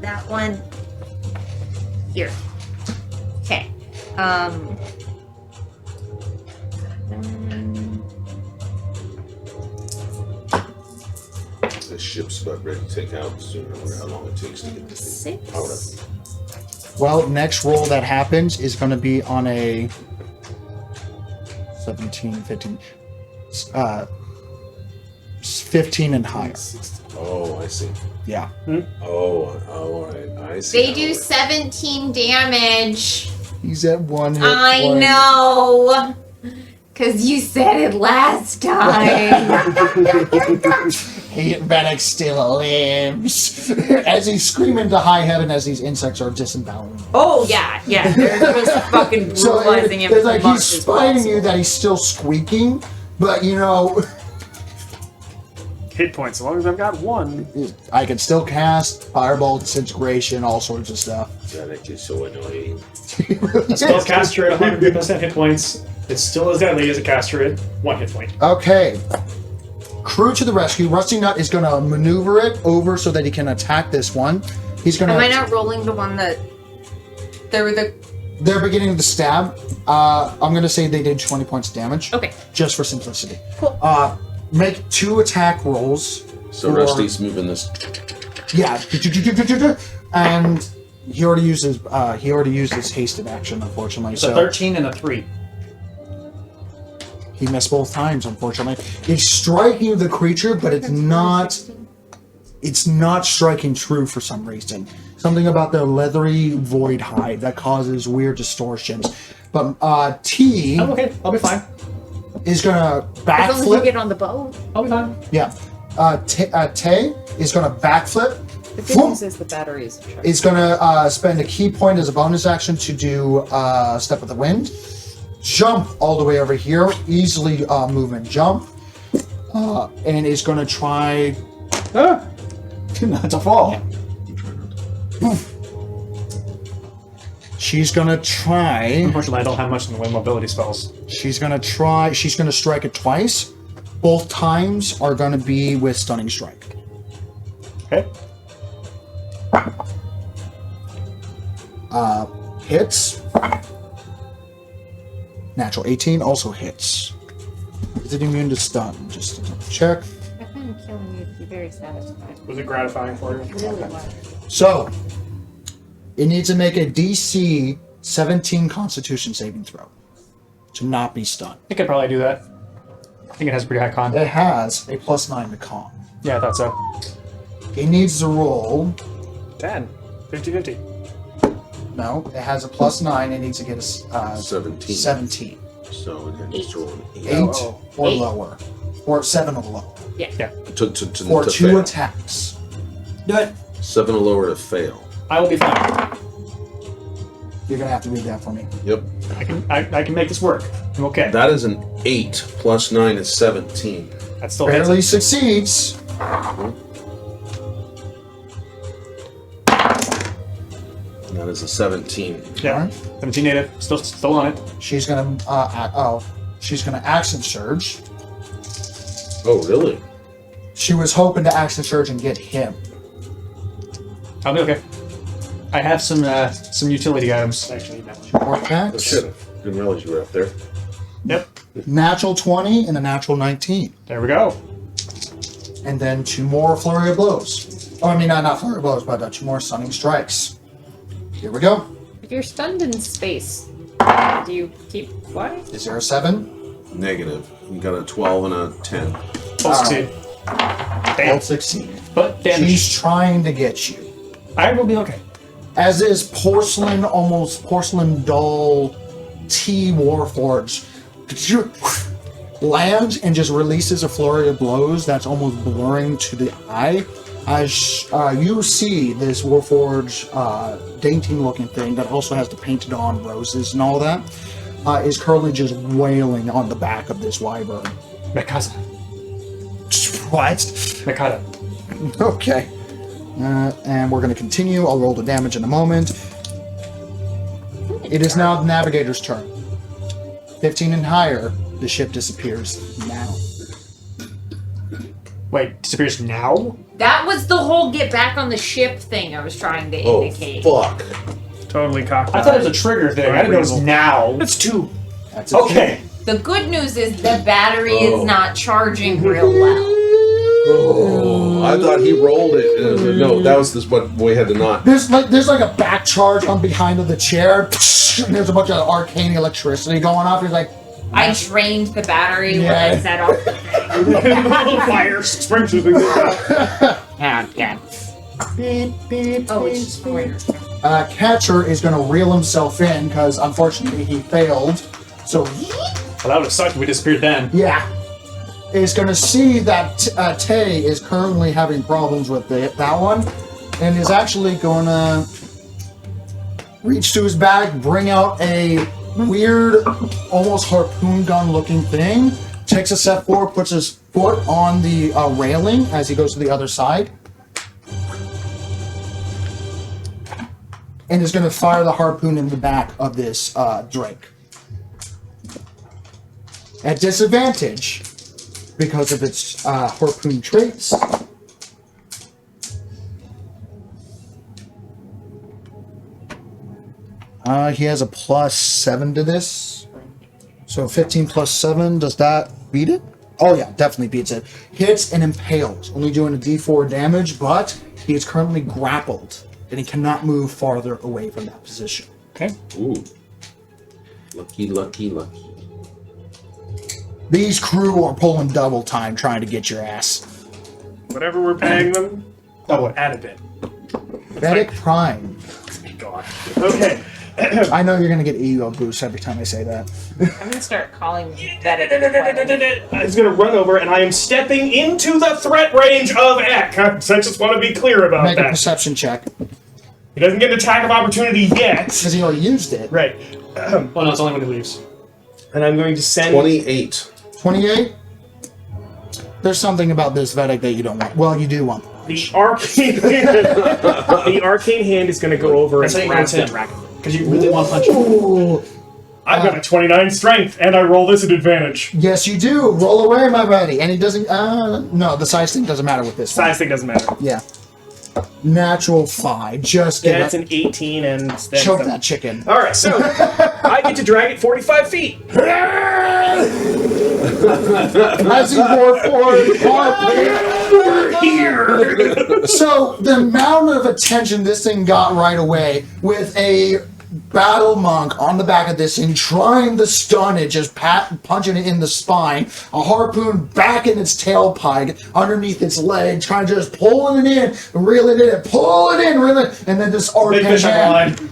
That one. Here. Okay. The ship's about ready to take out soon. I wonder how long it takes to get this thing powered up. 6. Well, next roll that happens is going to be on a 17, 15, 15 and higher. Oh, I see. Yeah. Oh, all right. I see. They do 17 damage. He's at 1 hit I point. know. Because you said it last time. Veddick still lives. As he's screaming to high heaven as these insects are disemboweling. Oh, yeah. They're just fucking So brutalizing him. it's as like much he's as spying you possible. that he's still squeaking, but Hit points, as long as I've got one. I can still cast Fireball, Disintegration, all sorts of stuff. Veddick is so annoying. He really is. Spellcaster at 100% hit points. It's still as deadly as a caster at 1 hit point. Okay. Crew to the rescue. Rusty Nut is going to maneuver it over so that he can attack this one. He's going to... Am I not rolling the one that... They're beginning to stab. I'm going to say they did 20 points of damage. Okay. Just for simplicity. Cool. Make 2 attack rolls. So for- Rusty's moving this. Yeah. And he already used his hasted action, unfortunately. It's a 13 and a 3. He missed both times, unfortunately. It's striking the creature, but it's not striking true for some reason. Something about the leathery void hide that causes weird distortions. But T I'm okay. I'll be fine. is gonna As long as you backflip. get on the boat. I'll be fine. Yeah. Tay is gonna backflip. The good news is the battery is charged. Is gonna spend a key point as a bonus action to do Step with the Wind. Jump all the way over here, easily move and jump, and is going to try not to fall. She's going to try. Unfortunately, I don't have much in the way mobility spells. She's going to strike it twice. Both times are going to be with Stunning Strike. Okay. Hits. Natural 18 also hits. Is it immune to stun? Just to double check. I find killing you to be very satisfying. Was it gratifying for you? It really was. So, it needs to make a DC 17 Constitution saving throw to not be stunned. I could probably do that. I think it has a pretty high con. It has a +9 to con. Yeah, I thought so. It needs to roll. 10. 50-50. No, it has a +9. It needs to get a 17. 17. So it needs to roll an 8. 8 Oh. or 8. lower. Or 7 or lower. Yeah. Yeah. for 2 fail. attacks. Do it. 7 or lower to fail. I will be fine. You're gonna have to read that for me. Yep. I can make this work. I'm okay. That is an 8 plus 9 is 17. That still hits. Barely succeeds. That is a 17. Yeah. Alright. 17 native. Still on it. She's gonna she's gonna action surge. Oh, really? She was hoping to action surge and get him. I'll be okay. I have some utility items. Actually, no. More Oh, attacks. shit. Didn't realize you were up there. Yep. Natural 20 and a natural 19. There we go. And then 2 more flurry of blows. Oh, I mean, not flurry of blows, but 2 more stunning strikes. Here we go. If you're stunned in space, do you keep flying? Is there a 7? Negative. You got a 12 and a 10. Both succeed. Damn. Both succeed. But damage. She's trying to get you. I will be okay. As is porcelain, almost porcelain doll T Warforged lands and just releases a flurry of blows that's almost blurring to the eye. As you see this Warforged dainty looking thing that also has the painted on roses and all that is currently just wailing on the back of this wyvern. Mekaza. What? Mekata. Okay. And we're going to continue. I'll roll the damage in a moment. It is now the navigator's turn. 15 and higher, the ship disappears now. Wait, disappears now? That was the whole get back on the ship thing I was trying to Oh, indicate. fuck. Totally cocked. I thought it was a trigger thing. I didn't know it was now. That's 2. That's a Okay. The good news is the battery Oh. is not charging real well. Oh, I thought he rolled it. No, that was this what we had to not. There's like a back charge on behind of the chair, and there's a bunch of arcane electricity going off. He's like, I drained the battery when Yeah. I set off the thing. Little fire sprinklers. Oh, it's just fire. Catcher is going to reel himself in because unfortunately he failed. So Well, that would have sucked if we disappeared then. yeah, is going to see that Tay is currently having problems with that one, and is actually going to reach to his bag, bring out a weird, almost harpoon gun looking thing, takes a step forward, puts his foot on the railing as he goes to the other side, and is going to fire the harpoon in the back of this drake. At disadvantage, because of its harpoon traits. He has a +7 to this. So 15 plus 7, does that beat it? Oh yeah, definitely beats it. Hits and impales, only doing a d4 damage, but he is currently grappled, and he cannot move farther away from that position. Okay. Ooh. Lucky, lucky, lucky. These crew are pulling double time trying to get your ass. Whatever we're paying them, Double it. add a bit. Veddick Prime. God. Okay. I know you're gonna get ego boost every time I say that. I'm gonna start calling Veddick. I was gonna run over, and I am stepping into the threat range of Eck. I just want to be clear about Make a that. perception check. He doesn't get an attack of opportunity yet. Because he already used it. Right. Well, no, it's only when he leaves. And I'm going to send 28. 28? There's something about this Veddick that you don't want. Well, you do want. the arcane hand. The arcane hand is going to go over and That's how you grab know it's the him. dragon. Because you really want to punch him. Ooh. I've got a 29 strength, and I roll this at advantage. Yes, you do. Roll away, my buddy. And he doesn't. No, the size thing doesn't matter with this one. Size thing doesn't matter. Yeah. Natural 5. Just Yeah, get it's an 18 and then choke some. that chicken. All right, so I get to drag it 45 feet. As he roared forward, We're here. So the amount of attention this thing got right away with a battle monk on the back of this thing trying to stun it, just punching it in the spine, a harpoon back in its tailpipe underneath its leg, trying to just pulling it in, reeling it in, pull it in, reel it, and then this Big arcane fish on the hand. line.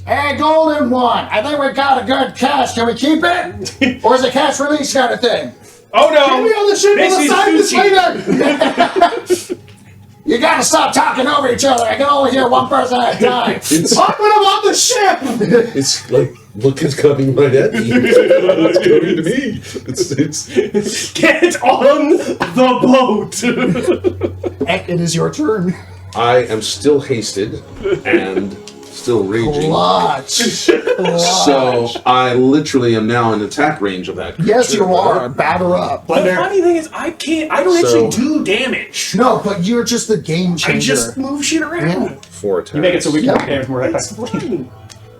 Hey, golden one! I think we got a good catch. Can we keep it? Or is it catch release kind of thing? Oh no! Get me on the ship This on the is side this sushi. later! You gotta stop talking over each other. I can only hear one person at a time. Talk when I'm on the ship! It's like, look, it's coming right at me. It's coming to me. It's Get on the boat! It is your turn. I am still hasted and still raging. Clutch. So I literally am now in attack range of that creature. Yes, you are. Batter up. The funny thing is, I don't So- actually do damage. No, but you're just the game I changer. just move shit around. 4 attacks. You make it so we can Yeah. work damage more effectively.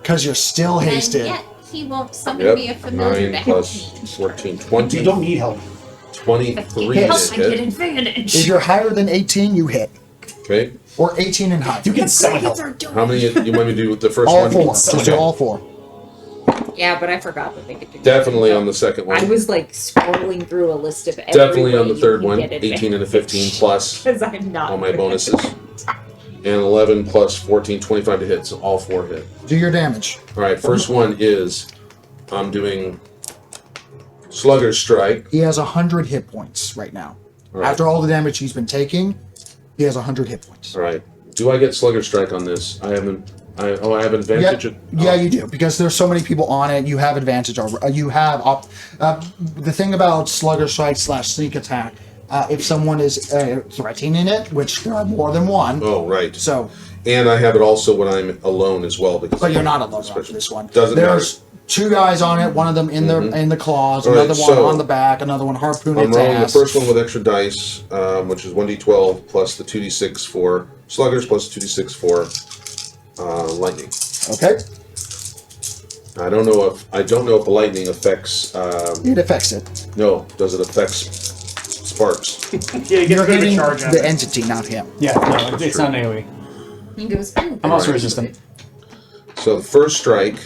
Because you're still And hasted. yet, he won't summon me a Yep, familiar 9 to help plus me. 14, You 20, don't need help. 23 Help, to I get hit. advantage. If you're higher than 18, you hit. Okay. Or 18 and higher. You can summon help. Crickets are doing How many you want me to do with the first All one? four. Just do all four. Yeah, but I forgot that they could do that. Definitely on the second I one. was like scrolling through a list of every Definitely on way the you third can one. get 18 and a 15 plus Because I'm not all my good. bonuses. And 11 plus 14, 25 to hit. So all 4 hit. Do your damage. All right. First one is I'm doing Slugger's Strike. He has 100 hit points right now. All right. After all the damage he's been taking, he has 100 hit points. All right. Do I get Slugger Strike on this? I haven't. I have advantage. Yeah, you do, because there's so many people on it. You have advantage over. You have the thing about Slugger Strike / Sneak Attack. If someone is threatening it, which there are more than one, Oh, right. so And I have it also when I'm alone as well. Because but you're not alone on this one. Doesn't There's 2 guys on it. One of them in the claws, All right, another one so on the back, another one harpooning I'm its rolling the ass. first one with extra dice, which is 1d12 plus the 2d6 for sluggers plus 2d6 for lightning. Okay, I don't know if the lightning affects. it affects it. No, does it affect sparks? Yeah, you get You're a bit of a hitting charge out the of it. entity, not him. Yeah, no, it's not an AoE. He goes, ooh, I'm also Right. resistant. So the first strike.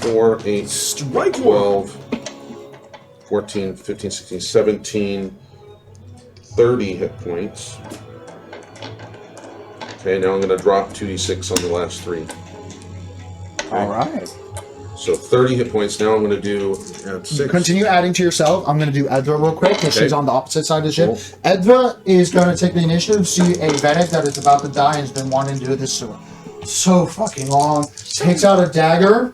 4, 8, Strike 12, 14, 15, 16, 17, 30 hit points. Okay, now I'm going to drop 2d6 on the last 3. All right. So 30 hit points. Now I'm going to do 6. Continue adding to yourself. I'm going to do Edra real quick because Okay. she's on the opposite side of the ship. Cool. Edra is going to take the initiative, see a Veddick that is about to die and has been wanting to do this so fucking long. Takes out a dagger.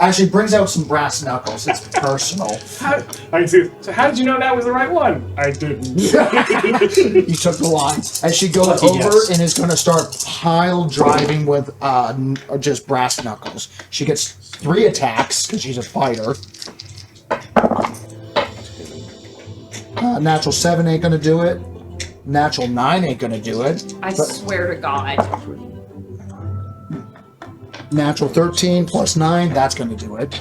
Actually brings out some brass knuckles. It's personal. So how did you know that was the right one? I didn't. You took the lines. And she goes Lucky over guess. and is going to start pile driving with just brass knuckles. She gets 3 attacks because she's a fighter. Natural 7 ain't going to do it. Natural 9 ain't going to do it. I But swear to God. natural 13 plus 9, that's going to do it.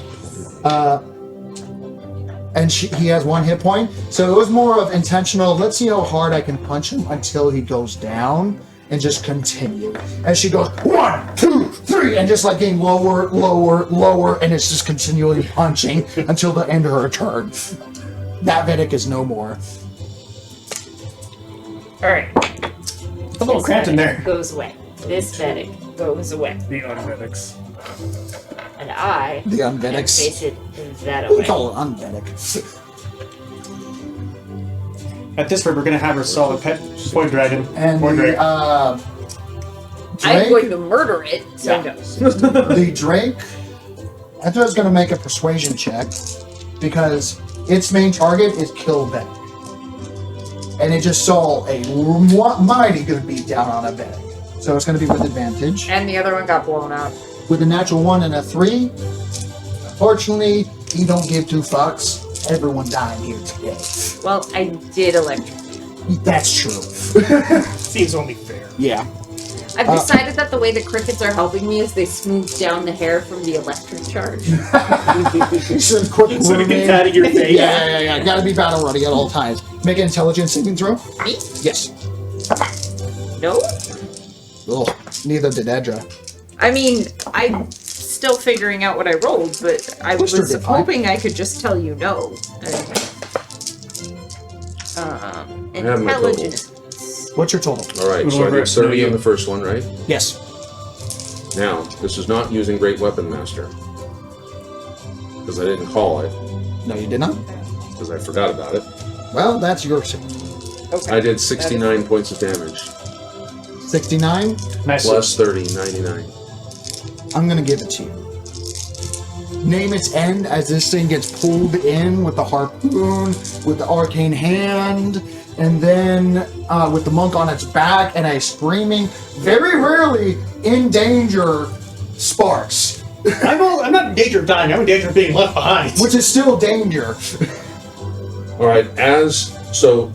And he has 1 hit point. So it was more of intentional, let's see how hard I can punch him until he goes down, and just continue. And she goes, 1, 2, 3, and just like getting lower, lower, lower, and it's just continually punching until the end of her turn. That Veddick is no more. Alright. A little cramped in there. Goes away. This Veddick goes away. The unvedics. And I The am Unveddics. facing that We away. call it Unveddick. At this rate, we're gonna have her solid pet void dragon. And Void the, drake. I'm Drake, going to murder it, so Yeah. no. the Drake, I thought I was going to make a persuasion check because its main target is kill Veddick. And it just saw a mighty good beat down on a Veddick. So it's going to be with advantage. And the other one got blown out. With a natural 1 and a 3, unfortunately, you don't give 2 fucks. Everyone dying here today. Well, I did electrocute. That's true. Seems only fair. Yeah. I've decided that the way the crickets are helping me is they smooth down the hair from the electric charge. Some quick So it gets grooming. out of your face. Yeah. Gotta be battle ready at all times. Make an intelligence saving throw? Me? Yes. No? Ugh, neither did Edra. I mean, I'm still figuring out what I rolled, but I was Twister did fine. hoping I could just tell you no. have my total. Intelligence. What's your total? All right, Little so I over did 30 a on the first one, right? Yes. Now, this is not using Great Weapon Master. Because I didn't call it, No, you did not. because I forgot about it. Well, that's your save. I did 69 points of damage. 69. Nice. Plus 30, 99. I'm gonna give it to you. Name its end as this thing gets pulled in with the harpoon, with the arcane hand, and then with the monk on its back and a screaming, very rarely in danger, Sparks, I'm not in danger of dying. I'm in danger of being left behind. which is still danger. Alright, so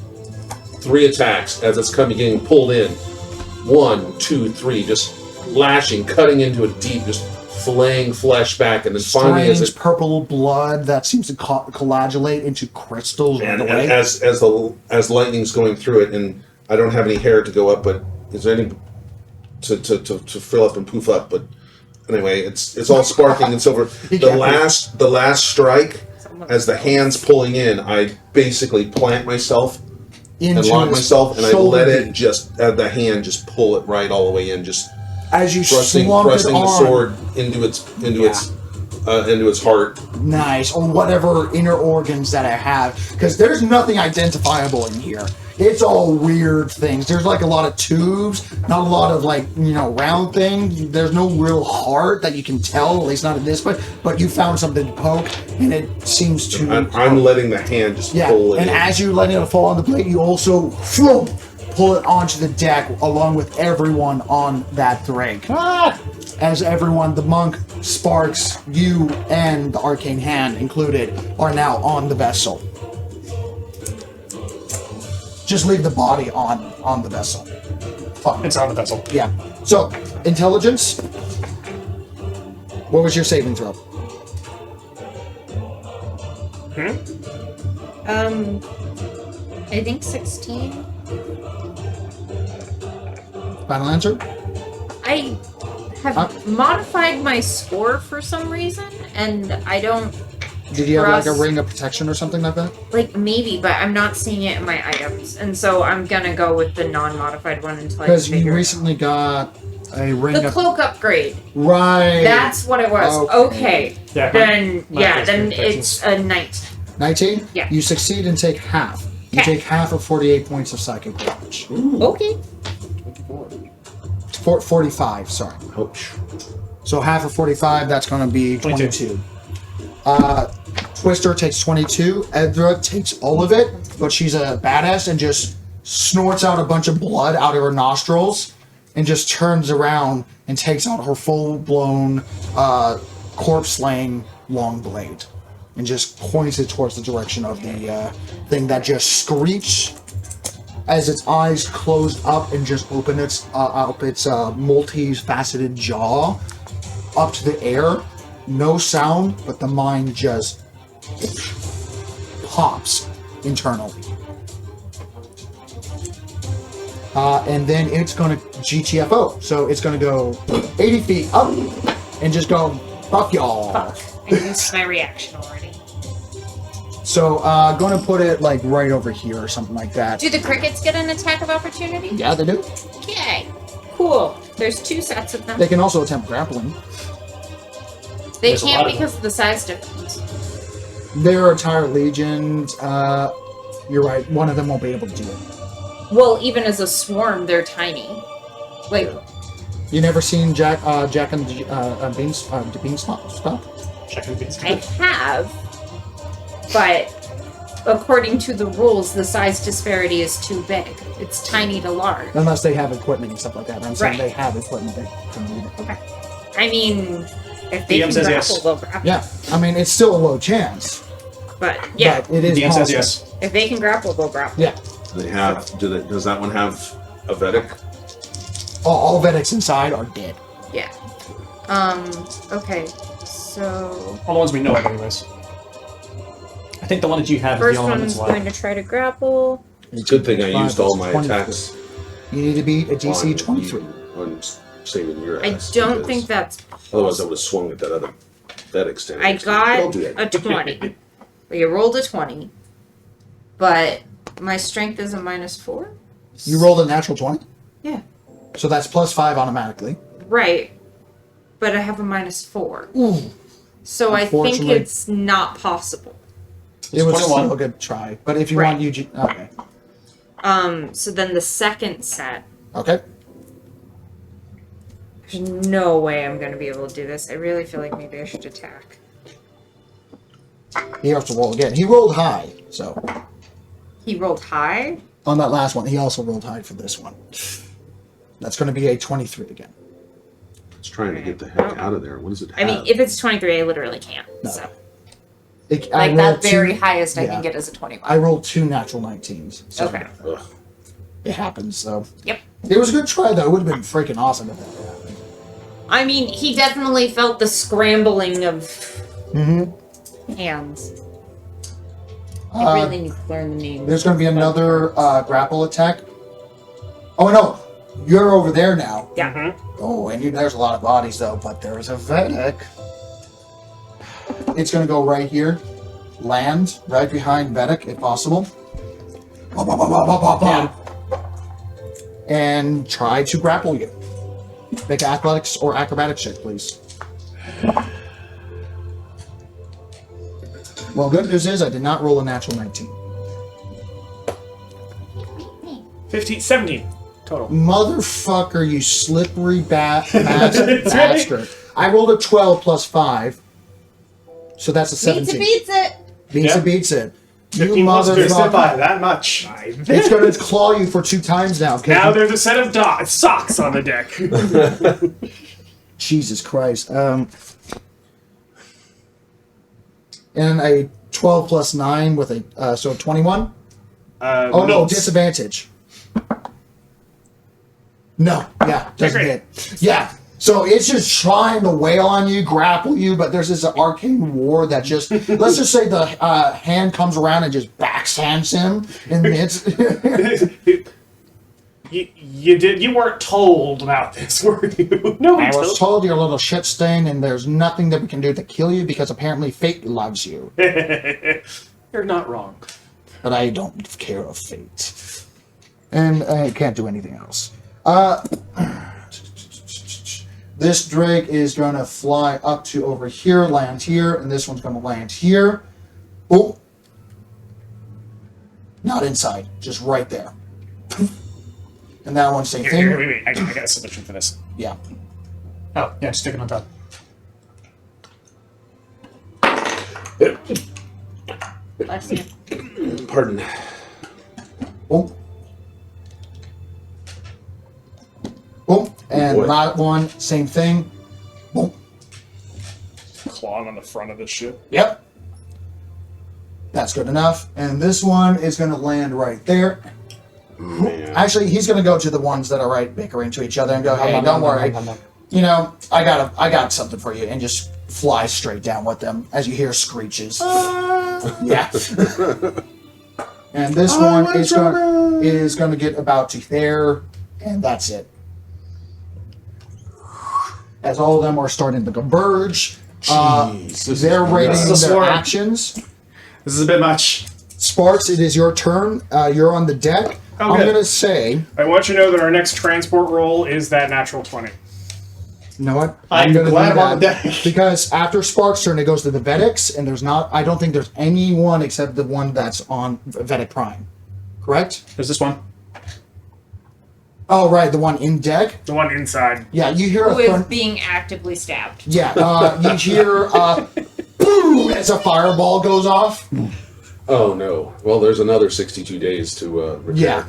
3 attacks as it's getting pulled in. 1, 2, 3, just lashing, cutting into it deep, just flaying flesh back, and then finally as Strange it purple blood that seems to coagulate into crystals. and right away. as lightning's going through it, and I don't have any hair to go up, but is there any to fill up and poof up? But anyway, it's all sparkling and silver. The last strike, as the hand's pulling in, I basically plant myself and Into lock its myself, and I shoulder let it deep. just the hand just pull it right all the way in, just As you thrusting slump it the on. sword into its heart. Nice, or whatever inner organs that I have, because there's nothing identifiable in here. It's all weird things. There's like a lot of tubes, not a lot of like, round things. There's no real heart that you can tell, at least not in this, but you found something to poke, and it seems to... I'm letting the hand just pull it and in. as you letting it fall on the plate, you also pull it onto the deck along with everyone on that drink. As everyone, the monk, Sparks, you, and the arcane hand included, are now on the vessel. Just leave the body on the vessel. Fine. It's on the vessel. Yeah. So, intelligence. What was your saving throw? I think 16. Final answer? I have modified my score for some reason, and I don't Did you have like a trust- ring of protection or something like that? like maybe, but I'm not seeing it in my items, and so I'm gonna go with the non-modified one until I Because you figure it recently got a ring out. The of... cloak upgrade. Right. That's what it was. Okay. Yeah. Then my then first it's a 19. 19? Yeah. You succeed and take half. You Okay. take half of 48 points of psychic damage. Okay. 45, sorry. Ouch. So half of 45, that's going to be 22. Twister takes 22. Edra takes all of it, but she's a badass and just snorts out a bunch of blood out of her nostrils and just turns around and takes out her full-blown corpse-slaying long blade and just points it towards the direction of the thing that just screeched as its eyes closed up and just opened its multi-faceted jaw up to the air. No sound, but the mind just pops internally. And then it's going to GTFO. So it's going to go 80 feet up and just go, fuck y'all. Fuck. I used my reaction already. So going to put it like right over here or something like that. Do the crickets get an attack of opportunity? Yeah, they do. Okay. Cool. There's 2 sets of them. They can also attempt grappling. They There's a can't lot of because of the size difference. They're entire legions. You're right. One of them won't be able to do it. Well, even as a swarm, they're tiny. Like, You never seen Jack and the Beanstalk? Check and I have, but according to the rules, the size disparity is too big. It's tiny to large. Unless they have equipment and stuff like that. I'm saying Right. they have equipment that can do it. Okay. I mean, if they DM can says grapple, yes. they'll grapple. Yeah, I mean it's still a low chance, But yeah, but it is DM says possible. yes. if they can grapple, they'll grapple. Yeah, They have. Does that one have a Veddick? all Veddics inside are dead. Yeah. Okay. So All the ones we know of, anyways. I think the one that you have is first the only one one's that's going left. to try to grapple. It's a good thing I used all my 24. attacks You need to beat a on DC 23. you, on saving your I ass. don't because think that's Otherwise, I would have swung at that other Veddick stand. I got Don't do that. a 20. We rolled a 20, but my strength is a -4. You rolled a natural 20, Yeah. so that's +5 automatically. Right. but I have a -4. Ooh. So I think Unfortunately. it's not possible. It was 21. still a good try. But if you Right. want Eugene... Okay. So then the second set, Okay. there's no way I'm going to be able to do this. I really feel like maybe I should attack. He has to roll again. He rolled high, so... He rolled high? On that last one, he also rolled high for this one. That's going to be a 23 again. It's trying to get the heck out of there. What does it have? I mean, if it's 23, I literally can't. No. So, I like, rolled that very two- highest I yeah. can get is a 21. I rolled 2 natural 19s. So Okay. Ugh. It happens, so... Yep. It was a good try, though. It would have been freaking awesome if that happened. I mean, he definitely felt the scrambling of Mm-hmm. hands. I really need to learn the name. There's going to be another grapple attack. Oh, no. You're over there now. Yeah. Oh, and there's a lot of bodies, though. But there's a Veddick. It's going to go right here. Land right behind Veddick, if possible. Bop, bop, bop, bop, bop, bop. And try to grapple you. Make athletics or acrobatics check, please. Well, good news is I did not roll a natural 19. 17 total. Motherfucker, you slippery bastard. I rolled a 12 plus 5. So that's a 17. Beats it. Beats it, beats it. You 15 plus two. Just by motherfucker. that much. It's going to claw you for 2 times now. okay? Now there's a set of socks on the deck. Jesus Christ. And a 12 plus 9 with a, so 21? Oh no, meats. disadvantage. No, yeah, doesn't Okay, hit. Yeah, so it's just trying to wail on you, grapple you, but there's this arcane war that just, let's just say the hand comes around and just backhands him in the midst. You weren't told about this, were you? Nobody I was told. told you're a little shit stain and there's nothing that we can do to kill you because apparently fate loves you. You're not wrong. But I don't care of fate. And I can't do anything else. This drake is going to fly up to over here, land here, and this one's going to land here. Oh. Not inside, just right there. And that one, same Here, thing. wait. I got a solution for this. Yeah. Oh, yeah, stick it on top. Bless you. Pardon. Oh. Oh. And Boy. that one, same thing. Boom. Clawing on the front of the ship. Yep. That's good enough. And this one is going to land right there. Man. Actually, he's going to go to the ones that are right bickering to each other and go, hey, don't worry. You know, I got something for you. And just fly straight down with them as you hear screeches. Yeah. And this one is going to get about to there. And that's it. As all of them are starting to converge. Jeez, this is They're rating nuts. This is their war. actions. This is a bit much. Sparks, it is your turn. You're on the deck. Oh, I'm good. going to say, I want you to know that our next transport roll is that natural 20. you know what? I'm gonna glad do I'm on the that deck. because after Sparks' turn, it goes to the Veddicks, and I don't think there's anyone except the one that's on Veddick Prime. Correct? There's this one. Oh, right, the one in deck. The one inside. Yeah, you hear Who a is thun- being actively stabbed. Yeah, you hear boom as a fireball goes off. Oh no. Well, there's another 62 days to repair. Yeah.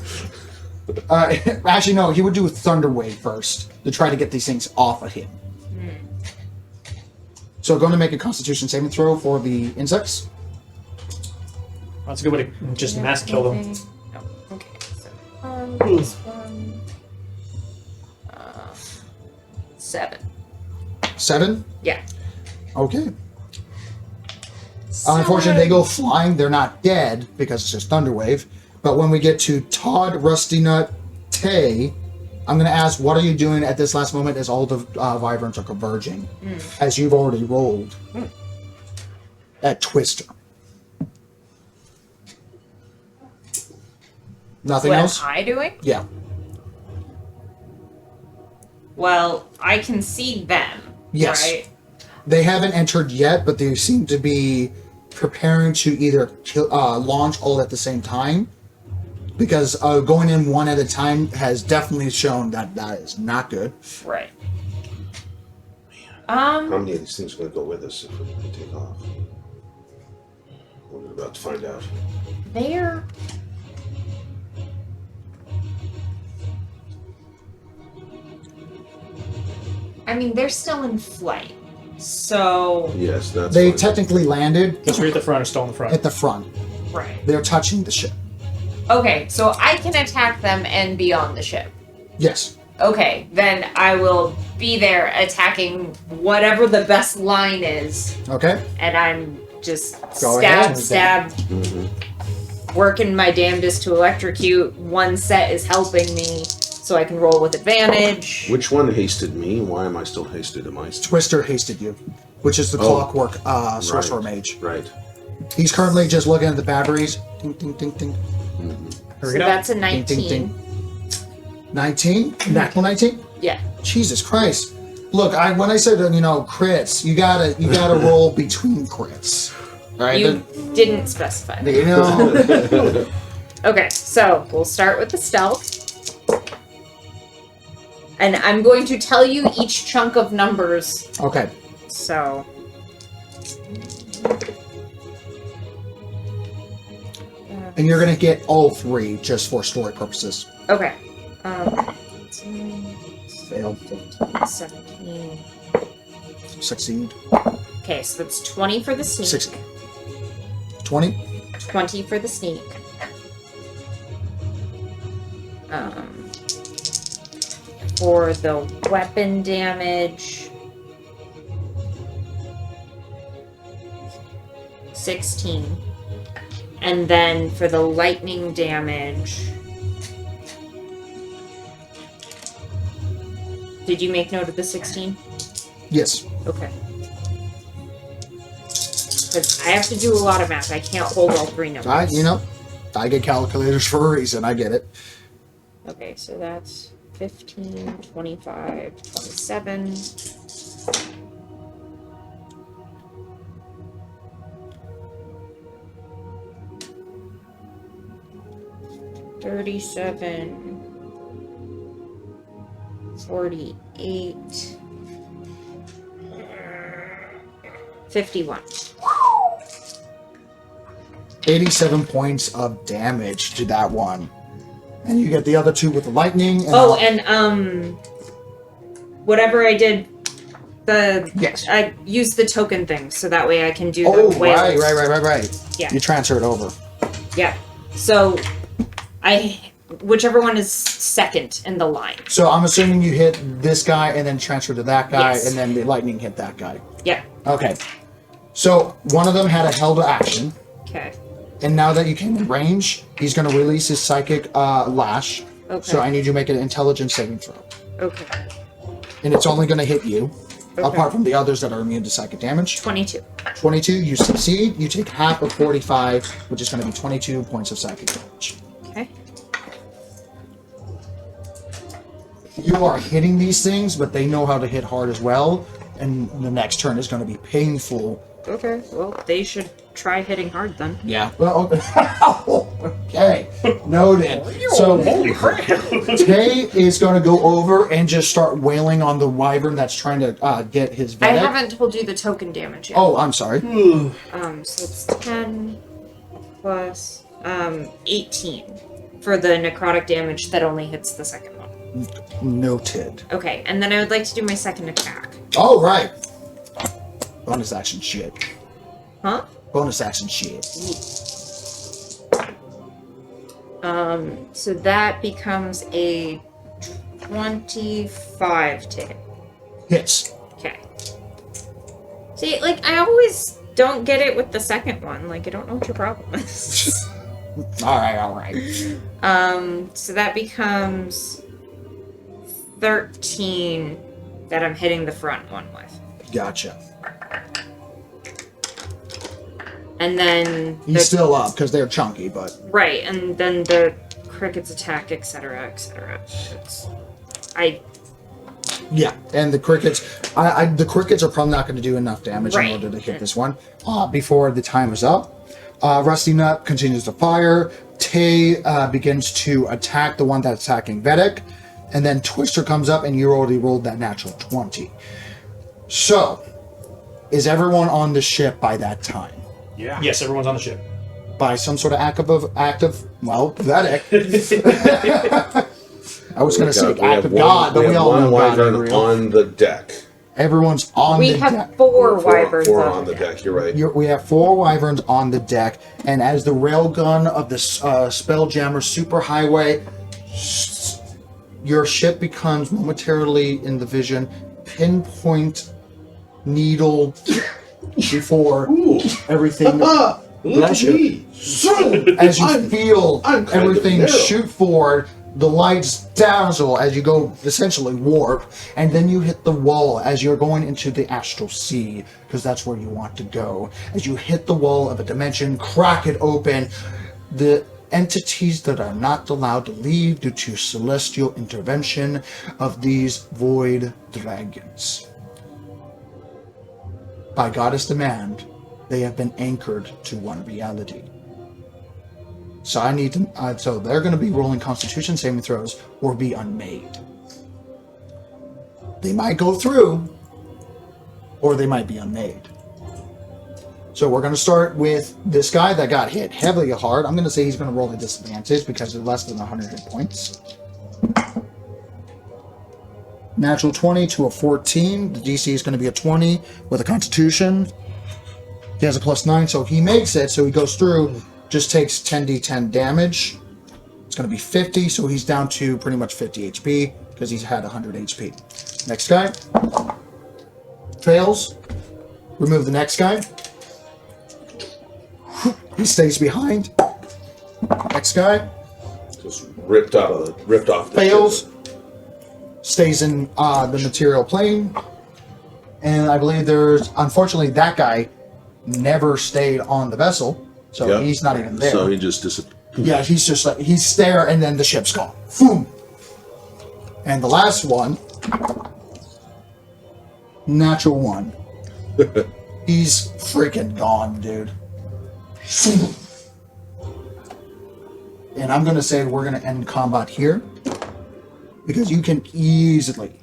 Actually, no, he would do a Thunder Wave first to try to get these things off of him. So, going to make a Constitution saving throw for the insects. That's a good way to just mass kill them. Oh, okay. So, this one. 7. 7. Yeah. Okay. Unfortunately, they go flying. They're not dead because it's just Thunder Wave. But when we get to Todd, Rusty Nut, Tay, I'm going to ask, what are you doing at this last moment as all the Wyverns are converging? As you've already rolled. At Twister. Nothing What else? am I doing? Yeah. Well, I can see them. Yes. Right? They haven't entered yet, but they seem to be preparing to either launch all at the same time. Because going in one at a time has definitely shown that that is not good. Right. How many of these things are going to go with us if we take off? We're about to find out. They're. I mean, they're still in flight. So, Yes, that's They fine. technically landed The three at the front are still in the front. at the front. right. They're touching the ship. Okay, so I can attack them and be on the ship. Yes. Okay, then I will be there attacking whatever the best line is, Okay. and I'm just Go stab, ahead. stab, working my damnedest to electrocute. One set is helping me, so I can roll with advantage. Which one hasted me? Why am I still hasted? Am I Twister hasted you, which is the clockwork sorcerer mage. Right. He's currently just looking at the batteries. Ding, ding, ding, ding. So Hurry it up. that's a Ding, 19. ding, ding. 19? Natural 19? Yeah. Jesus Christ. Look, when I said, crits, you gotta roll between crits. All right? You didn't specify. You know, Okay, so we'll start with the stealth. And I'm going to tell you each chunk of numbers. okay. So. And you're gonna get all three just for story purposes. Okay. Fail. 17. Succeed. Okay, so that's 20 for the sneak. 6. 20. 20 for the sneak. For the weapon damage, 16. And then for the lightning damage, did you make note of the 16? Yes. Okay. Because I have to do a lot of math. I can't hold all three numbers. I get calculators for a reason. I get it. Okay, so that's 15, 25, 27. $37, 48, 51. 87 points of damage to that one. And you get the other two with the lightning. And And whatever I did, yes. I used the token thing so that way I can do Oh, the whales. right. Yeah. You transfer it over. Yeah. So whichever one is second in the line. So I'm assuming you hit this guy and then transfer to that guy, Yes. and then the lightning hit that guy. Yeah. Okay. So one of them had a held action, Okay. and now that you came in range, he's going to release his psychic lash. Okay. So I need you to make an intelligence saving throw. Okay. And it's only going to hit you, Okay. apart from the others that are immune to psychic damage. 22. 22, you succeed. You take half of 45, which is going to be 22 points of psychic damage. Okay. You are hitting these things, but they know how to hit hard as well. And the next turn is going to be painful. Okay. Well, they should try hitting hard then. Yeah. Well, okay. Noted. So Holy crap! Tay is going to go over and just start wailing on the wyvern that's trying to get his I Veddick. haven't told you the token damage yet. Oh, I'm sorry. So it's 10 plus 18 for the necrotic damage that only hits the second one. Noted. Okay, and then I would like to do my second attack. Oh, right. Bonus action shit. Huh? Bonus action shit. So that becomes a 25 to hit. Hits. Okay. See, like, I always don't get it with the second one. Like, I don't know what your problem is. All right. So that becomes 13 that I'm hitting the front one with. Gotcha. And then He's still up because they're chunky, but right, and then the cricket's attack, etc., etc. Yeah, and the crickets, the crickets are probably not going to do enough damage Right. in order to hit this one before the time is up. Rusty Nut continues to fire. Tay begins to attack the one that's attacking Veddick, and then Twister comes up, and you already rolled that natural 20. So, is everyone on the ship by that time? Yeah. Yes, everyone's on the ship. By some sort of Veddick. I was going to say act of God, but we all know God wyvern ain't real. on the deck. Everyone's on We the have deck. four wyverns Four on on the deck. deck. You're right. We have 4 wyverns on the deck, and as the railgun of the Spelljammer Superhighway, your ship becomes momentarily in the vision, pinpoint needle before everything. Look at me. As you feel I'm kind of everything narrow. shoot forward, the lights dazzle as you go essentially warp, and then you hit the wall as you're going into the astral sea, because that's where you want to go. As you hit the wall of a dimension, crack it open, the entities that are not allowed to leave due to celestial intervention of these void dragons. By goddess demand, they have been anchored to one reality. So I need to. So they're going to be rolling Constitution saving throws or be unmade. They might go through, or they might be unmade. So we're going to start with this guy that got hit heavily hard. I'm going to say he's going to roll a disadvantage because they're less than 100 hit points. Natural 20 to a 14. The DC is going to be a 20 with a Constitution. He has a +9, so he makes it. So he goes through. Just takes 10d10 damage. It's going to be 50, so he's down to pretty much 50 HP because he's had 100 HP. Next guy. Fails. Remove the next guy. He stays behind. Next guy. Just ripped off the Fails. ship. Stays in the material plane. And I believe there's, unfortunately, that guy never stayed on the vessel. So Yep. he's not even there. So he just disappeared. Yeah, he's just like, he's there, and then the ship's gone. Boom. And the last one, natural 1. He's freaking gone, dude. And I'm going to say we're going to end combat here, because you can easily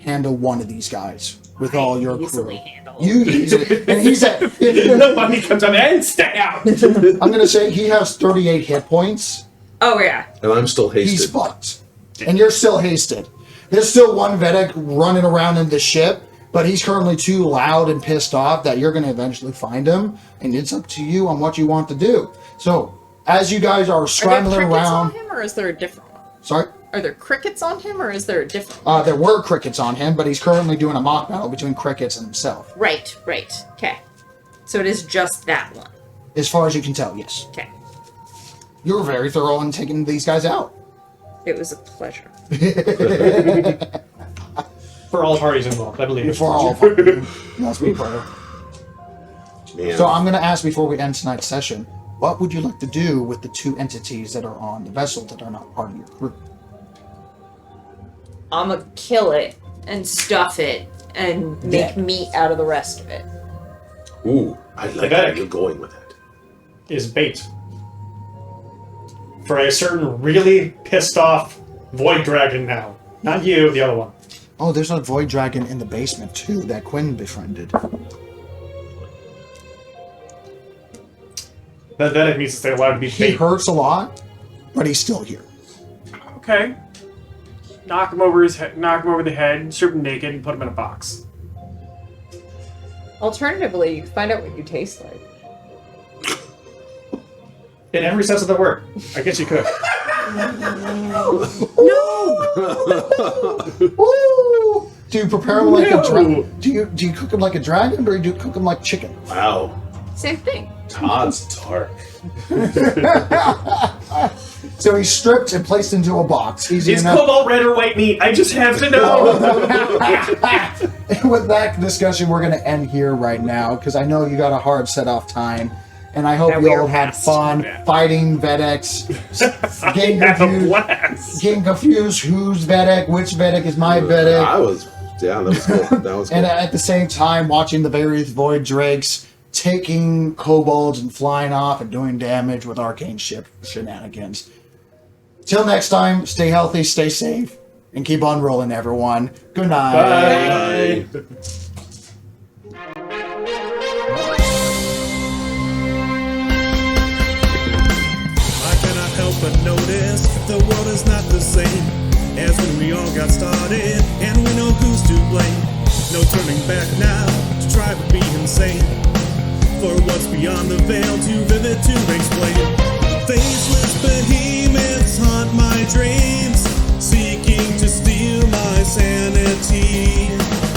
handle one of these guys with all your crew. Easily handle. You easily. And he's at. The money comes on and stay out. I'm going to say he has 38 hit points. Oh yeah. And I'm still He's hasted. fucked. And you're still hasted. There's still one Veddick running around in the ship, but he's currently too loud and pissed off that you're going to eventually find him, and it's up to you on what you want to do. So, as you guys are Are there scrambling crickets around... on him, or is there a different one? Sorry? Are there crickets on him, or is there a different one? There were crickets on him, but he's currently doing a mock battle between crickets and himself. Right. Okay. So it is just that one. As far as you can tell, yes. Okay. You were very thorough in taking these guys out. It was a pleasure. For all parties involved, I believe. For all. Let's be clear. Man. So I'm going to ask before we end tonight's session, what would you like to do with the 2 entities that are on the vessel that are not part of your group? I'ma kill it and stuff it and make meat out of the rest of it. Ooh, I like Veddick. where you're going with that. Is bait for a certain really pissed off void dragon now. Not you, the other one. Oh, there's a void dragon in the basement too that Quinn befriended. That Veddick needs to stay allowed to be He bait. hurts a lot, but he's still here. Okay. Knock him over the head, strip him naked, and put him in a box. Alternatively, you can find out what you taste like. In every sense of the word. I guess you could. Woo! Do you prepare him like a dragon? Do you cook him like a dragon, or do you cook him like chicken? Wow. Same thing. Todd's dark. So he's stripped and placed into a box. Easy Is enough. cobalt red or white meat? I just have to know. And with that discussion, we're going to end here right now, because I know you got a hard set-off time, and I hope Yeah, you we all are had past. fun Yeah. fighting Veddicks, I had a blast. getting confused who's Veddick, which Veddick is my I Veddick. was Yeah, that was cool. That was cool. And at the same time, watching the various void drakes taking kobolds and flying off and doing damage with arcane ship shenanigans. Till next time, stay healthy, stay safe, and keep on rolling, everyone. Good night. Bye. I cannot help but notice the world is not the same as when we all got started, and we know who's to blame. No turning back now to try to be insane. For what's beyond the veil, too vivid to explain. Faceless behemoths haunt my dreams, seeking to steal my sanity.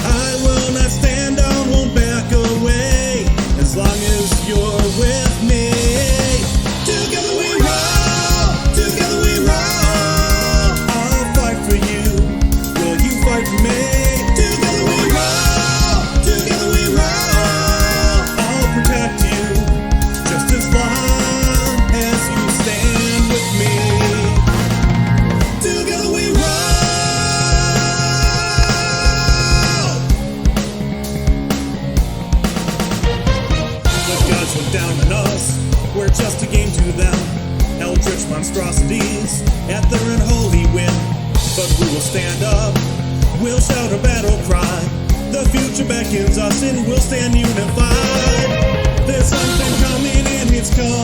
I will not stand down, won't back away, as long as you're with me. Together we roll, together we roll. I'll fight for you, will you fight for me? Together we roll, together we roll. I'll protect you, just as long as you stand with me. Together we roll. The gods look down on us, we're just a game to them. Eldritch monstrosities at their unholy whim. But we will stand up, we'll shout a battle cry. The future beckons us and we'll stand unified. There's something coming and it's coming.